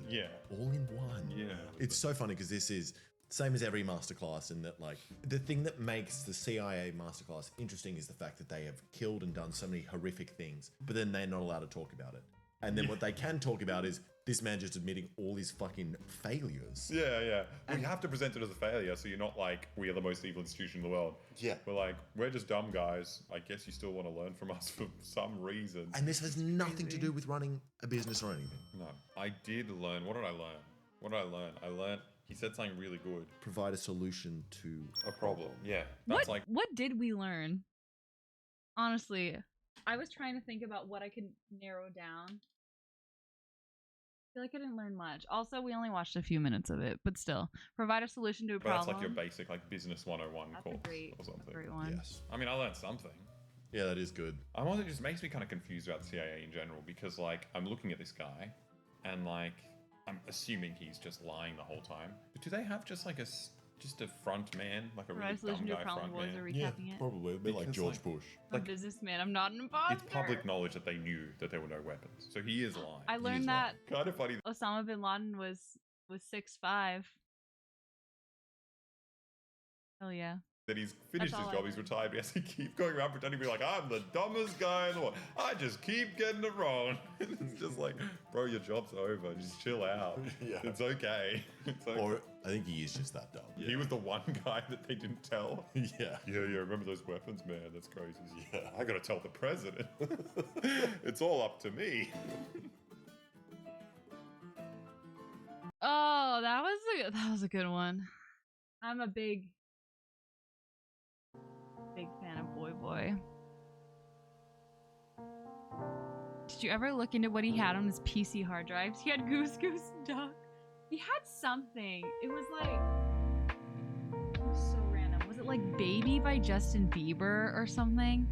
Yeah. All in one. Yeah. It's so funny because this is same as every masterclass in that, like, the thing that makes the CIA masterclass interesting is the fact that they have killed and done so many horrific things, but then they're not allowed to talk about it. And then what they can talk about is this man just admitting all his fucking failures. Yeah. We have to present it as a failure, so you're not like, we are the most evil institution in the world. Yeah. We're like, we're just dumb guys. I guess you still want to learn from us for some reason. And this has nothing to do with running a business or anything. No. I did learn. What did I learn? I learned he said something really good. Provide a solution to a problem. Yeah. That's What did we learn? Honestly, I was trying to think about what I could narrow down. I feel like I didn't learn much. Also, we only watched a few minutes of it, but still, provide a solution to a problem. That's like your basic like business 101 course or something. That's a great one. Yes. I mean, I learned something. Yeah, that is good. It just makes me kind of confused about the CIA in general because like I'm looking at this guy and like I'm assuming he's just lying the whole time. But do they have just like a front man, like a really dumb guy front man? Recapping it. Probably a bit like George Bush. I'm a businessman. I'm not an imposter. It's public knowledge that they knew that there were no weapons, so he is lying. I learned that kind of funny. Osama bin Laden was 6'5". Hell yeah. That he's finished his job, he's retired, but he has to keep going around pretending to be like, I'm the dumbest guy in the world. I just keep getting it wrong. It's just like, bro, your job's over. Just chill out. Yeah. It's okay. Or I think he is just that dumb. Yeah. He was the one guy that they didn't tell. Yeah. Yeah, remember those weapons, man? That's crazy. Yeah. I gotta tell the president. It's all up to me. Oh, that was a good one. I'm a big fan of Boy Boy. Did you ever look into what he had on his PC hard drives? He had Goose Goose Duck. He had something. It was so random. Was it like Baby by Justin Bieber or something?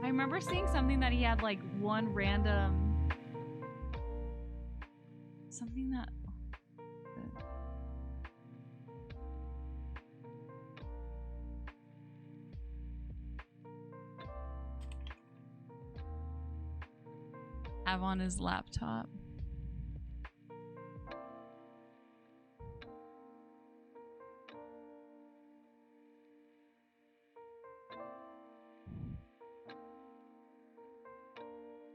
I remember seeing something that he had like one random something that have on his laptop.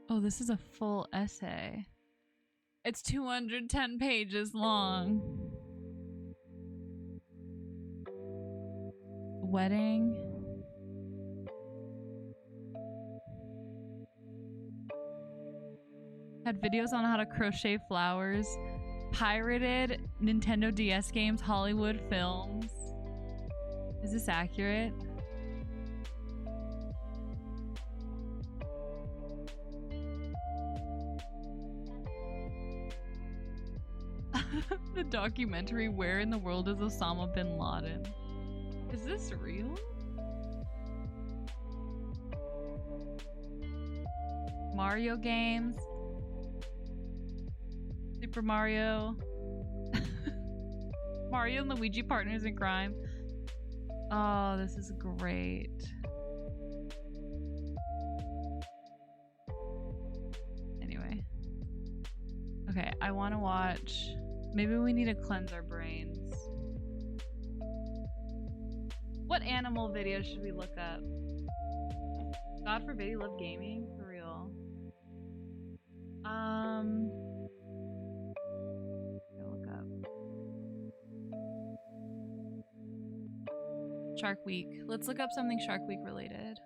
Oh, this is a full essay. It's 210 pages long. Wedding. Had videos on how to crochet flowers. Pirated Nintendo DS games, Hollywood films. Is this accurate? The documentary Where in the World is Osama bin Laden? Is this real? Mario games. Super Mario. Mario and Luigi partners in crime. Oh, this is great. Anyway. Okay, I want to watch. Maybe we need to cleanse our brains. What animal videos should we look up? God forbid you love gaming? For real. Look up. Shark Week. Let's look up something Shark Week related.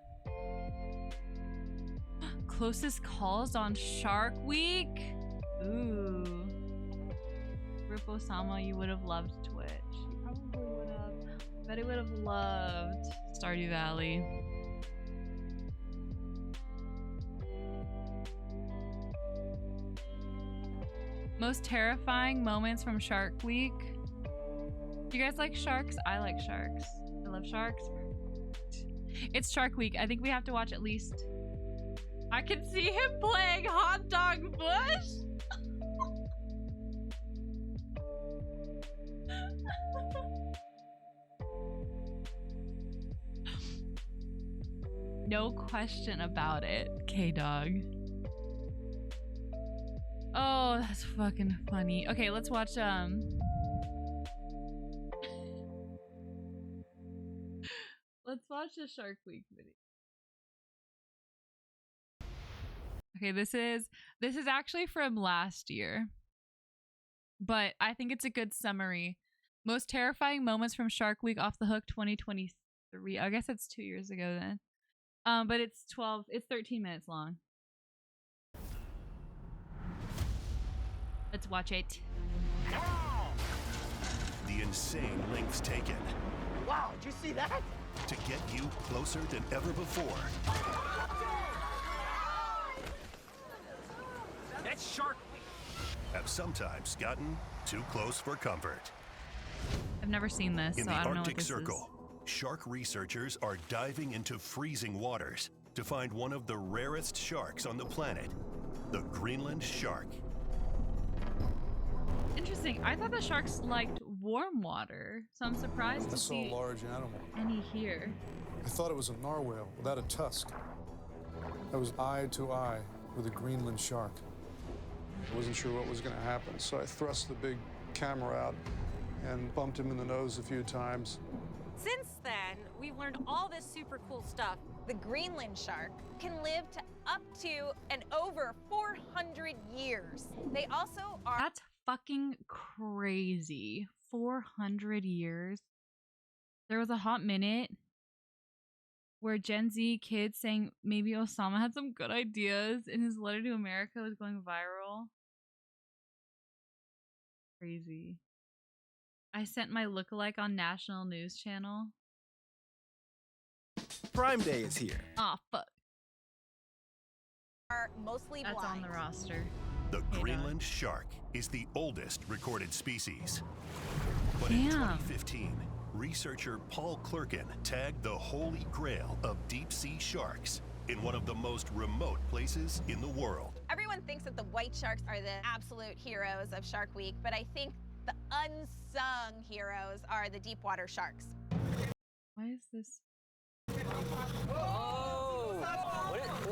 Closest calls on Shark Week? Ooh. Rip Osama, you would have loved Twitch. You probably would have. I bet he would have loved Stardew Valley. Most terrifying moments from Shark Week. Do you guys like sharks? I like sharks. I love sharks. It's Shark Week. I think we have to watch at least. I can see him playing Hot Dog Bush. No question about it, K-Dog. Oh, that's fucking funny. Okay, let's watch let's watch a Shark Week video. Okay, this is actually from last year. But I think it's a good summary. Most terrifying moments from Shark Week Off the Hook 2023. I guess it's 2 years ago then. But it's 13 minutes long. Let's watch it. The insane lengths taken. Wow, did you see that? To get you closer than ever before. That's Shark Week. Have sometimes gotten too close for comfort. I've never seen this, In so the I don't know what Arctic this Circle, shark researchers are diving into freezing waters to find one of the rarest sharks on the planet, the Greenland shark. Interesting. I thought the sharks liked warm water, so I'm surprised to It's so see large animal. any here. I thought it was a narwhal without a tusk. I was eye to eye with a Greenland shark. I wasn't sure what was going to happen, so I thrust the big camera out and bumped him in the nose a few times. Since then, we've learned all this super cool stuff. The Greenland shark can live to up to and over 400 years. They also are— That's fucking crazy. 400 years. There was a hot minute where Gen Z kids saying maybe Osama had some good ideas and his letter to America was going viral. Crazy. I sent my lookalike on national news channel. Prime Day is here. Aw, fuck. are mostly That's blind. on the roster. The Greenland shark is the oldest recorded species. But in 2015, researcher Paul Clerkin tagged the holy grail of deep-sea sharks in one of the most remote places in the world. Everyone thinks that the white sharks are the absolute heroes of Shark Week, but I think the unsung heroes are the deep water sharks. Why is this? Oh!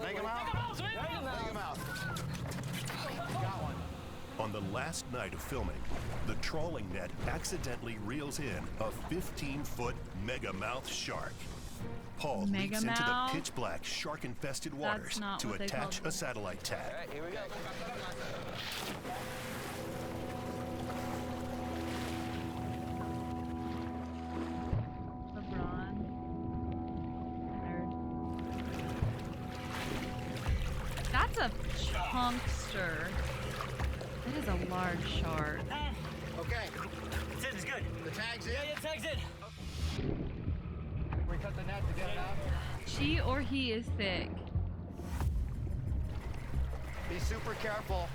Make him out. Make him out. Got one. On the last night of filming, the trawling net accidentally reels in a 15-foot megamouth shark. Paul leaps into the pitch-black shark-infested waters to attach a satellite tag. All right, here we go. LeBron. That's a chunkster. That is a large shark. Okay. It's good. The tag's in? Yeah, the tag's in. We cut the net to get it out. She or he is thick. Be super careful.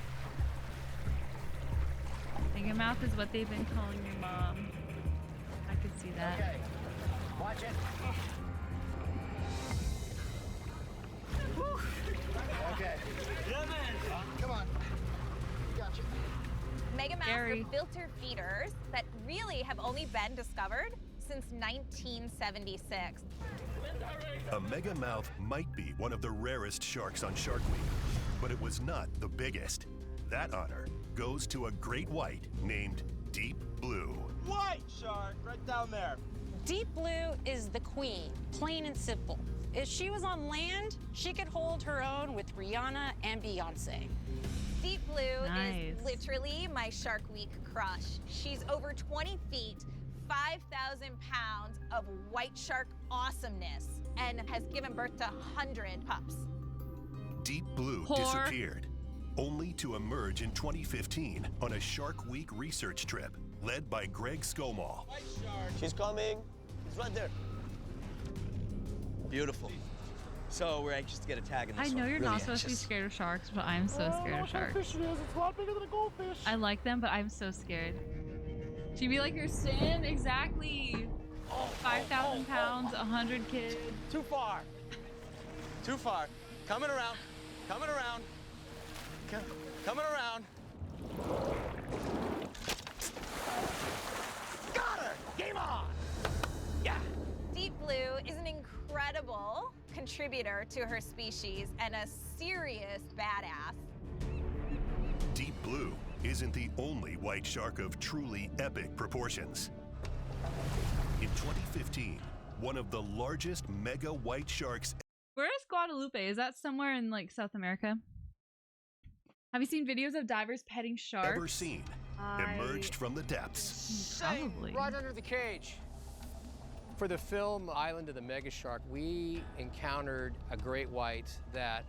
Megamouth is what they've been calling your mom. I could see that. Okay. Watch it. Okay. Yeah, man. Come on. Gotcha. Megamouths are filter feeders that really have only been discovered since 1976. A megamouth might be one of the rarest sharks on Shark Week, but it was not the biggest. That honor goes to a great white named Deep Blue. White shark, right down there. Deep Blue is the queen, plain and simple. If she was on land, she could hold her own with Rihanna and Beyonce. Deep Blue Nice. is literally my Shark Week crush. She's over 20 feet, 5,000 pounds of white shark awesomeness, and has given birth to 100 pups. Deep Blue disappeared, only to emerge in 2015 on a Shark Week research trip led by Greg Skomall. White shark. She's coming. She's right there. Beautiful. So we're anxious to get a tag in this I know one. you're Really not supposed to be anxious. scared of sharks, but I'm so scared of sharks. Fish it is. It's a lot bigger than a goldfish. I like them, but I'm so scared. She'd be like your sin, exactly. 5,000 pounds, 100 kids. Too far. Too far. Coming around. Coming around. Coming around. Got her! Game on! Yeah! Deep Blue is an incredible contributor to her species and a serious badass. Deep blue isn't the only white shark of truly epic proportions. In 2015, one of the largest mega white sharks. Where is Guadalupe? Is that somewhere in like South America? Have you seen videos of divers petting sharks? Ever seen emerged from the depths. Probably. Right under the cage. For the film Island of the Mega Shark, we encountered a great white that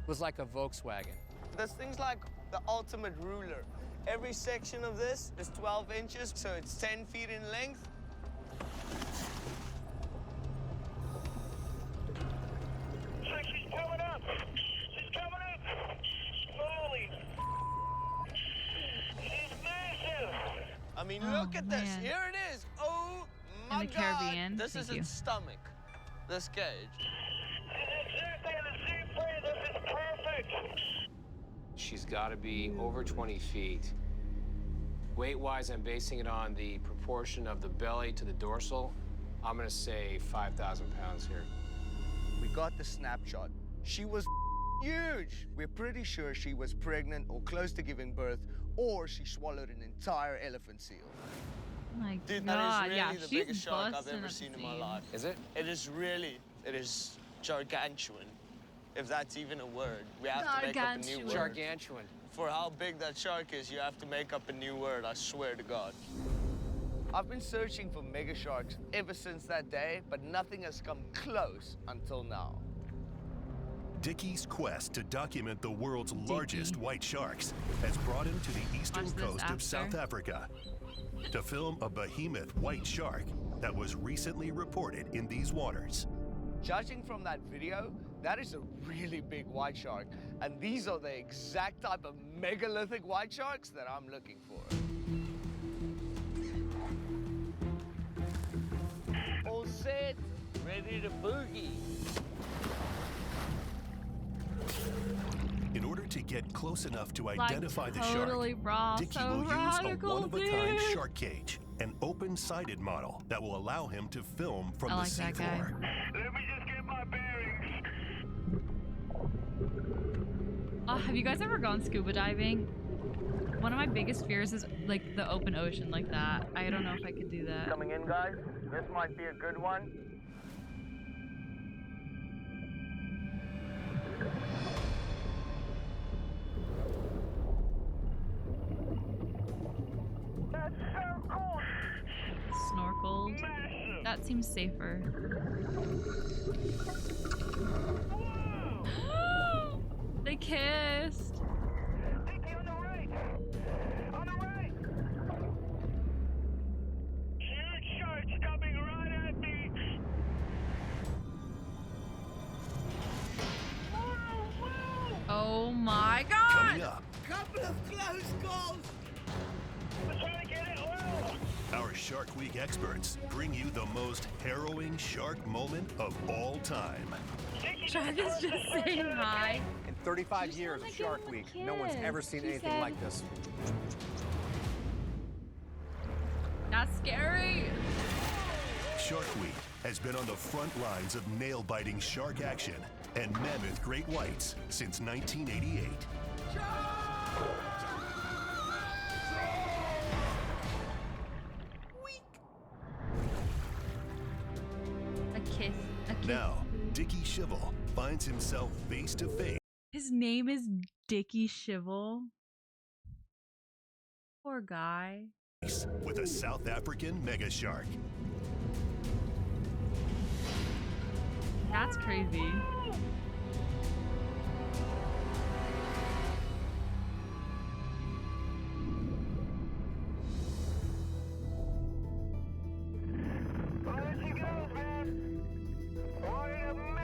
was like a Volkswagen. This thing's like the ultimate ruler. Every section of this is 12 inches, so it's 10 feet in length. She's coming up! She's coming up! Holy! She's massive! I mean, Oh, look at this. man. Here it is. Oh my In the God. Caribbean. This Thank is you. its stomach. This cage. Exactly in the same place. This is perfect! She's got to be over 20 feet. Weight-wise, I'm basing it on the proportion of the belly to the dorsal. I'm gonna say 5,000 pounds here. We got the snapshot. She was huge. We're pretty sure she was pregnant or close to giving birth, or she swallowed an entire elephant seal. Oh my Dude, God, that is really yeah, the she's biggest shark I've busting ever at seen the in my seams. life. Is it? It is gargantuan, if that's even a word. We have to make up a new word. Gargantuan. For how big that shark is, you have to make up a new word, I swear to God. I've been searching for mega sharks ever since that day, but nothing has come close until now. Dickie's quest to document the world's largest white sharks has brought him to the eastern Watch this coast of after. South Africa to film a behemoth white shark that was recently reported in these waters. Judging from that video, that is a really big white shark, and these are the exact type of megalithic white sharks that I'm looking for. All set, ready to boogie. In order to get close enough to Like, identify the totally shark, raw, Dickie so will use a radical, one-of-a-kind dude. shark cage, an open-sided model that will allow him to film from I the like that guy. seafloor. Let me just get my bearings. Have you guys ever gone scuba diving? One of my biggest fears is like the open ocean like that. I don't know if I could do that. Coming in, guys. This might be a good one. That's so cool! Snorkeled. Massive! That seems safer. They kissed. Dickie on the right! On the right! Huge sharks coming right at me! Whoa, whoa! Oh my Coming God! up, Couple of close calls. I'm trying to get it low! our Shark Week experts bring you the most harrowing shark moment of all time. Shark is just saying hi. In 35 years of Shark Week, no one's ever seen anything like this. That's scary. Shark Week has been on the front lines of nail-biting shark action and mammoth great whites since 1988. A kiss. A kiss. Now, Dickie Shivel finds himself face to face His name is Dickie Shivel. Poor guy. with a South African mega shark. That's crazy. Oh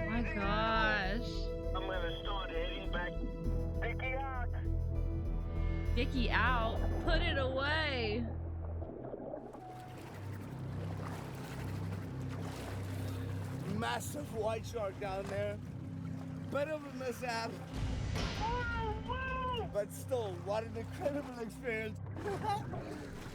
my gosh. I'm gonna start heading back. Dickie out! Dickie out. Put it away. Massive white shark down there. Bit of a mishap. But still, what an incredible experience.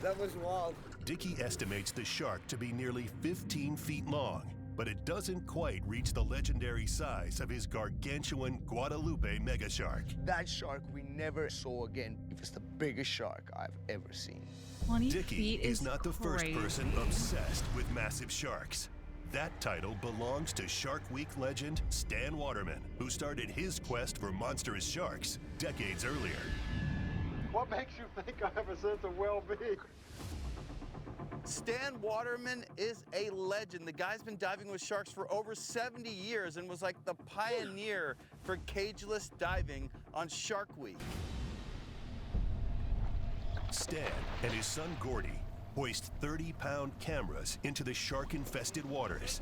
That was wild. Dickie estimates the shark to be nearly 15 feet long, but it doesn't quite reach the legendary size of his gargantuan Guadalupe megashark. That shark we never saw again. It was the biggest shark I've ever seen. 20 Dickie feet is not the first crazy. person obsessed with massive sharks. That title belongs to Shark Week legend Stan Waterman, who started his quest for monstrous sharks decades earlier. What makes you think I have a sense of well-being? Stan Waterman is a legend. The guy's been diving with sharks for over 70 years and was like the pioneer for cageless diving on Shark Week. Stan and his son Gordy hoist 30-pound cameras into the shark-infested waters,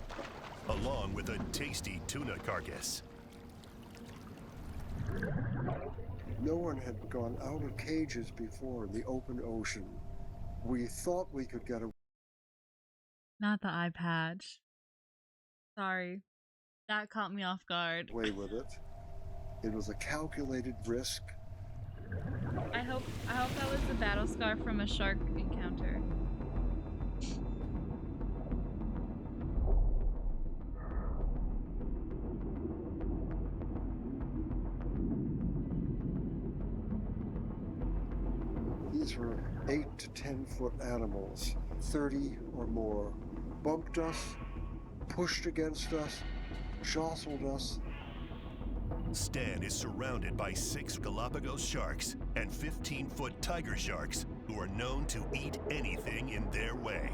along with a tasty tuna carcass. No one had gone out of cages before in the open ocean. We thought we could get Not the eye patch. Sorry. That caught me off guard. away with it. It was a calculated risk. I hope that was the battle scar from a shark encounter. These were 8 to 10 foot animals, 30 or more, bumped us, pushed against us, jostled us. Stan is surrounded by 6 Galapagos sharks and 15-foot tiger sharks who are known to eat anything in their way.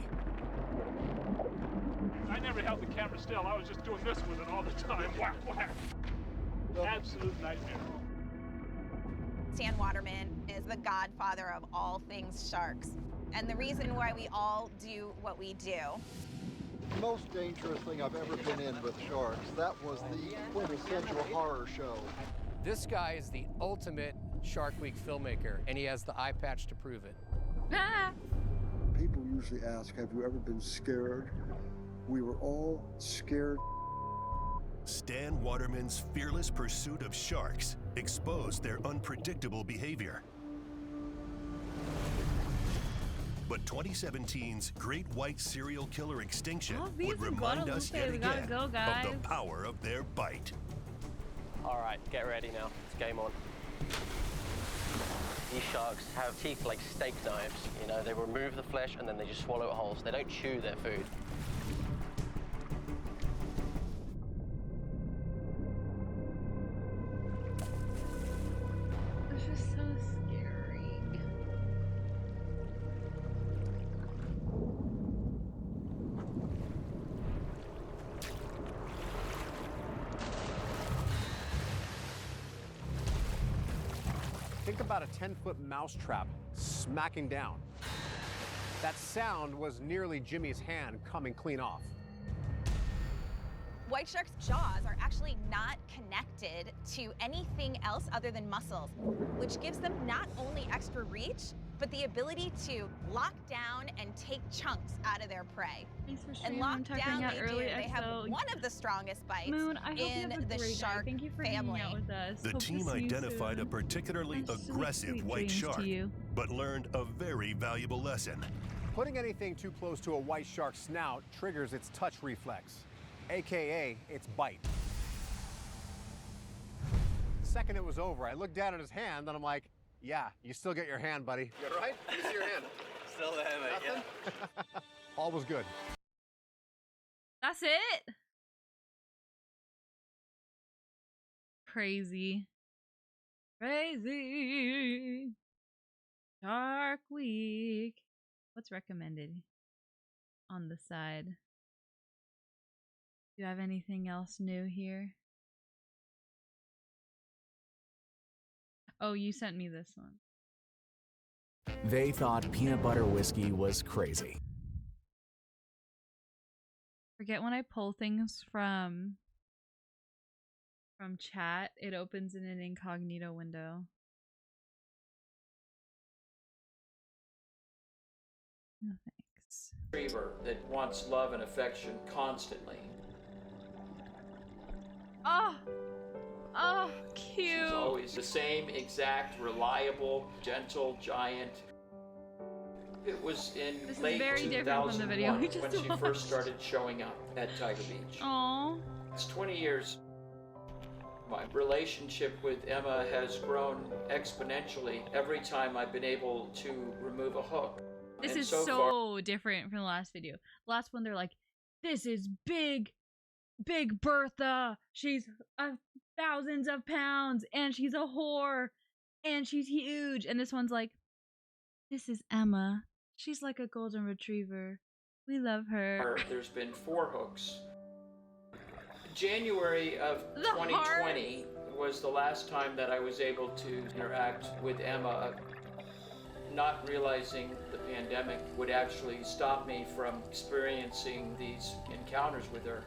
I never held the camera still. I was just doing this with it all the time. Whack, whack. Absolute nightmare. Stan Waterman is the godfather of all things sharks. And the reason why we all do what we do. The most dangerous thing I've ever been in with sharks. That was the quintessential horror show. This guy is the ultimate Shark Week filmmaker, and he has the eye patch to prove it. People usually ask, have you ever been scared? We were all scared. Stan Waterman's fearless pursuit of sharks exposed their unpredictable behavior. But 2017's great white serial killer extinction would remind us yet again of the power of their bite. All right, get ready now. It's game on. These sharks have teeth like steak knives. You know, they remove the flesh and then they just swallow it whole. So they don't chew their food. This is so scary. Think about a 10-foot mousetrap smacking down. That sound was nearly Jimmy's hand coming clean off. White shark's jaws are actually not connected to anything else other than muscles, which gives them not only extra reach, but the ability to lock down and take chunks out of their prey. Thanks for And streaming. lock I'm down out they early. do. They have XO. one of the strongest bites Moon, I hope you in have a the great shark night. Thank you for family. hanging out with us. The Hope to team see you identified a soon. particularly And sweet, aggressive sweet white dreams shark, to you. but learned a very valuable lesson. Putting anything too close to a white shark's snout triggers its touch reflex, AKA its bite. The second it was over, I looked down at his hand and I'm like, yeah, you still get your hand, buddy. You all right? Let me see your hand. Still there, mate. Yeah. All was good. That's it? Crazy. Crazy. Shark Week. What's recommended on the side? Do you have anything else new here? Oh, you sent me this one. They thought peanut butter whiskey was crazy. Forget when I pull things from chat, it opens in an incognito window. No thanks. Retriever that wants love and affection constantly. Oh! Oh, cute. She's always the same exact, reliable, gentle giant. It was in This is late very different from the video we 2001 when just she watched. first started showing up at Tiger Beach. Aww. It's 20 years. My relationship with Emma has grown exponentially every time I've been able to remove a hook. This And is so so far, different from the last video. The last one, they're like, this is big Bertha. She's thousands of pounds, and she's a whore, and she's huge. And this one's like, this is Emma. She's like a golden retriever. We love her. there's been 4 hooks. January of The 2020 was the last time that I was able to interact with Emma, not realizing the pandemic would actually stop me from experiencing these encounters with her.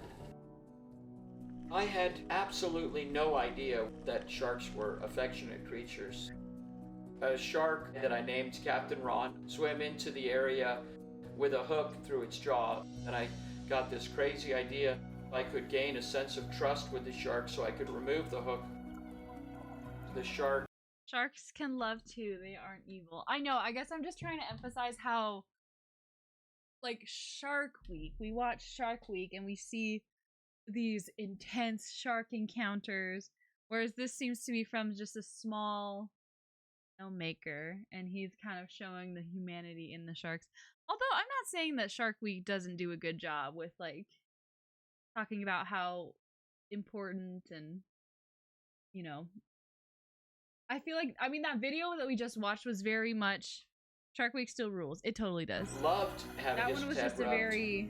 I had absolutely no idea that sharks were affectionate creatures. A shark that I named Captain Ron swam into the area with a hook through its jaw, and I got this crazy idea I could gain a sense of trust with the shark so I could remove the hook. The shark. Sharks can love too. They aren't evil. I know. I guess I'm just trying to emphasize how, like, Shark Week, we watch Shark Week and we see these intense shark encounters, whereas this seems to be from just a small filmmaker, and he's kind of showing the humanity in the sharks. Although I'm not saying that Shark Week doesn't do a good job with, like, talking about how important and, you know, I feel like, I mean, that video that we just watched was very much Shark Week still rules. It totally does. Loved having That his one was head just a rubbed. very,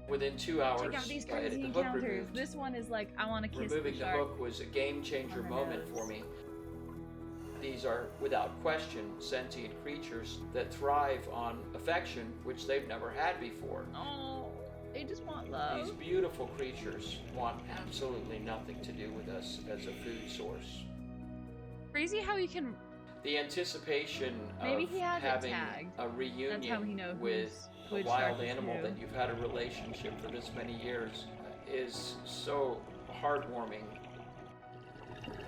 Within 2 hours, check out these I had crazy the hook encounters. removed. This one is like, I want to kiss Removing the the shark. hook was a game changer on the moment nose. for me. These are, without question, sentient creatures that thrive on affection, which they've never had before. Oh, they just want love. These beautiful creatures want absolutely nothing to do with us as a food source. Crazy how you can. The anticipation Maybe of he has it having tagged. a That's how we reunion know with a which wild shark is animal who. that you've had a relationship for this many years is so heartwarming.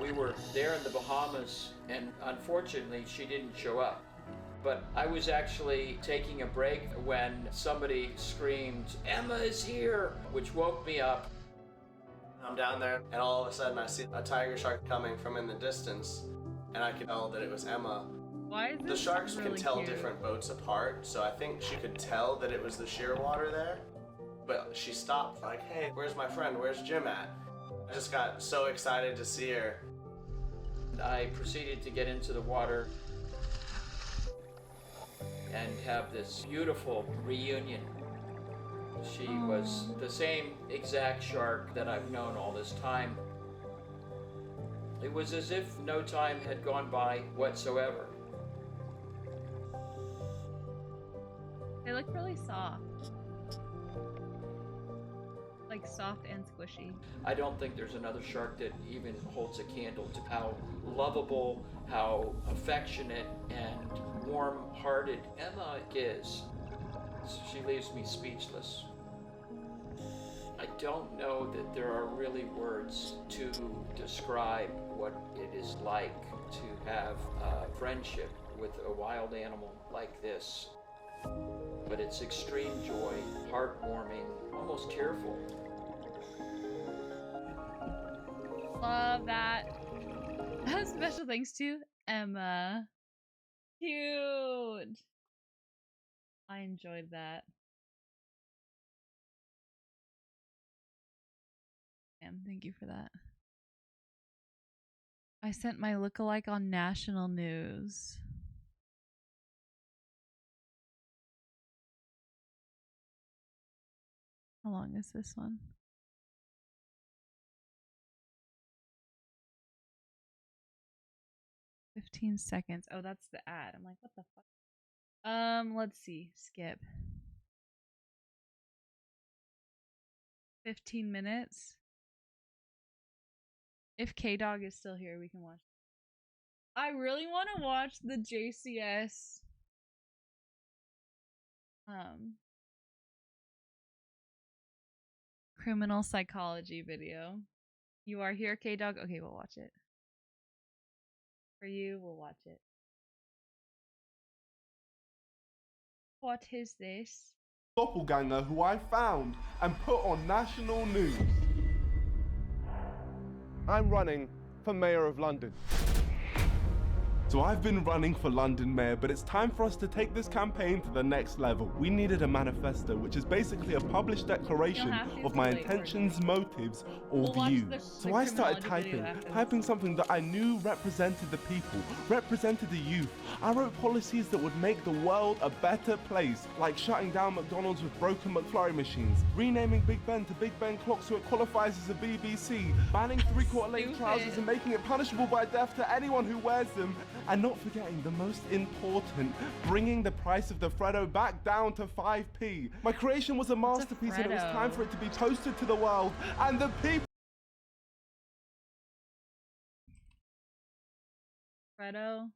We were there in the Bahamas, and unfortunately she didn't show up. But I was actually taking a break when somebody screamed, "Emma is here!" which woke me up. I'm down there, and all of a sudden I see a tiger shark coming from in the distance, and I could tell that it was Emma. Why is The this sharks really can tell cute? different boats apart, so I think she could tell that it was the shearwater there. But she stopped, like, "Hey, where's my friend? Where's Jim at?" I just got so excited to see her. I proceeded to get into the water and have this beautiful reunion. She was the same exact shark that I've known all this time. It was as if no time had gone by whatsoever. They look really soft. Like soft and squishy. I don't think there's another shark that even holds a candle to how lovable, how affectionate, and warm-hearted Emma is. She leaves me speechless. I don't know that there are really words to describe what it is like to have a friendship with a wild animal like this. But it's extreme joy, heartwarming, almost tearful. Love that. Special thanks to Emma. Cute. I enjoyed that. Thank you for that. I sent my lookalike on national news. How long is this one? "15 seconds. Oh, that's the ad. I'm like, what the fuck? Let's see. Skip. 15 minutes. If K-Dog is still here, we can watch. I really want to watch the JCS criminal psychology video. You are here, K-Dog? Okay, we'll watch it. For you, we'll watch it. What is this? Doppelganger who I found and put on national news. I'm running for Mayor of London. So I've been running for London Mayor, but it's time for us to take this campaign to the next level. We needed a manifesto, which is basically a published declaration of my intentions, motives, or views. So I started typing something that I knew represented the people, represented the youth. I wrote policies that would make the world a better place, like shutting down McDonald's with broken McFlurry machines, renaming Big Ben to Big Ben clock so it qualifies as a BBC, banning three-quarter length trousers and making it punishable by death to anyone who wears them, and not forgetting the most important, bringing the price of the Freddo back down to 5p. My creation was a masterpiece and it was time for it to be posted to the world and the people. Freddo.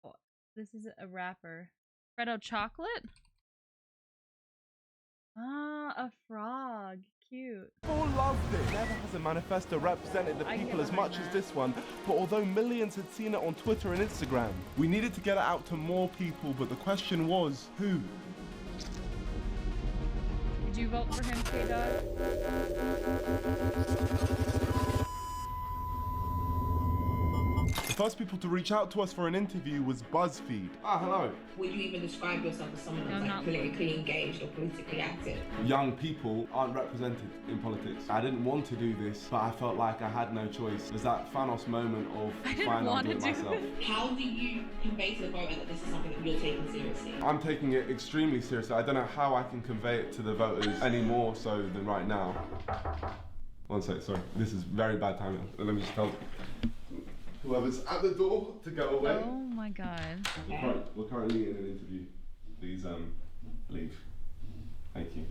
Oh, this is a rapper. Freddo chocolate? Ah, a frog. Cute. People loved it. Never has a manifesto represented the people as much as this one, but although millions had seen it on Twitter and Instagram, we needed to get it out to more people, but the question was, who? Did you vote for him, K-Dog? The first people to reach out to us for an interview was BuzzFeed. Ah, hello. Would you even describe yourself as someone that's like politically engaged or politically active? Young people aren't represented in politics. I didn't want to do this, but I felt like I had no choice. There's that Thanos moment of fine, I'll do it myself. How do you convey to the voter that this is something that you're taking seriously? I'm taking it extremely seriously. I don't know how I can convey it to the voters any more so than right now. One sec, sorry. This is very bad timing. Let me just tell whoever's at the door to go away. Oh my god. We're currently in an interview. Please leave. Thank you.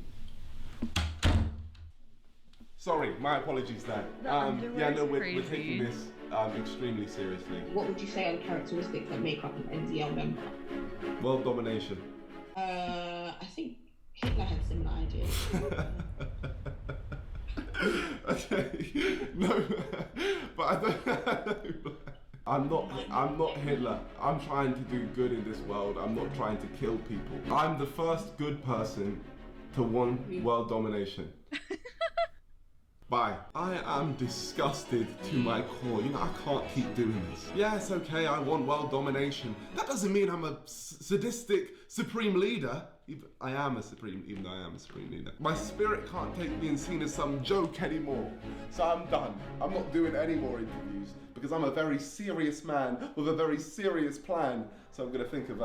Sorry, my apologies there. Yeah, no, we're taking this extremely seriously. What would you say are the characteristics that make up an NZL member? World domination. I think Hitler had similar ideas. Okay, no, but I don't. I'm not Hitler. I'm trying to do good in this world. I'm not trying to kill people. I'm the first good person to want world domination. Bye. I am disgusted to my core. You know, I can't keep doing this. Yeah, it's okay, I want world domination. That doesn't mean I'm a sadistic supreme leader. I am a supreme, even though I am a supreme leader. My spirit can't take being seen as some joke anymore. So I'm done. I'm not doing any more interviews because I'm a very serious man with a very serious plan. So I'm gonna think of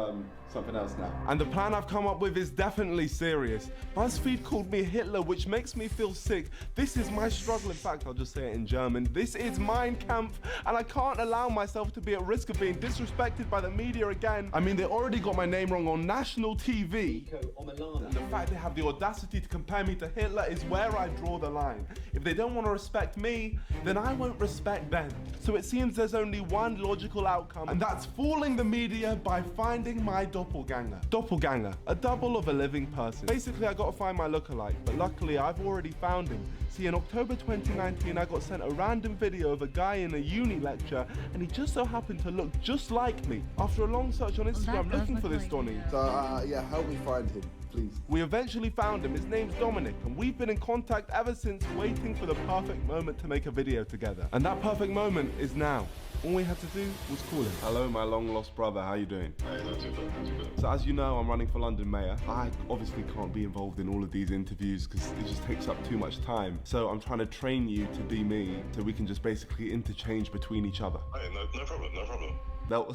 something else now. And the plan I've come up with is definitely serious. BuzzFeed called me Hitler, which makes me feel sick. This is my struggle. In fact, I'll just say it in German. This is Mein Kampf, and I can't allow myself to be at risk of being disrespected by the media again. I mean, they already got my name wrong on national TV. And the fact they have the audacity to compare me to Hitler is where I draw the line. If they don't want to respect me, then I won't respect them. So it seems there's only one logical outcome, and that's fooling the media by finding my doppelganger. Doppelganger, a double of a living person. Basically, I gotta find my lookalike, but luckily I've already found him. See, in October 2019, I got sent a random video of a guy in a uni lecture, and he just so happened to look just like me. After a long search on Instagram looking for this Donny. So, yeah, help me find him, please. We eventually found him. His name's Dominic, and we've been in contact ever since, waiting for the perfect moment to make a video together. And that perfect moment is now. All we had to do was call him. Hello, my long-lost brother. How you doing? Hey, not too bad, not too bad. So as you know, I'm running for London Mayor. I obviously can't be involved in all of these interviews because it just takes up too much time. So I'm trying to train you to be me so we can just basically interchange between each other. Hey, no problem, no problem. That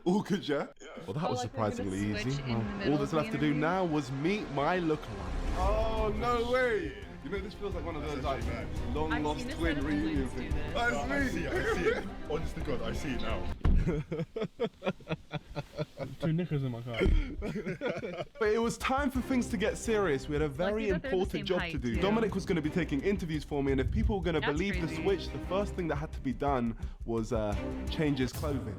all good, yeah? Yeah. Well, that was surprisingly easy. All that's left to do now was meet my lookalike. Oh, no way! You know, this feels like one of those like long-lost twin reunion things. That's me! I see it. Honest to God, I see it now. Two knickers in my car. But it was time for things to get serious. We had a very important job to do. Dominic was going to be taking interviews for me, and if people were going to believe the switch, the first thing that had to be done was change his clothing.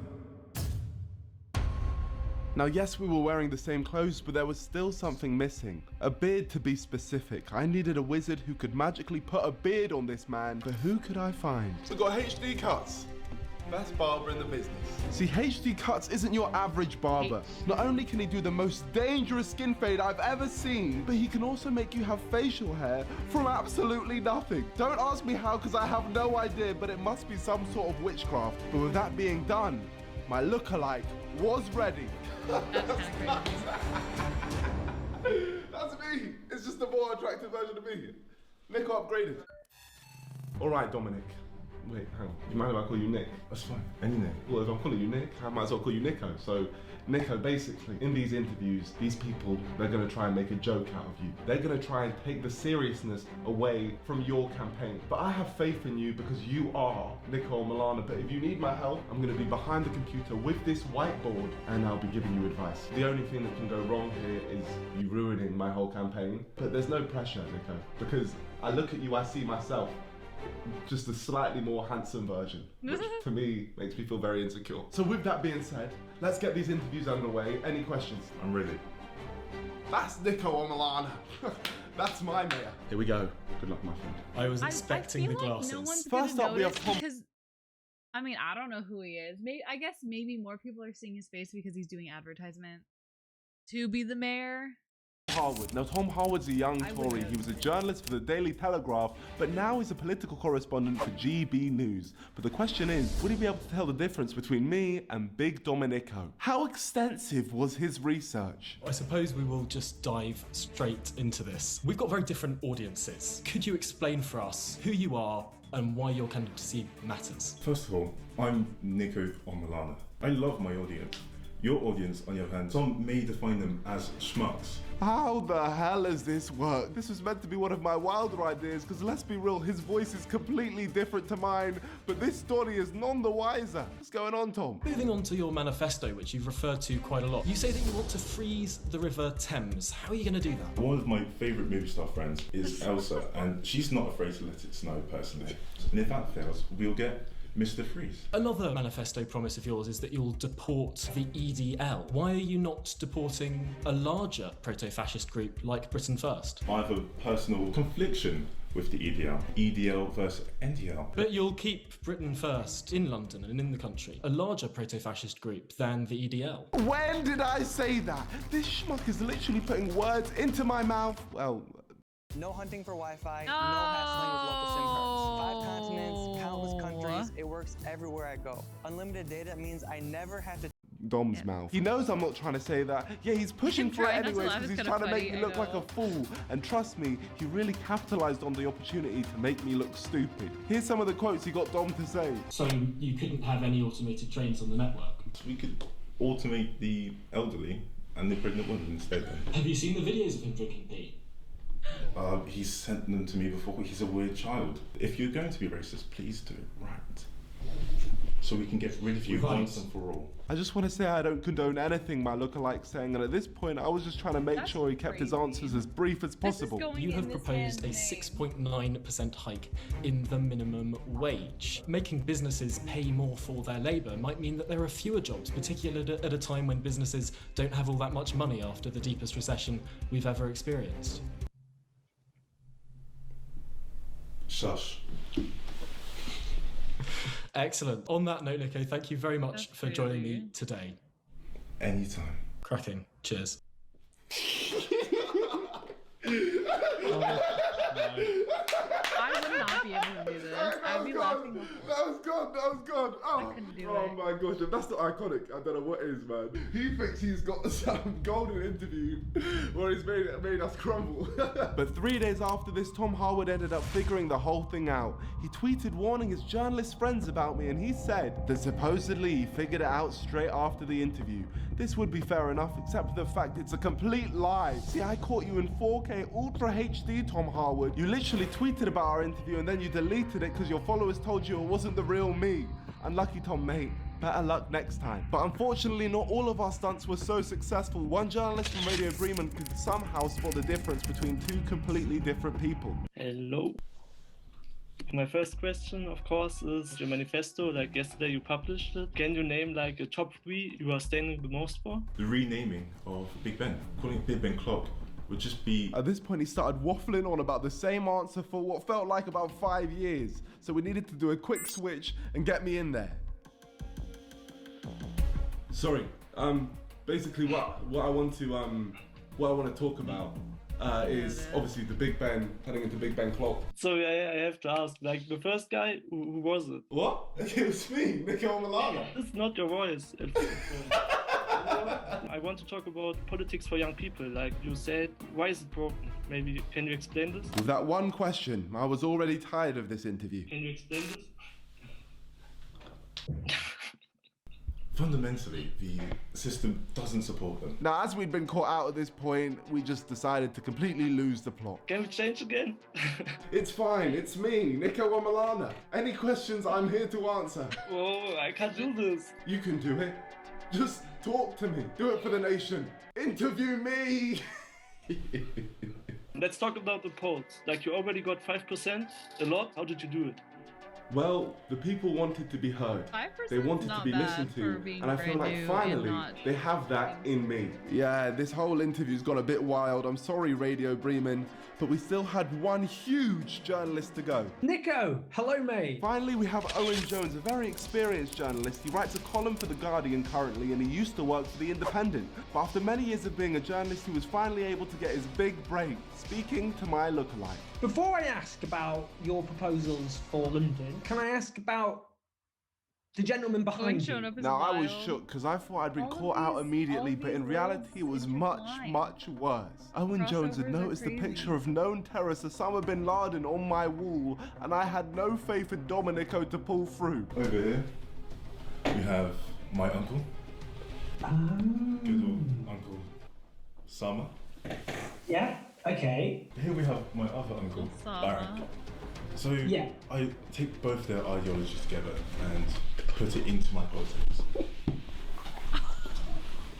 Now, yes, we were wearing the same clothes, but there was still something missing. A beard, to be specific. I needed a wizard who could magically put a beard on this man, but who could I find? We got HD cuts. Best barber in the business. See, HD Cuts isn't your average barber. Not only can he do the most dangerous skin fade I've ever seen, but he can also make you have facial hair from absolutely nothing. Don't ask me how, because I have no idea, but it must be some sort of witchcraft. But with that being done, my lookalike was ready. That's me. It's just a more attractive version of me. Nico upgraded. All right, Dominic. Wait, hang on. Do you mind if I call you Nick? That's fine. Any Nick. Well, if I'm calling you Nick, I might as well call you Nico. So, Nico, basically, in these interviews, these people, they're going to try and make a joke out of you. They're going to try and take the seriousness away from your campaign. But I have faith in you because you are Nico Milana. But if you need my help, I'm going to be behind the computer with this whiteboard and I'll be giving you advice. The only thing that can go wrong here is you ruining my whole campaign. But there's no pressure, Nico, because I look at you, I see myself. Just a slightly more handsome version, which for me makes me feel very insecure. So with that being said, let's get these interviews underway. Any questions? I'm ready. That's Nico Milana. That's my mayor. Here we go. Good luck, my friend. I was expecting the glasses. No one's First gonna up, we have notice Tom. because I mean, I don't know who he is. I guess maybe more people are seeing his face because he's doing advertisement to be the mayor. Harwood. Now, Tom Harwood's a young Tory. He was a journalist for the Daily Telegraph, but now he's a political correspondent for GB News. But the question is, would he be able to tell the difference between me and Big Dominico? How extensive was his research? I suppose we will just dive straight into this. We've got very different audiences. Could you explain for us who you are and why your candidacy matters? First of all, I'm Nico Milana. I love my audience. Your audience, on the other hand, some may define them as schmucks. How the hell does this work? This was meant to be one of my wilder ideas, because let's be real, his voice is completely different to mine, but this story is none the wiser. What's going on, Tom? Moving on to your manifesto, which you've referred to quite a lot. You say that you want to freeze the River Thames. How are you going to do that? One of my favourite movie star friends is Elsa, and she's not afraid to let it snow, personally. And if that fails, we'll get Mr. Freeze. Another manifesto promise of yours is that you'll deport the EDL. Why are you not deporting a larger proto-fascist group like Britain First? I have a personal confliction with the EDL. EDL versus NDL. But you'll keep Britain First in London and in the country, a larger proto-fascist group than the EDL. When did I say that? This schmuck is literally putting words into my mouth. Well... No hunting for Wi-Fi, no hassling with local SIM cards. 5 continents, countless countries, it works everywhere I go. Unlimited data means I never have to... Dom's mouth. He knows I'm not trying to say that. Yeah, he's pushing for it anyways because he's trying to make me look like a fool. And trust me, he really capitalized on the opportunity to make me look stupid. Here's some of the quotes he got Dom to say. So you couldn't have any automated trains on the network? We could automate the elderly and the pregnant women instead. Have you seen the videos of him drinking pee? He's sent them to me before. He's a weird child. If you're going to be racist, please do it right. So we can get rid of you once and for all. I just want to say I don't condone anything my lookalike's saying, and at this point I was just trying to make sure he kept his answers as brief as possible. You have proposed a 6.9% hike in the minimum wage. Making businesses pay more for their labour might mean that there are fewer jobs, particularly at a time when businesses don't have all that much money after the deepest recession we've ever experienced. Shush. Excellent. On that note, Nico, thank you very much for joining me today. Anytime. Cracking. Cheers. I would not be able to do this. I'd be laughing. That was gone. That was gone. Oh, I couldn't do oh my gosh, if that's not iconic, I don't know what is, man. He thinks he's got some golden interview where he's made us crumble. But 3 days after this, Tom Harwood ended up figuring the whole thing out. He tweeted warning his journalist friends about me, and he said that supposedly he figured it out straight after the interview. This would be fair enough, except for the fact it's a complete lie. See, I caught you in 4K Ultra HD, Tom Harwood. You literally tweeted about our interview and then you deleted it because your followers told you it wasn't the real me. Unlucky, Tom, mate. Better luck next time. But unfortunately, not all of our stunts were so successful. One journalist from Radio Bremen could somehow spot the difference between two completely different people. Hello. My first question, of course, is your manifesto. Like yesterday you published it. Can you name like a top 3 you are standing the most for? The renaming of Big Ben, calling it Big Ben Clock, would just be... At this point, he started waffling on about the same answer for what felt like about 5 years. So we needed to do a quick switch and get me in there. Sorry. Basically, what I want to talk about is obviously the Big Ben, heading into Big Ben clock. So I have to ask, like, the first guy, who was it? What? It was me, Nico Milana. It's not your voice. I want to talk about politics for young people. Like you said, why is it broken? Maybe can you explain this? With that one question, I was already tired of this interview. Can you explain this? Fundamentally, the system doesn't support them. Now, as we'd been caught out at this point, we just decided to completely lose the plot. Can we change again? It's fine, it's me, Nico Milana. Any questions, I'm here to answer. Oh, I can't do this. You can do it. Just talk to me. Do it for the nation. Interview me. Let's talk about the polls. Like, you already got 5%, a lot. How did you do it? Well, the people wanted to be heard. They wanted to be listened to. And I feel like finally they have that in me. Yeah, this whole interview's gone a bit wild. I'm sorry, Radio Bremen, but we still had one huge journalist to go. Nico, hello mate. Finally, we have Owen Jones, a very experienced journalist. He writes a column for The Guardian currently, and he used to work for The Independent. But after many years of being a journalist, he was finally able to get his big break, speaking to my lookalike. Before I ask about your proposals for London, can I ask about the gentleman behind you? Now, I was shook because I thought I'd been caught out immediately, but in reality it was much, much worse. Owen Jones had noticed a picture of known terrorist Osama bin Laden on my wall, and I had no faith in Domenico to pull through. Over here, we have my uncle. Good old Uncle Sama. Yeah, okay. Here we have my other uncle, Barrack. So I take both their ideologies together and put it into my politics.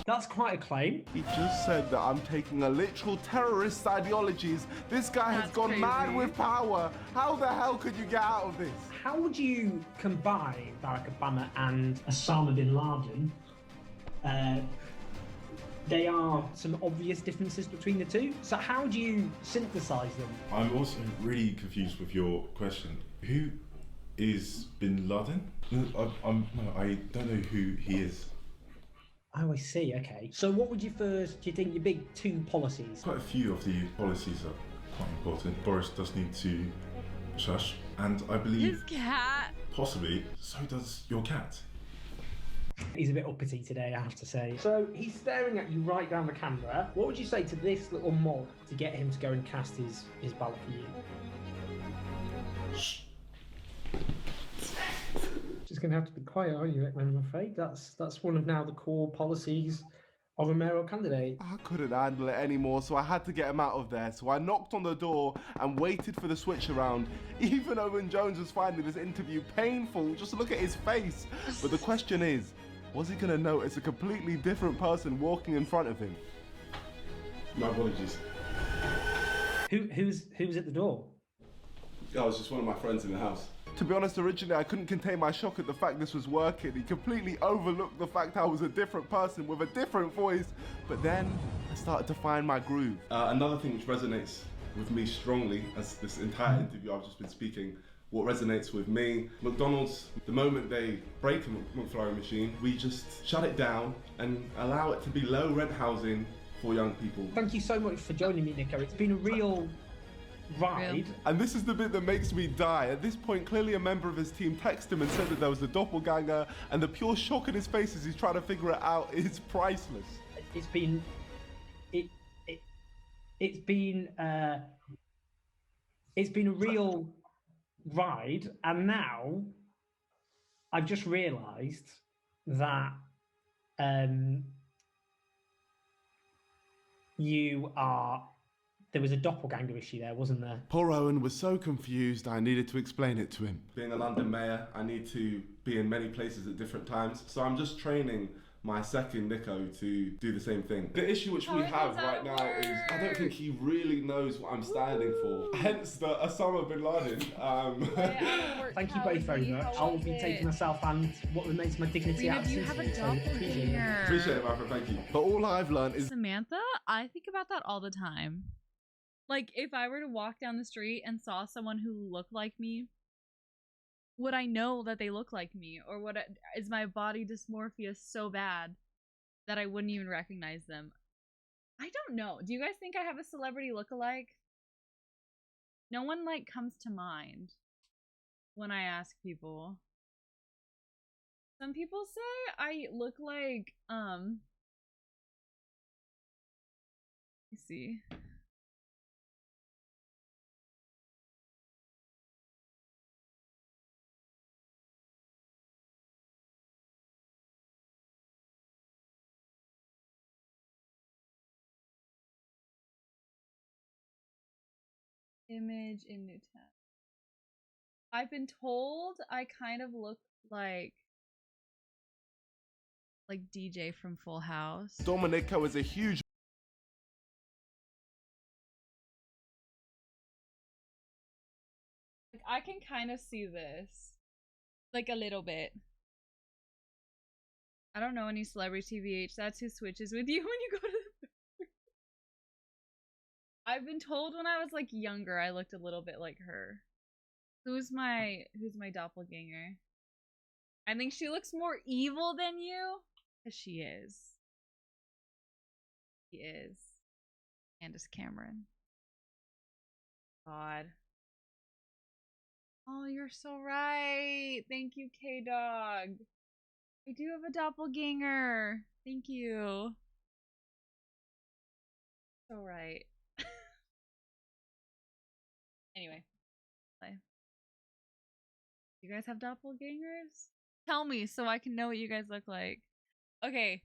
That's quite a claim. He just said that I'm taking a literal terrorist ideologies. This guy has gone mad with power. How the hell could you get out of this? How would you combine Barack Obama and Osama bin Laden? There are some obvious differences between the two. So how do you synthesize them? I'm also really confused with your question. Who is bin Laden? No, I don't know who he is. Oh, I see. Okay. So what would you do you think your big two policies? Quite a few of the policies are quite important. Boris does need to shush, and I believe his cat. Possibly, so does your cat. He's a bit uppity today, I have to say. So he's staring at you right down the camera. What would you say to this little mob to get him to go and cast his ballot for you? Shh. Just going to have to be quiet, aren't you, I'm afraid? That's one of now the core policies of a mayoral candidate. I couldn't handle it anymore, so I had to get him out of there. So I knocked on the door and waited for the switch around. Even Owen Jones was finding this interview painful. Just look at his face. But the question is, was he going to notice a completely different person walking in front of him? My apologies. Who's at the door? Yeah, it was just one of my friends in the house. To be honest, originally I couldn't contain my shock at the fact this was working. He completely overlooked the fact I was a different person with a different voice. But then I started to find my groove. Another thing which resonates with me strongly, as this entire interview I've just been speaking, what resonates with me, McDonald's, the moment they break a McFlurry machine, we just shut it down and allow it to be low rent housing for young people. Thank you so much for joining me, Nico. It's been a real ride. And this is the bit that makes me die. At this point, clearly a member of his team texted him and said that there was a doppelganger, and the pure shock in his face as he's trying to figure it out is priceless. It's been a real ride, and now I've just realised that there was a doppelganger issue there, wasn't there? Poor Owen was so confused, I needed to explain it to him. Being a London mayor, I need to be in many places at different times, so I'm just training my second Nico to do the same thing. The issue which we have right now is I don't think he really knows what I'm standing for. Hence the Osama bin Laden. Thank you both very much. I will be taking myself and what remains of my dignity out of this interview. So appreciate it. Appreciate it, Martha. Thank you. But all I've learned is Samantha, I think about that all the time. Like, if I were to walk down the street and saw someone who looked like me, would I know that they look like me, or is my body dysmorphia so bad that I wouldn't even recognize them? I don't know. Do you guys think I have a celebrity lookalike? No one like comes to mind when I ask people. Some people say I look like let me see. Image in new tab. I've been told I kind of look like DJ from Full House. Domenico is a huge. Like, I can kind of see this, like a little bit. I don't know any celebrity TVH. That's who switches with you when you go to the. I've been told when I was like younger I looked a little bit like her. Who's my doppelganger? I think she looks more evil than you, cause she is. She is. Candace Cameron. God. Oh, you're so right. Thank you, K-Dog. I do have a doppelganger. Thank you. So right. Anyway, play. You guys have doppelgangers? Tell me so I can know what you guys look like. Okay.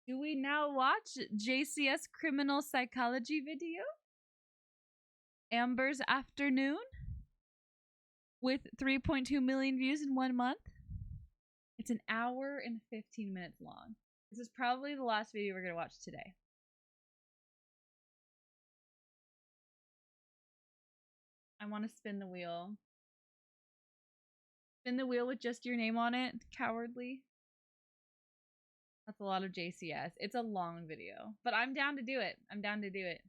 Do we now watch JCS criminal psychology video? Amber's Afternoon? With 3.2 million views in 1 month? It's an hour and 15 minutes long. This is probably the last video we're going to watch today. I want to spin the wheel. Spin the wheel with just your name on it. Cowardly. That's a lot of JCS. It's a long video. But I'm down to do it. I'm down to do it.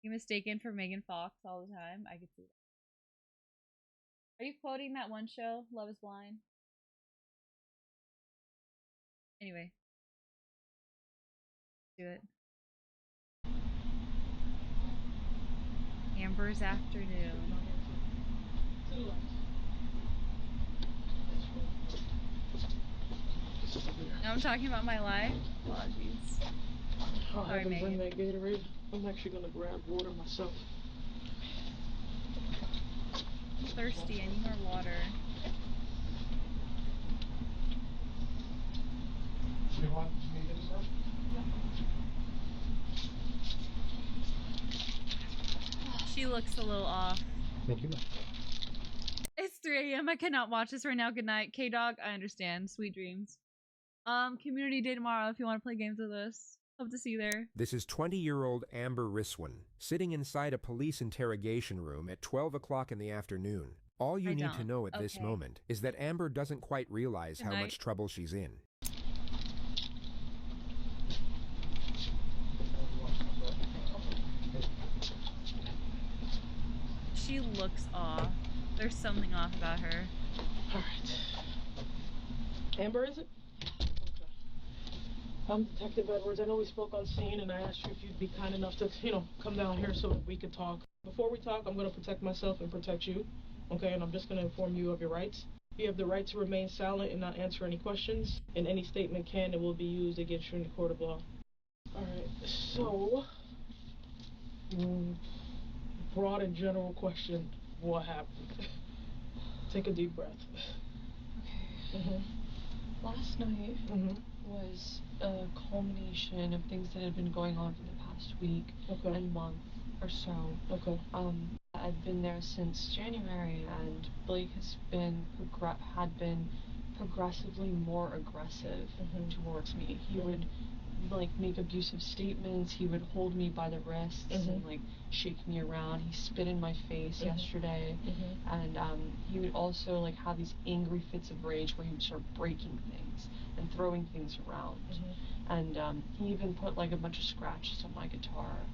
You mistaken for Megan Fox all the time. I could see that. Are you quoting that one show, Love is Blind? Anyway. Do it. Amber's Afternoon. Now I'm talking about my life. Apologies. I'll Sorry, have them bring Megan. that Gatorade. I'm actually gonna grab water myself. I'm thirsty. I need more water. She looks a little off. Thank you. It's 3 a.m. I cannot watch this right now. Good night. K-Dog, I understand. Sweet dreams. Community day tomorrow if you want to play games with us. Hope to see you there. This is 20-year-old Amber Riswin, sitting inside a police interrogation room at 12 o'clock in the afternoon. All you need to know at this moment is that Amber doesn't quite realize how much trouble she's in. She looks off. There's something off about her. Alright. Amber, is it? Okay. I'm Detective Edwards. I know we spoke on scene and I asked you if you'd be kind enough to, come down here so that we could talk. Before we talk, I'm going to protect myself and protect you. Okay, and I'm just going to inform you of your rights. You have the right to remain silent and not answer any questions, and any statement can and will be used against you in the court of law. Alright, so... broad and general question, what happened? Take a deep breath. Okay. Last night was a culmination of things that had been going on for the past week and month or so. I've been there since January, and Blake has been progressively more aggressive towards me. He would make abusive statements. He would hold me by the wrists and shake me around. He spit in my face yesterday, and he would also have these angry fits of rage where he would start breaking things and throwing things around. And he even put a bunch of scratches on my guitar.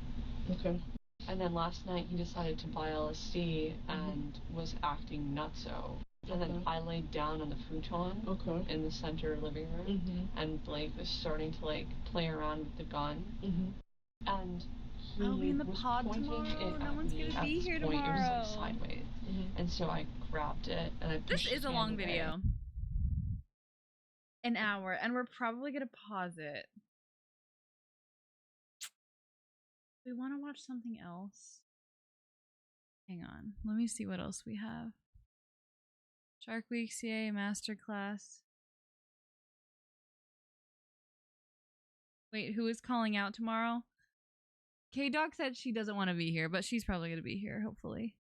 And then last night he decided to buy LSD and was acting nutso. And then I laid down on the futon in the center living room, and Blake was starting to like play around with the gun. And he I'll be in the was pod pointing tomorrow. it No at one's me. gonna At be this here point, tomorrow. it was like sideways, and so I grabbed it and I pushed This is his a hand long away. video. An hour, and we're probably gonna pause it. We want to watch something else. Hang on, let me see what else we have. Shark Week CA Masterclass. Wait, who is calling out tomorrow? K-Dog said she doesn't want to be here, but she's probably going to be here, hopefully.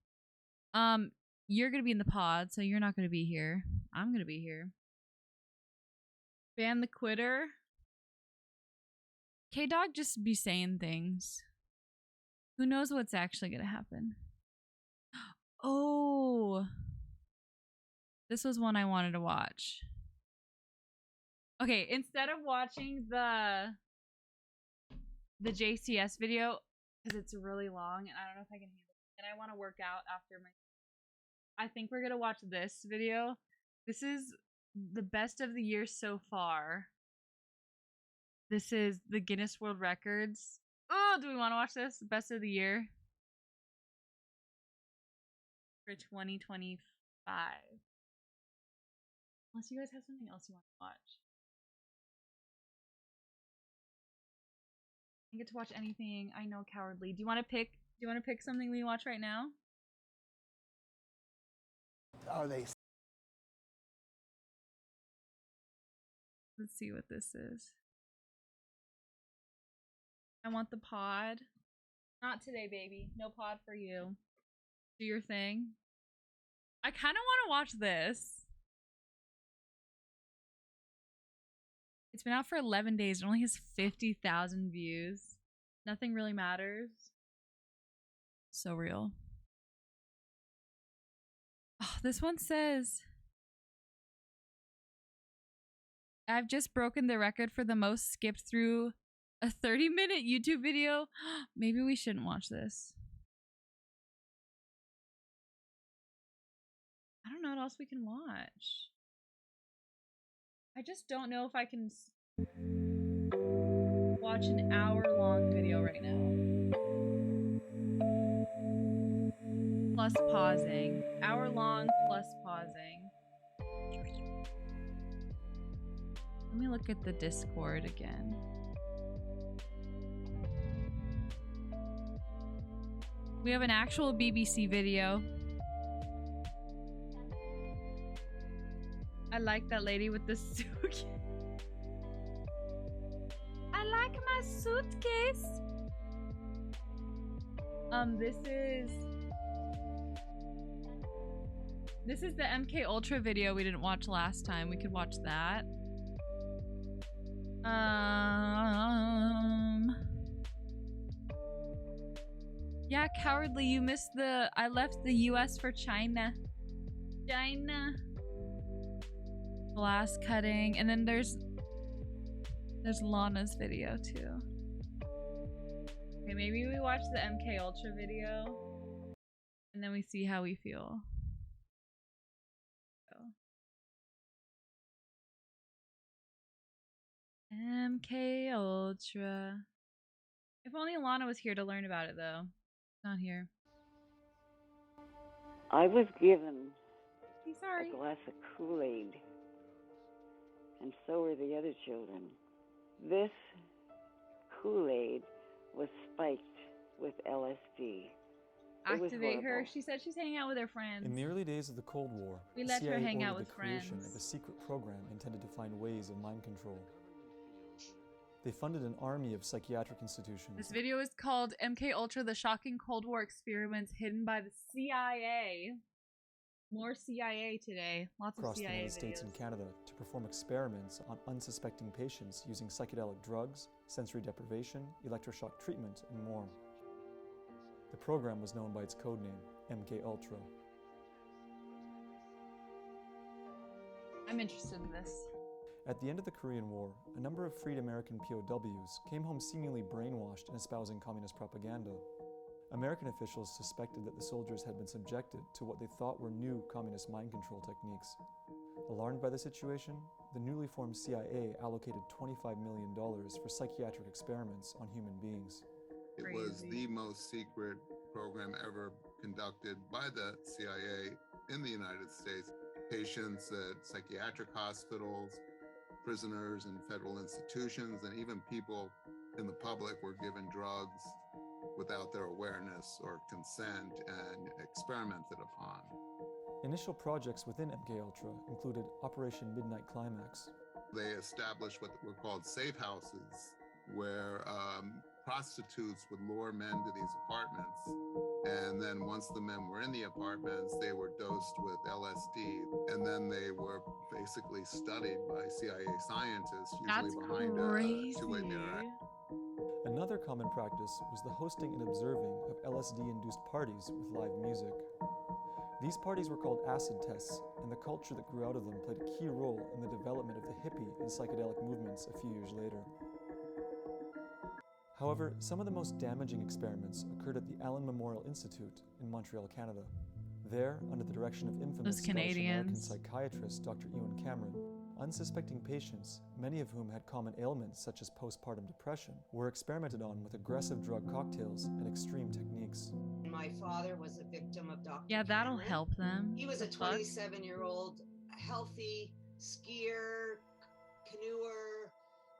You're going to be in the pod, so you're not going to be here. I'm going to be here. Ban the quitter. K-Dog just be saying things. Who knows what's actually going to happen? Oh. This was one I wanted to watch. Okay, instead of watching the JCS video, because it's really long and I don't know if I can handle it, and I want to work out after I think we're gonna watch this video. This is the best of the year so far. This is the Guinness World Records. Oh, do we want to watch this? Best of the year for 2025. Unless you guys have something else you want to watch. I get to watch anything. I know, Cowardly. Do you want to pick something we watch right now? Are they? Let's see what this is. I want the pod. Not today, baby. No pod for you. Do your thing. I kind of want to watch this. It's been out for 11 days. It only has 50,000 views. Nothing really matters. So real. Oh, this one says, I've just broken the record for the most skipped through a 30-minute YouTube video. Maybe we shouldn't watch this. I don't know what else we can watch. I just don't know if I can watch an hour-long video right now. Plus pausing. Hour-long plus pausing. Let me look at the Discord again. We have an actual BBC video. I like that lady with the suitcase. I like my suitcase. This is the MK Ultra video we didn't watch last time. We could watch that. Yeah, Cowardly, you missed the I left the US for China. Glass cutting, and then there's Lana's video too. Okay, maybe we watch the MK Ultra video and then we see how we feel. MK Ultra. If only Lana was here to learn about it though. Not here. I was given sorry. a glass of Kool-Aid, and so were the other children. This Kool-Aid was spiked with LSD. Activate her. She said she's hanging out with her friends. In the early days of the Cold War, We the let her CIA hang out ordered with the creation friends. of a secret program intended to find ways of mind control. They funded an army of psychiatric institutions. This video is called MK Ultra: The Shocking Cold War Experiments Hidden by the CIA. More CIA today. Lots of across the CIA United States videos. and Canada to perform experiments on unsuspecting patients using psychedelic drugs, sensory deprivation, electroshock treatment, and more. The program was known by its codename, MK Ultra. I'm interested in this. At the end of the Korean War, a number of freed American POWs came home seemingly brainwashed and espousing communist propaganda. American officials suspected that the soldiers had been subjected to what they thought were new communist mind control techniques. Alarmed by the situation, the newly formed CIA allocated $25 million for psychiatric experiments on human beings. It was the most secret program ever conducted by the CIA in the United States. Patients at psychiatric hospitals, prisoners in federal institutions, and even people in the public were given drugs without their awareness or consent and experimented upon. Initial projects within MKUltra included Operation Midnight Climax. They established what were called safe houses, where prostitutes would lure men to these apartments. And then once the men were in the apartments, they were dosed with LSD. And then they were basically studied by CIA scientists, usually behind a two-way mirror. Another common practice was the hosting and observing of LSD-induced parties with live music. These parties were called acid tests, and the culture that grew out of them played a key role in the development of the hippie and psychedelic movements a few years later. However, some of the most damaging experiments occurred at the Allen Memorial Institute in Montreal, Canada. There, under the direction of infamous Scottish American psychiatrist Dr. Ewan Cameron, unsuspecting patients, many of whom had common ailments such as postpartum depression, were experimented on with aggressive drug cocktails and extreme techniques. My father was a victim of Dr. Yeah, that'll Cameron. help them. He was a 27-year-old, healthy skier, canoeer,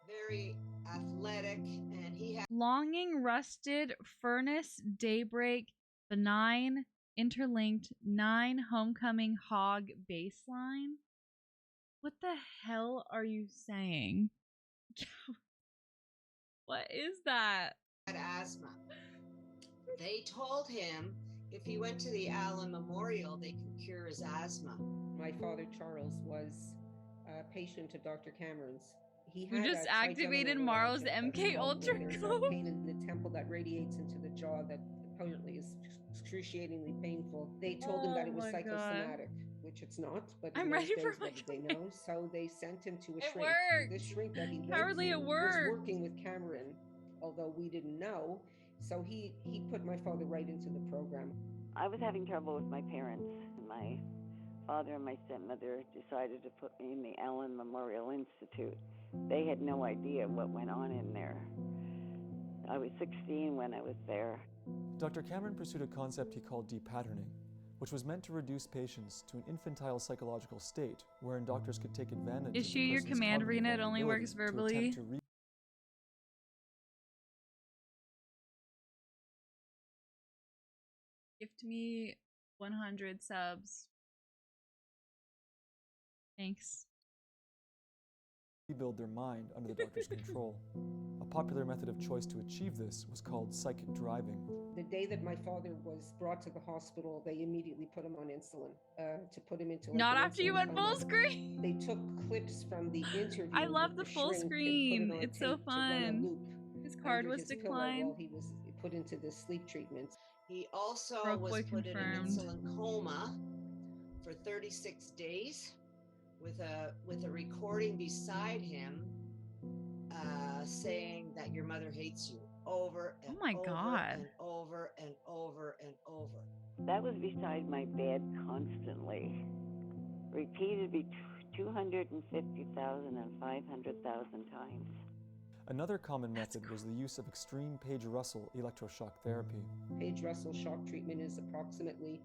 very athletic, and he had Longing, rusted, furnace, daybreak, benign, interlinked, 9 homecoming hog baseline. What the hell are you saying? What is that? asthma. They told him if he went to the Allen Memorial, they could cure his asthma. My father, Charles, was a patient of Dr. Cameron's. He You just activated Morrow's MK Ultra There's a pain in the temple that radiates into the jaw that apparently is excruciatingly painful. They told him that it was psychosomatic, which it's not. But I'm ready for what did they know? So they sent him to a It shrink. worked. This shrink that he Cowardly, it was worked. working with Cameron, although we didn't know. So he put my father right into the program. I was having trouble with my parents. My father and my stepmother decided to put me in the Allen Memorial Institute. They had no idea what went on in there. I was 16 when I was there. Dr. Cameron pursued a concept he called depatterning, which was meant to reduce patients to an infantile psychological state wherein doctors could take advantage of Issue the your person's command, cognitive Rena. It only vulnerability works to verbally. attempt to Gift me 100 subs. Thanks. rebuild their mind under the doctor's control. A popular method of choice to achieve this was called psychic driving. The day that my father was brought to the hospital, they immediately put him on insulin to put him into. Not an after you insulin went full coma. screen. They took clips from the interview. I love with the full shrink and put screen. it on It's so tape to run a fun. loop His card under was his pillow declined. while he was put into the sleep treatment. He also Broke was boy put in an confirmed. insulin coma for 36 days with a recording beside him saying that your mother hates you over and Oh my over God. and over and over and over. That was beside my bed constantly, repeated 250,000 and 500,000 times. Another common method was the use of extreme Page Russell electroshock therapy. Page Russell shock treatment is approximately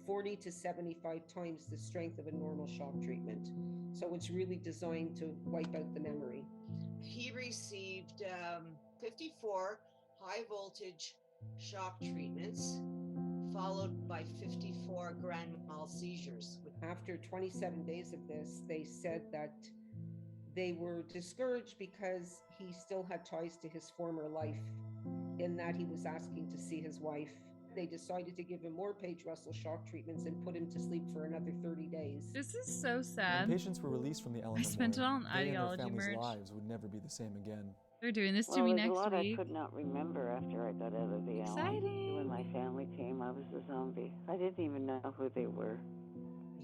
40 to 75 times the strength of a normal shock treatment. So it's really designed to wipe out the memory. He received 54 high voltage shock treatments, followed by 54 grand mal seizures. After 27 days of this, they said that they were discouraged because he still had ties to his former life, in that he was asking to see his wife. They decided to give him more Page Russell shock treatments and put him to sleep for another 30 days. This is so When sad. patients were released from the Allen I spent it Memorial, on they and ideology their families' merch. lives would never be the same again. They're doing this to Well, me there's next a lot week. I could not remember after I got out of the Exciting. When my family came, I was a zombie. I didn't even know who they were.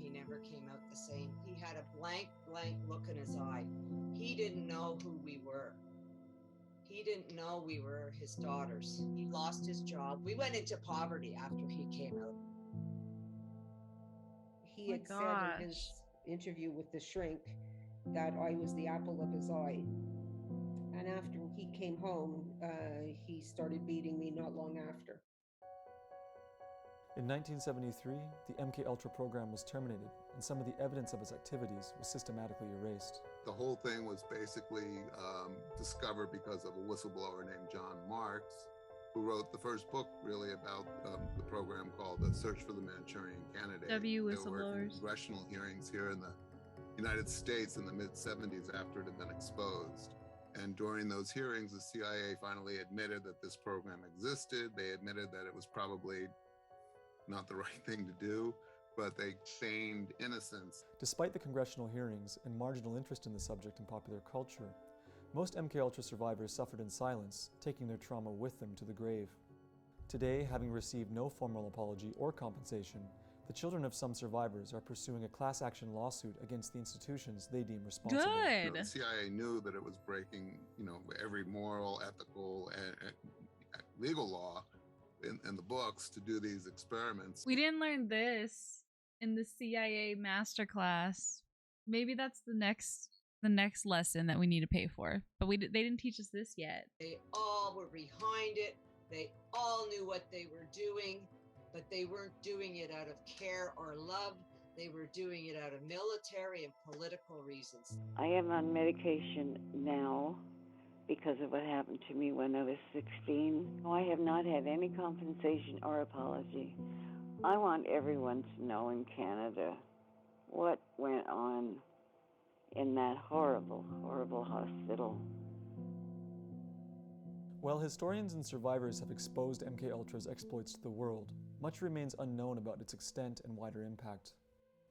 He never came out the same. He had a blank look in his eye. He didn't know who we were. He didn't know we were his daughters. He lost his job. We went into poverty after he came out. He had said in his interview with the shrink that I was the apple of his eye. And after he came home, he started beating me not long after. In 1973, the MK Ultra program was terminated, and some of the evidence of its activities was systematically erased. The whole thing was basically discovered because of a whistleblower named John Marks, who wrote the first book really about the program called The Search for the Manchurian Candidate. W There were whistleblowers. congressional hearings here in the United States in the mid-70s after it had been exposed. And during those hearings, the CIA finally admitted that this program existed. They admitted that it was probably not the right thing to do, but they feigned innocence. Despite the congressional hearings and marginal interest in the subject in popular culture, most MK Ultra survivors suffered in silence, taking their trauma with them to the grave. Today, having received no formal apology or compensation, the children of some survivors are pursuing a class action lawsuit against the institutions they deem responsible. You know, the CIA knew that it was breaking, every moral, ethical, and legal law in the books to do these experiments. We didn't learn this in the CIA masterclass. Maybe that's the next lesson that we need to pay for. But they didn't teach us this yet. They all were behind it. They all knew what they were doing, but they weren't doing it out of care or love. They were doing it out of military and political reasons. I am on medication now because of what happened to me when I was 16. I have not had any compensation or apology. I want everyone to know in Canada what went on in that horrible, horrible hospital. While historians and survivors have exposed MK Ultra's exploits to the world, much remains unknown about its extent and wider impact.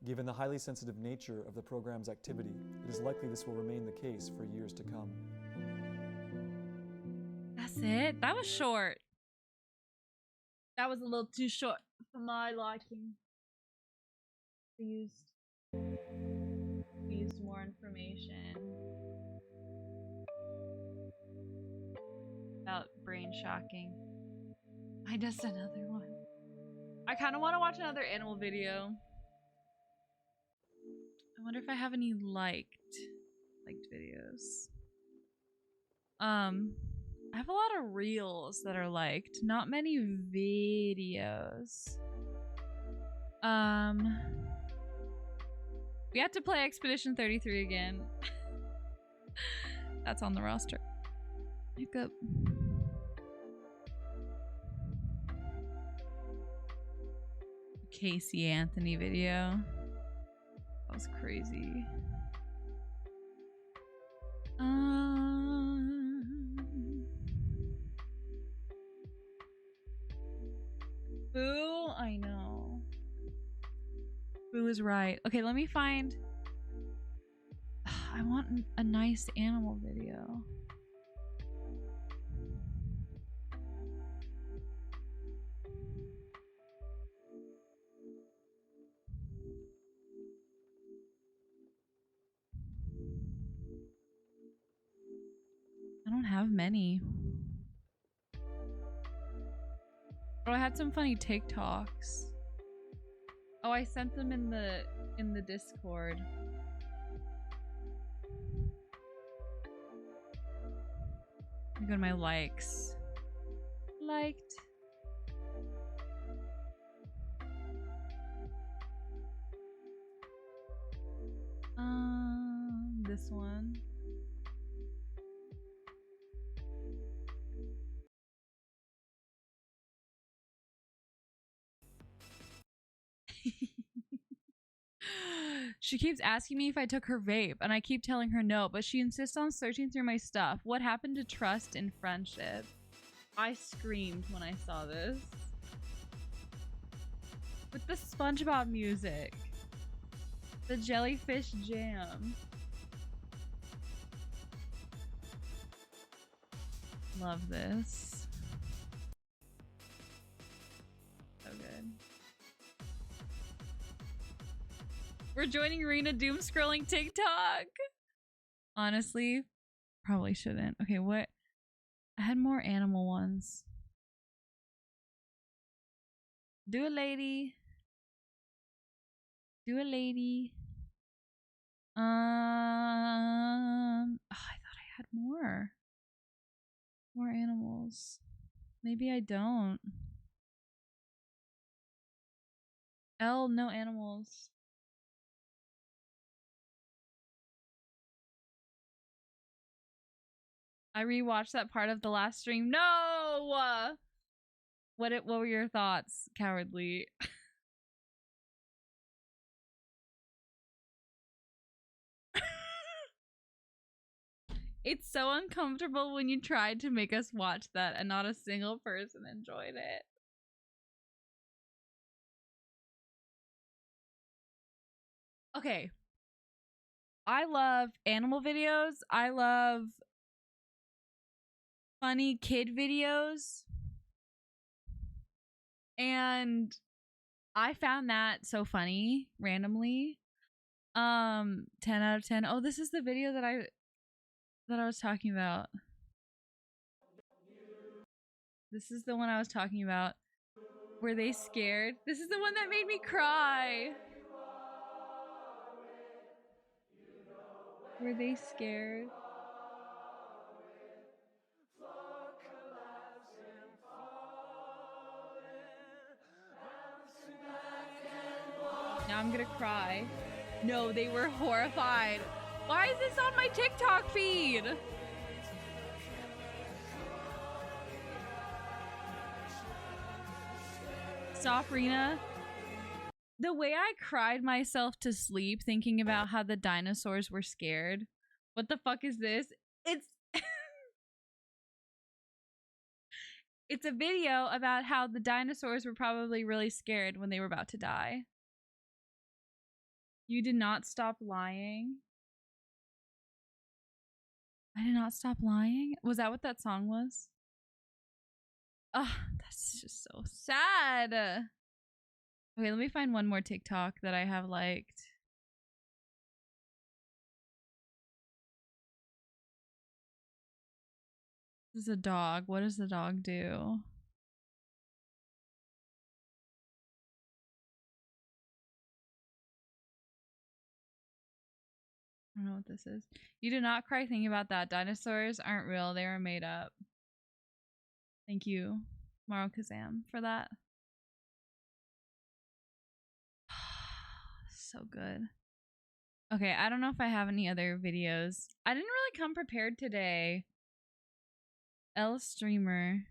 Given the highly sensitive nature of the program's activity, it is likely this will remain the case for years to come. That's it? That was short. That was a little too short for my liking. We used more information about brain shocking. I just another one. I kind of want to watch another animal video. I wonder if I have any liked videos. I have a lot of reels that are liked, not many videos. We have to play Expedition 33 again. That's on the roster. Hiccup. Casey Anthony video. That was crazy. Boo, I know. Boo is right. Okay, let me find. I want a nice animal video. I don't have many. Oh, I had some funny TikToks. Oh, I sent them in the Discord. Let me go to my likes. Liked. This one. She keeps asking me if I took her vape, and I keep telling her no, but she insists on searching through my stuff. What happened to trust and friendship? I screamed when I saw this. With the SpongeBob music. The jellyfish jam. Love this. So good. We're joining Rena doom scrolling TikTok. Honestly, probably shouldn't. Okay, what? I had more animal ones. Do it, lady. Do it, lady. Oh, I thought I had more. More animals. Maybe I don't. L, no animals. I rewatched that part of the last stream. No! What were your thoughts, Cowardly? It's so uncomfortable when you tried to make us watch that and not a single person enjoyed it. Okay. I love animal videos. I love funny kid videos. And I found that so funny randomly. 10 out of 10. Oh, this is the video that I was talking about. This is the one I was talking about. Were they scared? This is the one that made me cry. Were they scared? Now I'm gonna cry. No, they were horrified. Why is this on my TikTok feed? Stop, Rena. The way I cried myself to sleep thinking about how the dinosaurs were scared. What the fuck is this? It's it's a video about how the dinosaurs were probably really scared when they were about to die. You did not stop lying. I did not stop lying? Was that what that song was? Oh, that's just so sad. Okay, let me find one more TikTok that I have liked. This is a dog. What does the dog do? I don't know what this is. You did not cry thinking about that. Dinosaurs aren't real. They were made up. Thank you, Maro Kazam, for that. So good. Okay, I don't know if I have any other videos. I didn't really come prepared today. L streamer.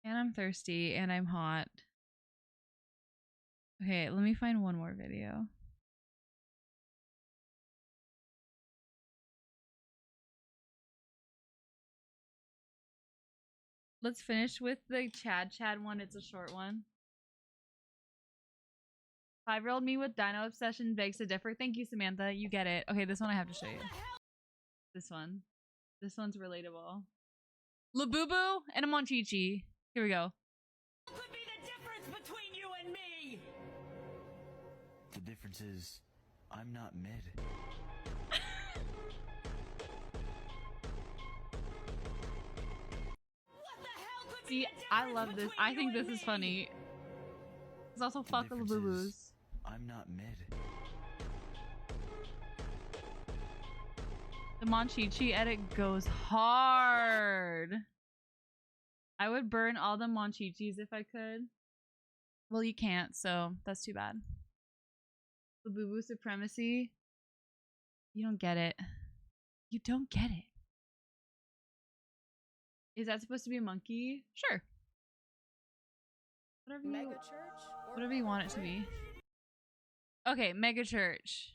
And I'm thirsty and I'm hot. Okay, let me find one more video. Let's finish with the Chad one. It's a short one. 5-year-old me with dino obsession begs to differ. Thank you, Samantha. You get it. Okay, this one I have to show you. This one. This one's relatable. Labubu and a Monchichi. Here we go. What could be the difference between you and me? The difference is, I'm not mid. See, I love this. I think this is funny. It's also fuck the Labubus. I'm not mid. The Monchichi edit goes hard. I would burn all the Monchichis if I could. Well, you can't, so that's too bad. Labubu supremacy. You don't get it. You don't get it. Is that supposed to be a monkey? Sure. Whatever you want it to be. Okay, mega church.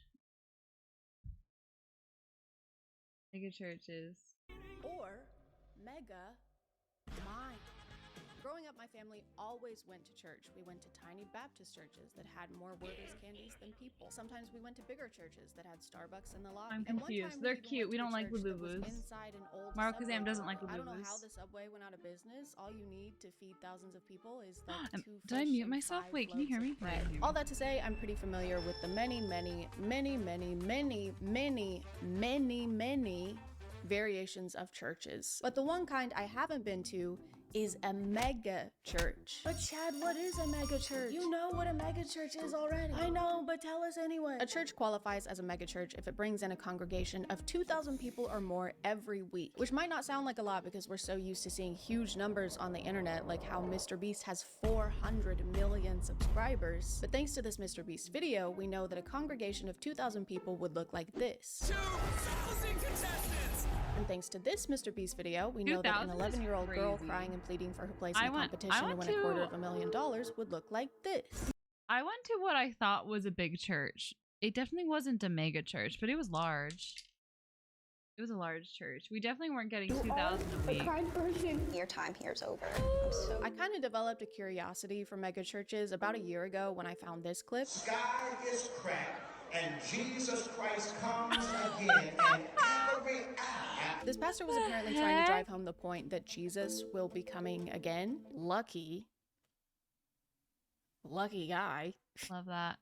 Mega church is. Or mega mind. Growing up, my family always went to church. We went to tiny Baptist churches that had more Werther's candies than people. Sometimes we went to bigger churches that had Starbucks in the lobby. I'm confused. They're cute. We don't like Lulubus. Mario Kazam doesn't like Lulubus. I don't know how the subway went out of business. All you need to feed thousands of people is like Did I mute myself? Wait, can you hear me? Right. All that to say, I'm pretty familiar with the many variations of churches. But the one kind I haven't been to is a mega church. But Chad, what is a mega church? You know what a mega church is already. I know, but tell us anyway. A church qualifies as a mega church if it brings in a congregation of 2,000 people or more every week, which might not sound like a lot because we're so used to seeing huge numbers on the internet, like how Mr. Beast has 400 million subscribers. But thanks to this Mr. Beast video, we know that a congregation of 2,000 people would look like this. 2,000 contestants! And thanks to this Mr. Beast video, we know that an 11-year-old girl crying and pleading for her place in the competition to win $250,000 would look like this. I went to what I thought was a big church. It definitely wasn't a mega church, but it was large. It was a large church. We definitely weren't getting 2,000 a week. Your time here's over. I kind of developed a curiosity for mega churches about a year ago when I found this clip. Sky is cracked and Jesus Christ comes again and every eye. This pastor was apparently trying to drive home the point that Jesus will be coming again. Lucky guy. Love that.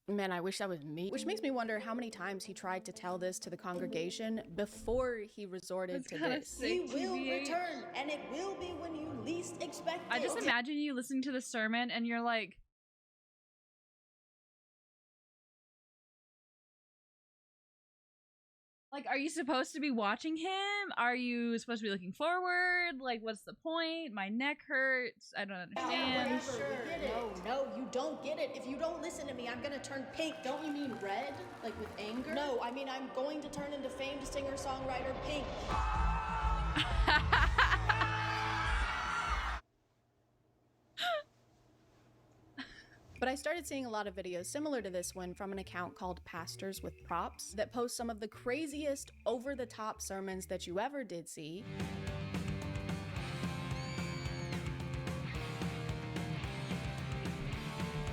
Man, I wish that was me. Which makes me wonder how many times he tried to tell this to the congregation before he resorted to this. He will return, and it will be when you least expect it. I just imagine you listening to the sermon and you're like, are you supposed to be watching him? Are you supposed to be looking forward? Like, what's the point? My neck hurts. I don't understand. No, you don't get it. If you don't listen to me, I'm gonna turn pink. Don't you mean red? Like with anger? No, I mean I'm going to turn into famed singer-songwriter Pink. But I started seeing a lot of videos similar to this one from an account called Pastors with Props that post some of the craziest over-the-top sermons that you ever did see.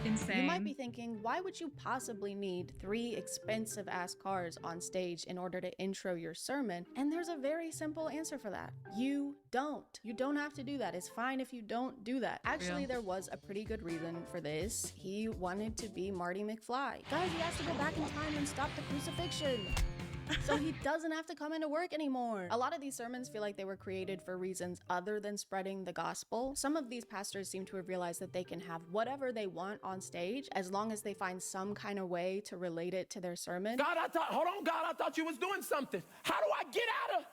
Insane. You might be thinking, why would you possibly need 3 expensive-ass cars on stage in order to intro your sermon? And there's a very simple answer for that. You don't. You don't have to do that. It's fine if you don't do that. Actually, there was a pretty good reason for this. He wanted to be Marty McFly. Guys, he has to go back in time and stop the crucifixion. So he doesn't have to come into work anymore. A lot of these sermons feel like they were created for reasons other than spreading the gospel. Some of these pastors seem to have realized that they can have whatever they want on stage as long as they find some kind of way to relate it to their sermon. God, hold on, God, I thought you was doing something. How do I get out of?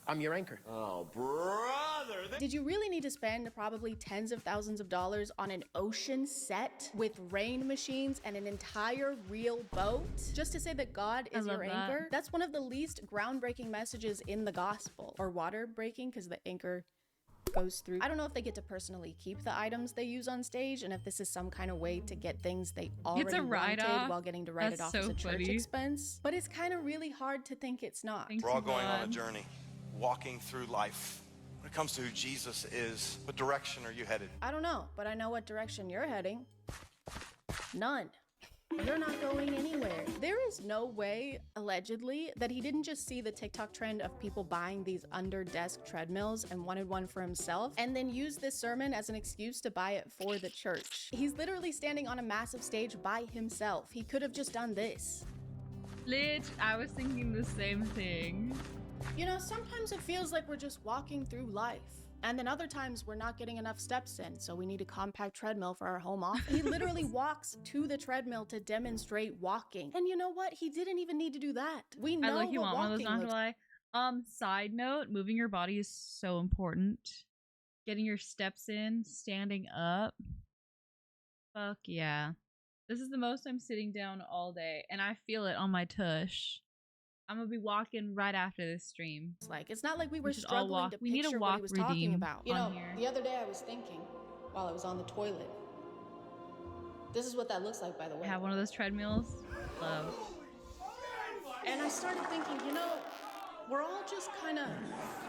I'm your anchor. Oh, brother. Did you really need to spend probably tens of thousands of dollars on an ocean set with rain machines and an entire real boat just to say that God is your anchor? That's one of the least groundbreaking messages in the gospel. Or water breaking, because the anchor goes through. I don't know if they get to personally keep the items they use on stage and if this is some kind of way to get things they already wanted while getting to write it off as a church expense. But it's kind of really hard to think it's not. We're all going on a journey, walking through life. When it comes to who Jesus is, what direction are you headed? I don't know, but I know what direction you're heading. None. You're not going anywhere. There is no way, allegedly, that he didn't just see the TikTok trend of people buying these under-desk treadmills and wanted one for himself, and then use this sermon as an excuse to buy it for the church. He's literally standing on a massive stage by himself. He could have just done this. Lit, I was thinking the same thing. You know, sometimes it feels like we're just walking through life. And then other times we're not getting enough steps in, so we need a compact treadmill for our home office. He literally walks to the treadmill to demonstrate walking. And you know what? He didn't even need to do that. We know I want one of those, not gonna lie. Side note, moving your body is so important. Getting your steps in, standing up. Fuck yeah. This is the most I'm sitting down all day, and I feel it on my tush. I'm gonna be walking right after this stream. It's not like we were struggling to picture what he was talking about. You know, the other day I was thinking while I was on the toilet. This is what that looks like, by the way. Have one of those treadmills. Love. And I started thinking, you know, We're all just kind of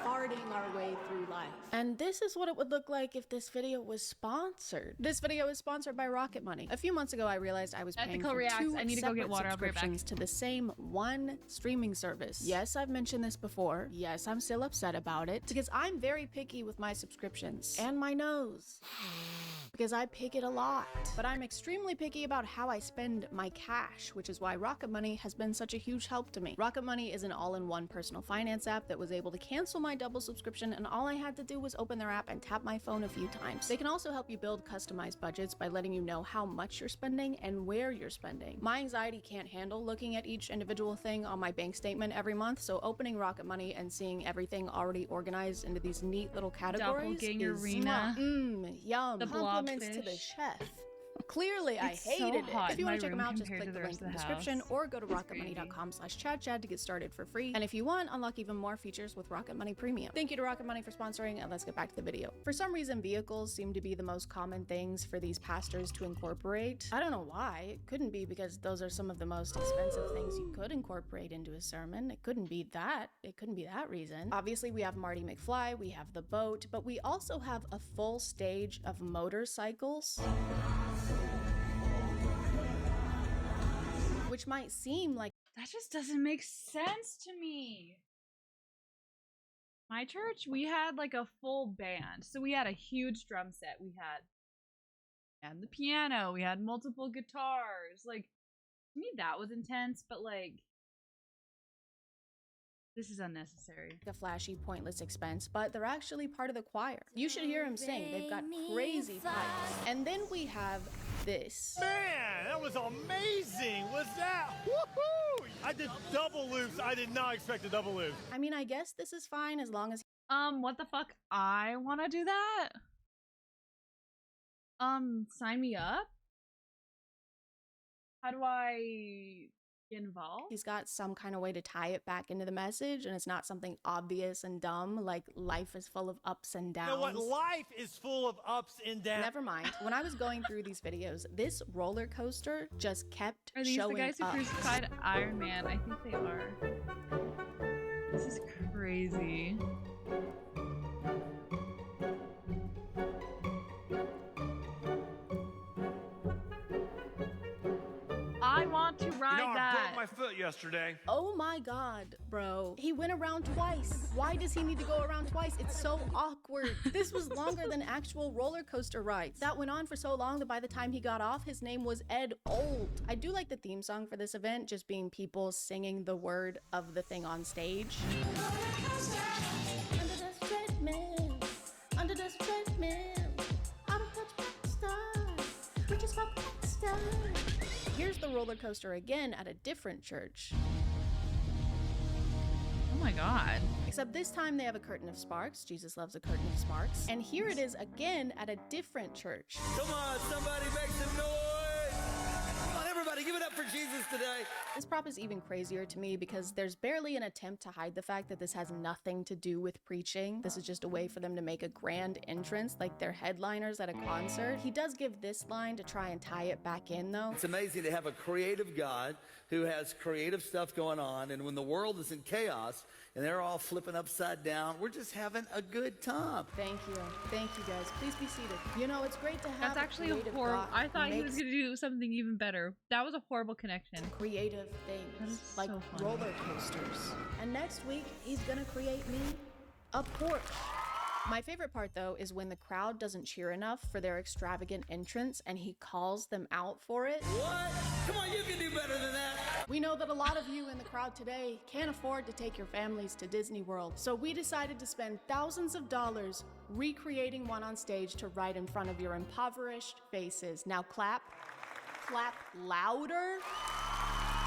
farting our way through life. And this is what it would look like if this video was sponsored. This video is sponsored by Rocket Money. A few months ago, I realized I was paying Ethical for reacts. two I need to go get water. I'll be right back. subscriptions to the same one streaming service. Yes, I've mentioned this before. Yes, I'm still upset about it because I'm very picky with my subscriptions and my nose. Because I pick it a lot. But I'm extremely picky about how I spend my cash, which is why Rocket Money has been such a huge help to me. Rocket Money is an all-in-one personal finance app that was able to cancel my double subscription, and all I had to do was open their app and tap my phone a few times. They can also help you build customized budgets by letting you know how much you're spending and where you're spending. My anxiety can't handle looking at each individual thing on my bank statement every month, so opening Rocket Money and seeing everything already organized into these neat little categories Doppelganger is arena. Yum. The Compliments to the blobfish. chef. Clearly, I It's so hated it. hot If you in want to my check them room out, just compared click to the the link rest in the of the description house. or go to It's rocketmoney.com/chadchad to get started for free. And if you want, unlock even more features with Rocket Money Premium. Thank you to Rocket Money for sponsoring, and let's get back to the video. For some reason, vehicles seem to be the most common things for these pastors to incorporate. I don't know why. It couldn't be because those are some of the most expensive things you could incorporate into a sermon. It couldn't be that. It couldn't be that reason. Obviously, we have Marty McFly, we have the boat, but we also have a full stage of motorcycles. Which might seem like That just doesn't make sense to me. My church, we had like a full band. So we had a huge drum set. We had the piano. We had multiple guitars. Like, to me, that was intense, but like, this is unnecessary. a flashy, pointless expense, but they're actually part of the choir. You should hear them sing. They've got crazy pipes. And then we have this. Man, that was amazing. Was that? Woohoo! I did double loops. I did not expect a double loop. I mean, I guess this is fine as long as What the fuck? I want to do that? Sign me up? How do I get involved? he's got some kind of way to tie it back into the message and it's not something obvious and dumb like life is full of ups and downs. You know what? Life is full of ups and downs. Never mind. When I was going through these videos, this roller coaster just kept Are these showing the guys who up. crucified Iron Man? I think they are. This is crazy. I want to ride I that. broke my foot yesterday. Oh my god, bro. He went around twice. Why does he need to go around twice? It's so awkward. This was longer than actual roller coaster rides. That went on for so long that by the time he got off, his name was Ed Old. I do like the theme song for this event, just being people singing the word of the thing on stage. Under the treadmill, under the treadmill, I will touch back stars, we just walk back stars. Here's the roller coaster again at a different church. Oh my god. Except this time they have a curtain of sparks. Jesus loves a curtain of sparks. And here it is again at a different church. Come on, somebody make some noise! Come on, everybody, give it up for Jesus today! This prop is even crazier to me because there's barely an attempt to hide the fact that this has nothing to do with preaching. This is just a way for them to make a grand entrance like they're headliners at a concert. He does give this line to try and tie it back in though. It's amazing to have a creative God who has creative stuff going on, and when the world is in chaos and they're all flipping upside down, we're just having a good time. Thank you. Thank you guys. Please be seated. You know, it's great to have That's actually a creative horrible. God I thought who he was makes gonna do something even better. That was a horrible connection. creative things like so funny. roller coasters. And next week, he's gonna create me a Porsche. My favorite part though is when the crowd doesn't cheer enough for their extravagant entrance and he calls them out for it. What? Come on, you can do better than that. We know that a lot of you in the crowd today can't afford to take your families to Disney World, so we decided to spend thousands of dollars recreating one on stage to right in front of your impoverished faces. Now clap. Clap louder.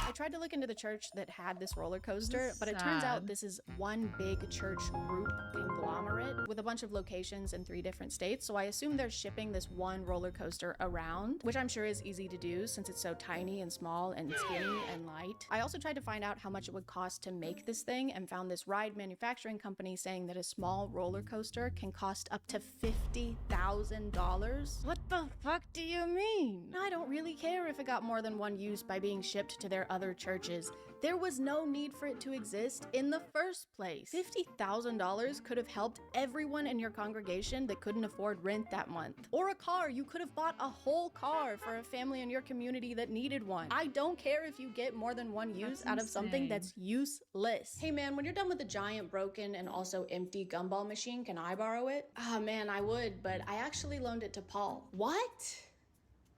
I tried to look into the church that had this roller coaster, but it turns out sad. this is one big church group conglomerate with a bunch of locations in 3 different states. So I assume they're shipping this one roller coaster around, which I'm sure is easy to do since it's so tiny and small and skinny and light. I also tried to find out how much it would cost to make this thing and found this ride manufacturing company saying that a small roller coaster can cost up to $50,000. What the fuck do you mean? I don't really care if it got more than one use by being shipped to their other churches. There was no need for it to exist in the first place. $50,000 could have helped everyone in your congregation that couldn't afford rent that month. Or a car. You could have bought a whole car for a family in your community that needed one. I don't care if you get more than one use out of something that's useless. Hey man, when you're done with the giant broken and also empty gumball machine, can I borrow it? Ah man, I would, but I actually loaned it to Paul. What?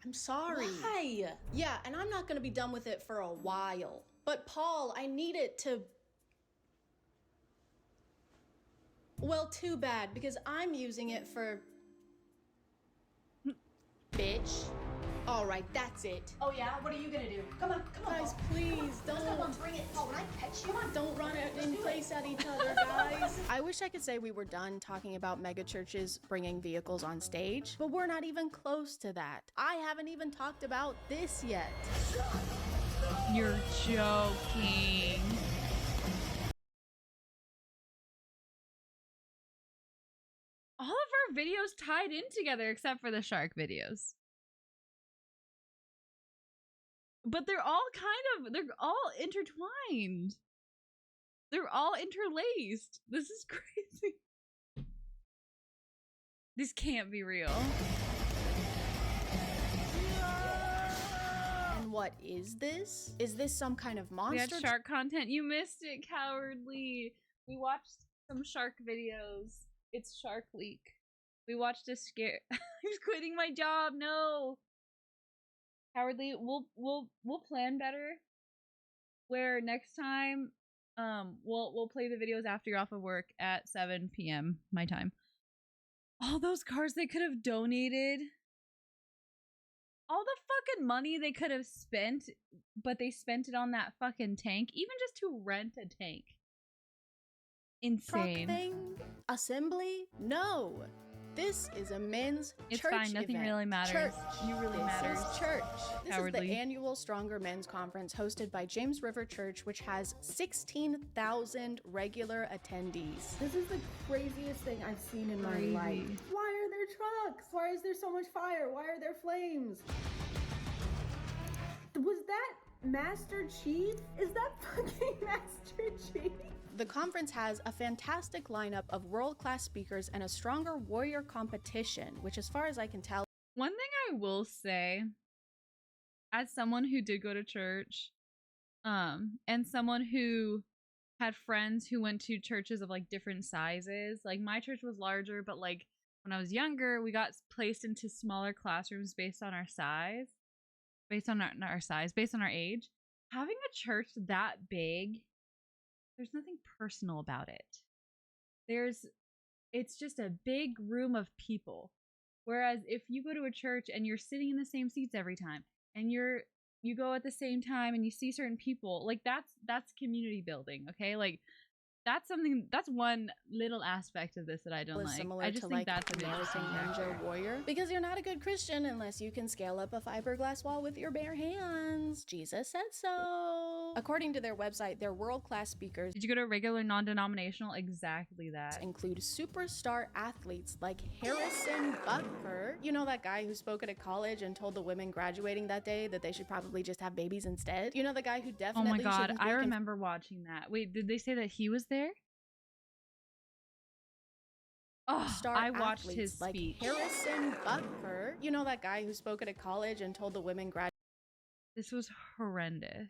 I'm sorry. Why? Yeah, and I'm not gonna be done with it for a while. But Paul, I need it to... Well, too bad, because I'm using it for... Bitch. All right, that's it. Oh yeah? What are you gonna do? Come on, guys, please, don't. Bring it. Oh, when I catch you, don't run it in place at each other, guys. I wish I could say we were done talking about mega churches bringing vehicles on stage, but we're not even close to that. I haven't even talked about this yet. You're joking. All of our videos tied in together except for the shark videos. But they're all intertwined. They're all interlaced. This is crazy. This can't be real. What is this? Is this some kind of monster? We had shark content. You missed it, Cowardly. We watched some shark videos. It's Shark Leak. We watched a scare. I'm quitting my job. No. Cowardly, we'll plan better. Where next time, we'll play the videos after you're off of work at 7 p.m. my time. All those cars they could have donated. All the fucking money they could have spent, but they spent it on that fucking tank, even just to rent a tank. Insane. Truck thing? Assembly? No. This is a men's it's church fine, nothing event. really matters. Church. You really this matters. Is church. This Cowardly. is the annual Stronger Men's Conference hosted by James River Church, which has 16,000 regular attendees. This is the craziest thing I've seen in my life. Why are there trucks? Why is there so much fire? Why are there flames? Was that Master Chief? Is that fucking Master Chief? The conference has a fantastic lineup of world-class speakers and a Stronger Warrior competition, which as far as I can tell... One thing I will say, as someone who did go to church, and someone who had friends who went to churches of like different sizes, like my church was larger, but like when I was younger, we got placed into smaller classrooms based on our size, based on our age. Having a church that big, there's nothing personal about it. It's just a big room of people. Whereas if you go to a church and you're sitting in the same seats every time, and you go at the same time and you see certain people, like that's community building, okay? Like that's one little aspect of this that I don't like. Similar I just to think like that's an American interesting Ninja Warrior, because you're not a good Christian unless you can scale up a fiberglass wall with your bare hands. Jesus said so. According to their website, their world-class speakers. Did you go to regular non-denominational? Exactly that. Include superstar athletes like Harrison Butker. You know that guy who spoke at a college and told the women graduating that day that they should probably just have babies instead? You know the guy who definitely. Oh my god, I remember watching that. Wait, did they say that he was there? Oh, I watched his speech. Like Harrison Butker. You know that guy who spoke at a college and told the women This was horrendous.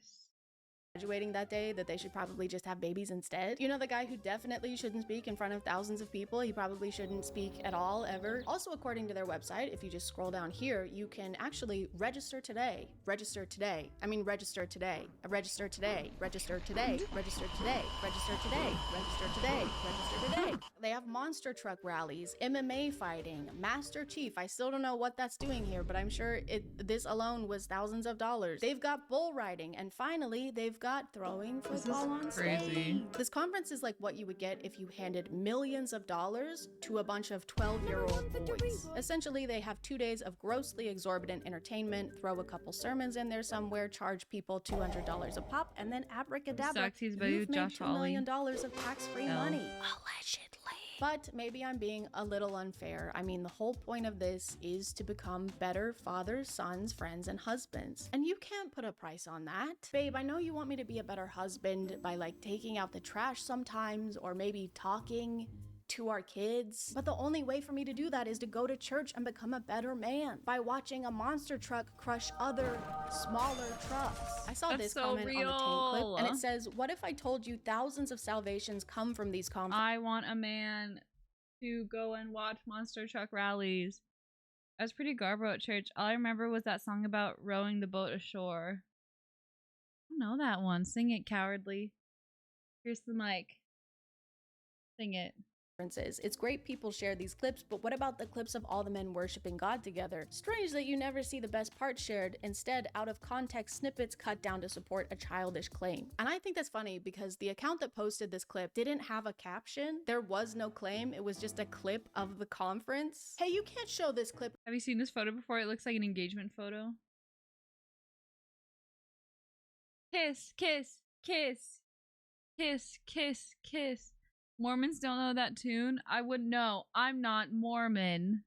Graduating that day that they should probably just have babies instead. You know the guy who definitely shouldn't speak in front of thousands of people. He probably shouldn't speak at all, ever. Also, according to their website, if you just scroll down here, you can actually register today. Register today. I mean, register today. Register today. Register today. Register today. Register today. Register today. Register today. They have monster truck rallies, MMA fighting, Master Chief. I still don't know what that's doing here, but I'm sure this alone was thousands of dollars. They've got bull riding, and finally, they've got throwing football on stage. This conference is like what you would get if you handed millions of dollars to a bunch of 12-year-old boys. Essentially, they have 2 days of grossly exorbitant entertainment, throw a couple sermons in there somewhere, charge people $200 a pop, and then abracadabra, you've made $2 million of tax-free money. Allegedly. But maybe I'm being a little unfair. I mean, the whole point of this is to become better fathers, sons, friends, and husbands. And you can't put a price on that. Babe, I know you want me to be a better husband by like taking out the trash sometimes, or maybe talking to our kids. But the only way for me to do that is to go to church and become a better man by watching a monster truck crush other smaller trucks. I saw That's this so comment on the tank clip, real. and it says, what if I told you thousands of salvations come from these conferences? I want a man to go and watch monster truck rallies. I was pretty garbo at church. All I remember was that song about rowing the boat ashore. I don't know that one. Sing it, cowardly. Here's the mic. Sing it. It's great people share these clips, but what about the clips of all the men worshiping God together? Strange that you never see the best part shared, instead out of context snippets cut down to support a childish claim. And I think that's funny because the account that posted this clip didn't have a caption. There was no claim, it was just a clip of the conference. Hey, you can't show this clip. Have you seen this photo before? It looks like an engagement photo. Kiss, kiss, kiss, kiss, kiss, kiss. Mormons don't know that tune. I would know. I'm not Mormon.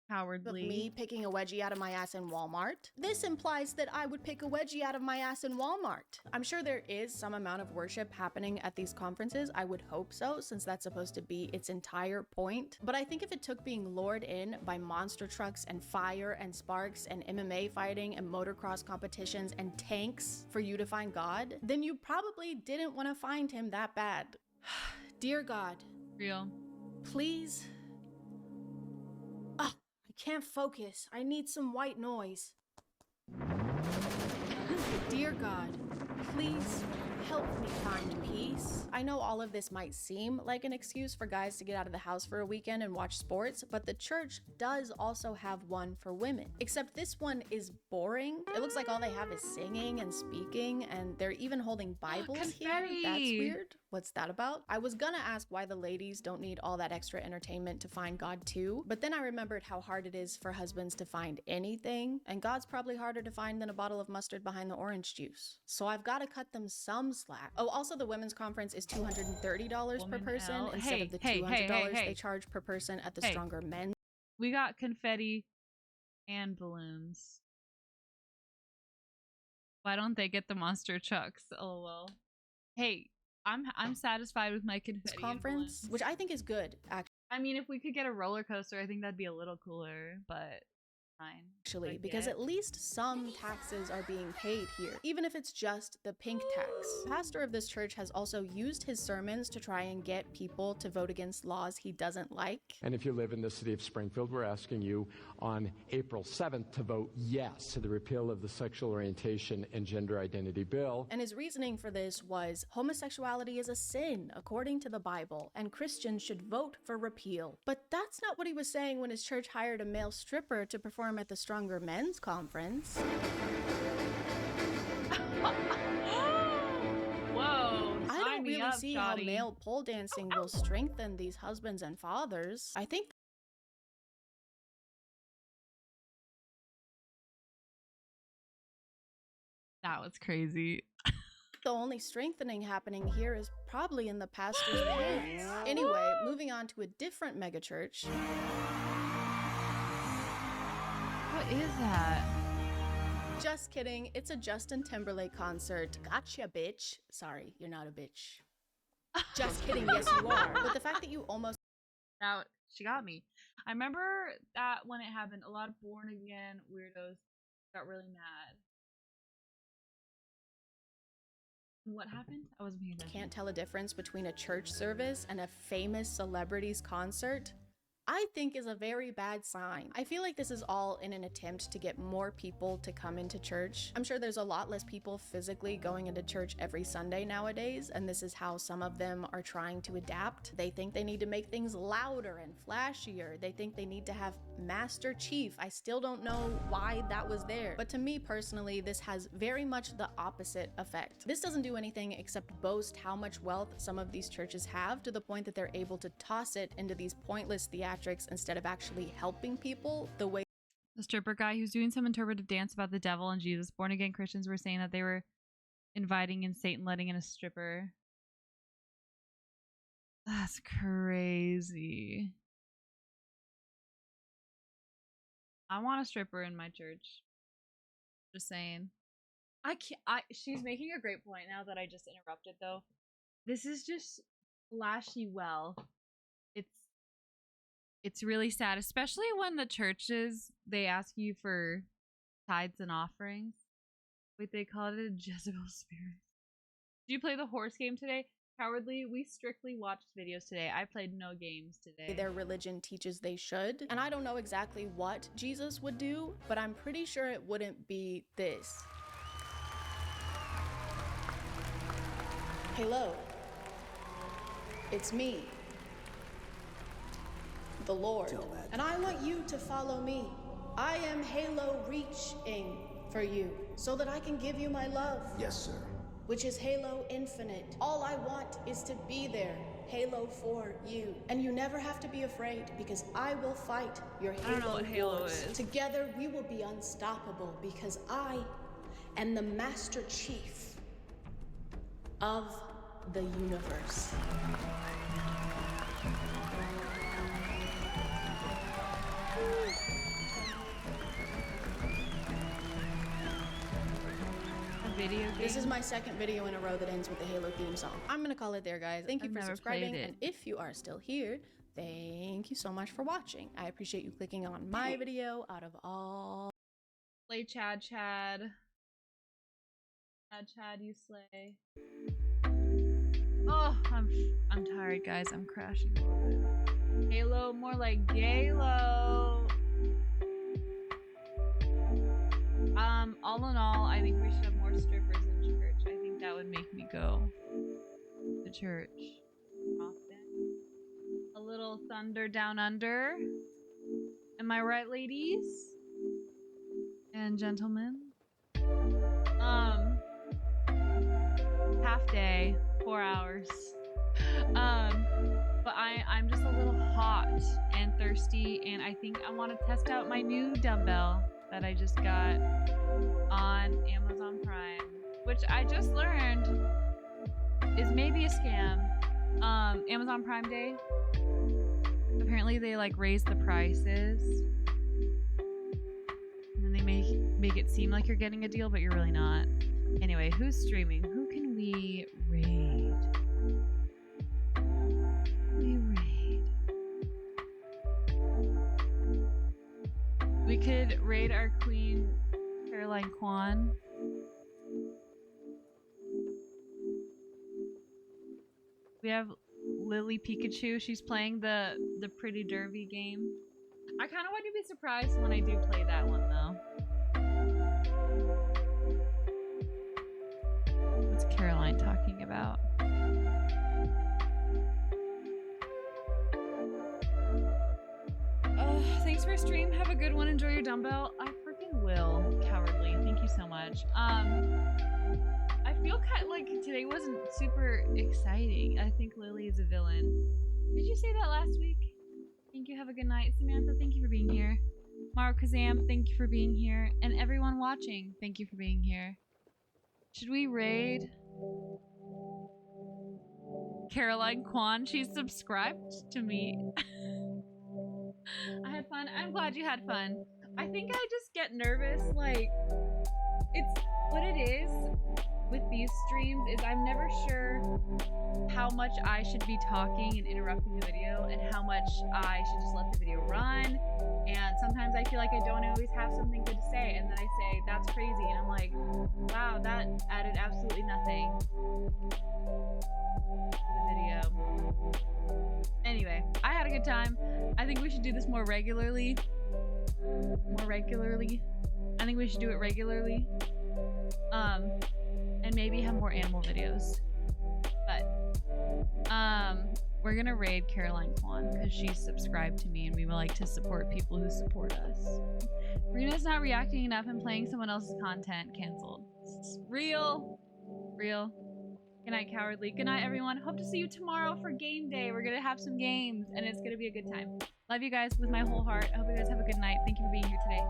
Cowardly. Of me picking a wedgie out of my ass in Walmart. This implies that I would pick a wedgie out of my ass in Walmart. I'm sure there is some amount of worship happening at these conferences. I would hope so, since that's supposed to be its entire point. But I think if it took being lured in by monster trucks and fire and sparks and MMA fighting and motocross competitions and tanks for you to find God, then you probably didn't want to find him that bad. Dear God. Real. Please. Ah, I can't focus. I need some white noise. Dear God, please help me find peace. I know all of this might seem like an excuse for guys to get out of the house for a weekend and watch sports, but the church does also have one for women. Except this one is boring. It looks like all they have is singing and speaking, and they're even holding Bibles here. That's weird. What's that about? I was gonna ask why the ladies don't need all that extra entertainment to find God too, but then I remembered how hard it is for husbands to find anything, and God's probably harder to find than a bottle of mustard behind the orange juice. So I've got to cut them some slack. Oh, also the women's conference is $230 per person instead of the $200 they charge per person at the Stronger Men. We got confetti and balloons. Why don't they get the monster trucks? Oh well. Hey, I'm satisfied with my confetti conference, which I think is good, actually. I mean, if we could get a roller coaster, I think that'd be a little cooler, but fine. Actually, because at least some taxes are being paid here, even if it's just the pink tax. The pastor of this church has also used his sermons to try and get people to vote against laws he doesn't like. And if you live in the city of Springfield, we're asking you on April 7th to vote yes to the repeal of the Sexual Orientation and Gender Identity Bill. And his reasoning for this was homosexuality is a sin according to the Bible, and Christians should vote for repeal. But that's not what he was saying when his church hired a male stripper to perform at the Stronger Men's conference. Whoa! I don't really up, see shoddy. how male pole dancing will strengthen these husbands and fathers. I think that was crazy. the only strengthening happening here is probably in the pastor's pants. Anyway, moving on to a different megachurch. What is that? Just kidding, it's a Justin Timberlake concert. Gotcha, bitch. Sorry, you're not a bitch. Just kidding, yes you are. But the fact that you almost... Now, she got me. I remember that when it happened, a lot of born again weirdos got really mad. What happened? I wasn't paying attention. Can't tell a difference between a church service and a famous celebrity's concert, I think is a very bad sign. I feel like this is all in an attempt to get more people to come into church. I'm sure there's a lot less people physically going into church every Sunday nowadays, and this is how some of them are trying to adapt. They think they need to make things louder and flashier. They think they need to have Master Chief. I still don't know why that was there. But to me personally, this has very much the opposite effect. This doesn't do anything except boast how much wealth some of these churches have, to the point that they're able to toss it into these pointless theatrics instead of actually helping people the way the stripper guy who's doing some interpretive dance about the devil and Jesus. Born again Christians were saying that they were inviting in Satan, letting in a stripper. That's crazy. I want a stripper in my church. Just saying. I can't. She's making a great point now that I just interrupted, though. This is just flashy. Well, it's really sad, especially when the churches, they ask you for tithes and offerings. Wait, they call it a Jezebel spirit. Did you play the horse game today? Cowardly, we strictly watched videos today. I played no games today. Their religion teaches they should. And I don't know exactly what Jesus would do, but I'm pretty sure it wouldn't be this. Hello. It's me, the Lord. And I want you to follow me. I am Halo reaching for you so that I can give you my love. Yes, sir. Which is Halo Infinite. All I want is to be there, Halo for you. And you never have to be afraid because I will fight your Halo. I don't know what Halo wars. is. Together we will be unstoppable because I am the Master Chief of the universe. Video game? This is my second video in a row that ends with the Halo theme song. I'm gonna call it there, guys. Thank you I've for never subscribing, played it. and if you are still here, thank you so much for watching. I appreciate you clicking on my video out of all. Slay Chad. Chad, you slay. Oh, I'm tired, guys. I'm crashing a little bit. Halo, more like Galo. All in all, I think we should have more strippers in church. I think that would make me go to church often. A little thunder down under. Am I right, ladies and gentlemen? Half day, 4 hours. But I'm just a little hot and thirsty, and I think I want to test out my new dumbbell that I just got on Amazon Prime, which I just learned is maybe a scam. Amazon Prime Day. Apparently they like raise the prices, and then they make it seem like you're getting a deal, but you're really not. Anyway, who's streaming? Who can we raid? We could raid our queen, Caroline Kwan. We have Lily Pikachu. She's playing the Pretty Derby game. I kind of want to be surprised when I do play that one, though. What's Caroline talking about? Thanks for stream. Have a good one. Enjoy your dumbbell. I freaking will. Cowardly. Thank you so much. I feel kind of like today wasn't super exciting. I think Lily is a villain. Did you say that last week? Thank you. Have a good night. Samantha, thank you for being here. Maro Kazam, thank you for being here. And everyone watching, thank you for being here. Should we raid Caroline Kwan? She's subscribed to me. I had fun. I'm glad you had fun. I think I just get nervous. Like, it's what it is with these streams is I'm never sure how much I should be talking and interrupting the video and how much I should just let the video run. And sometimes I feel like I don't always have something good to say, and then I say that's crazy, and I'm like, wow, that added absolutely nothing to the video. Anyway, I had a good time. I think we should do this more regularly. I think we should do it regularly. And maybe have more animal videos. But we're gonna raid Caroline Kwan because she's subscribed to me, and we would like to support people who support us. Rena's not reacting enough and playing someone else's content. Canceled. Real. Good night, Cowardly. Good night, everyone. Hope to see you tomorrow for game day. We're gonna have some games, and it's gonna be a good time. Love you guys with my whole heart. I hope you guys have a good night. Thank you for being here today.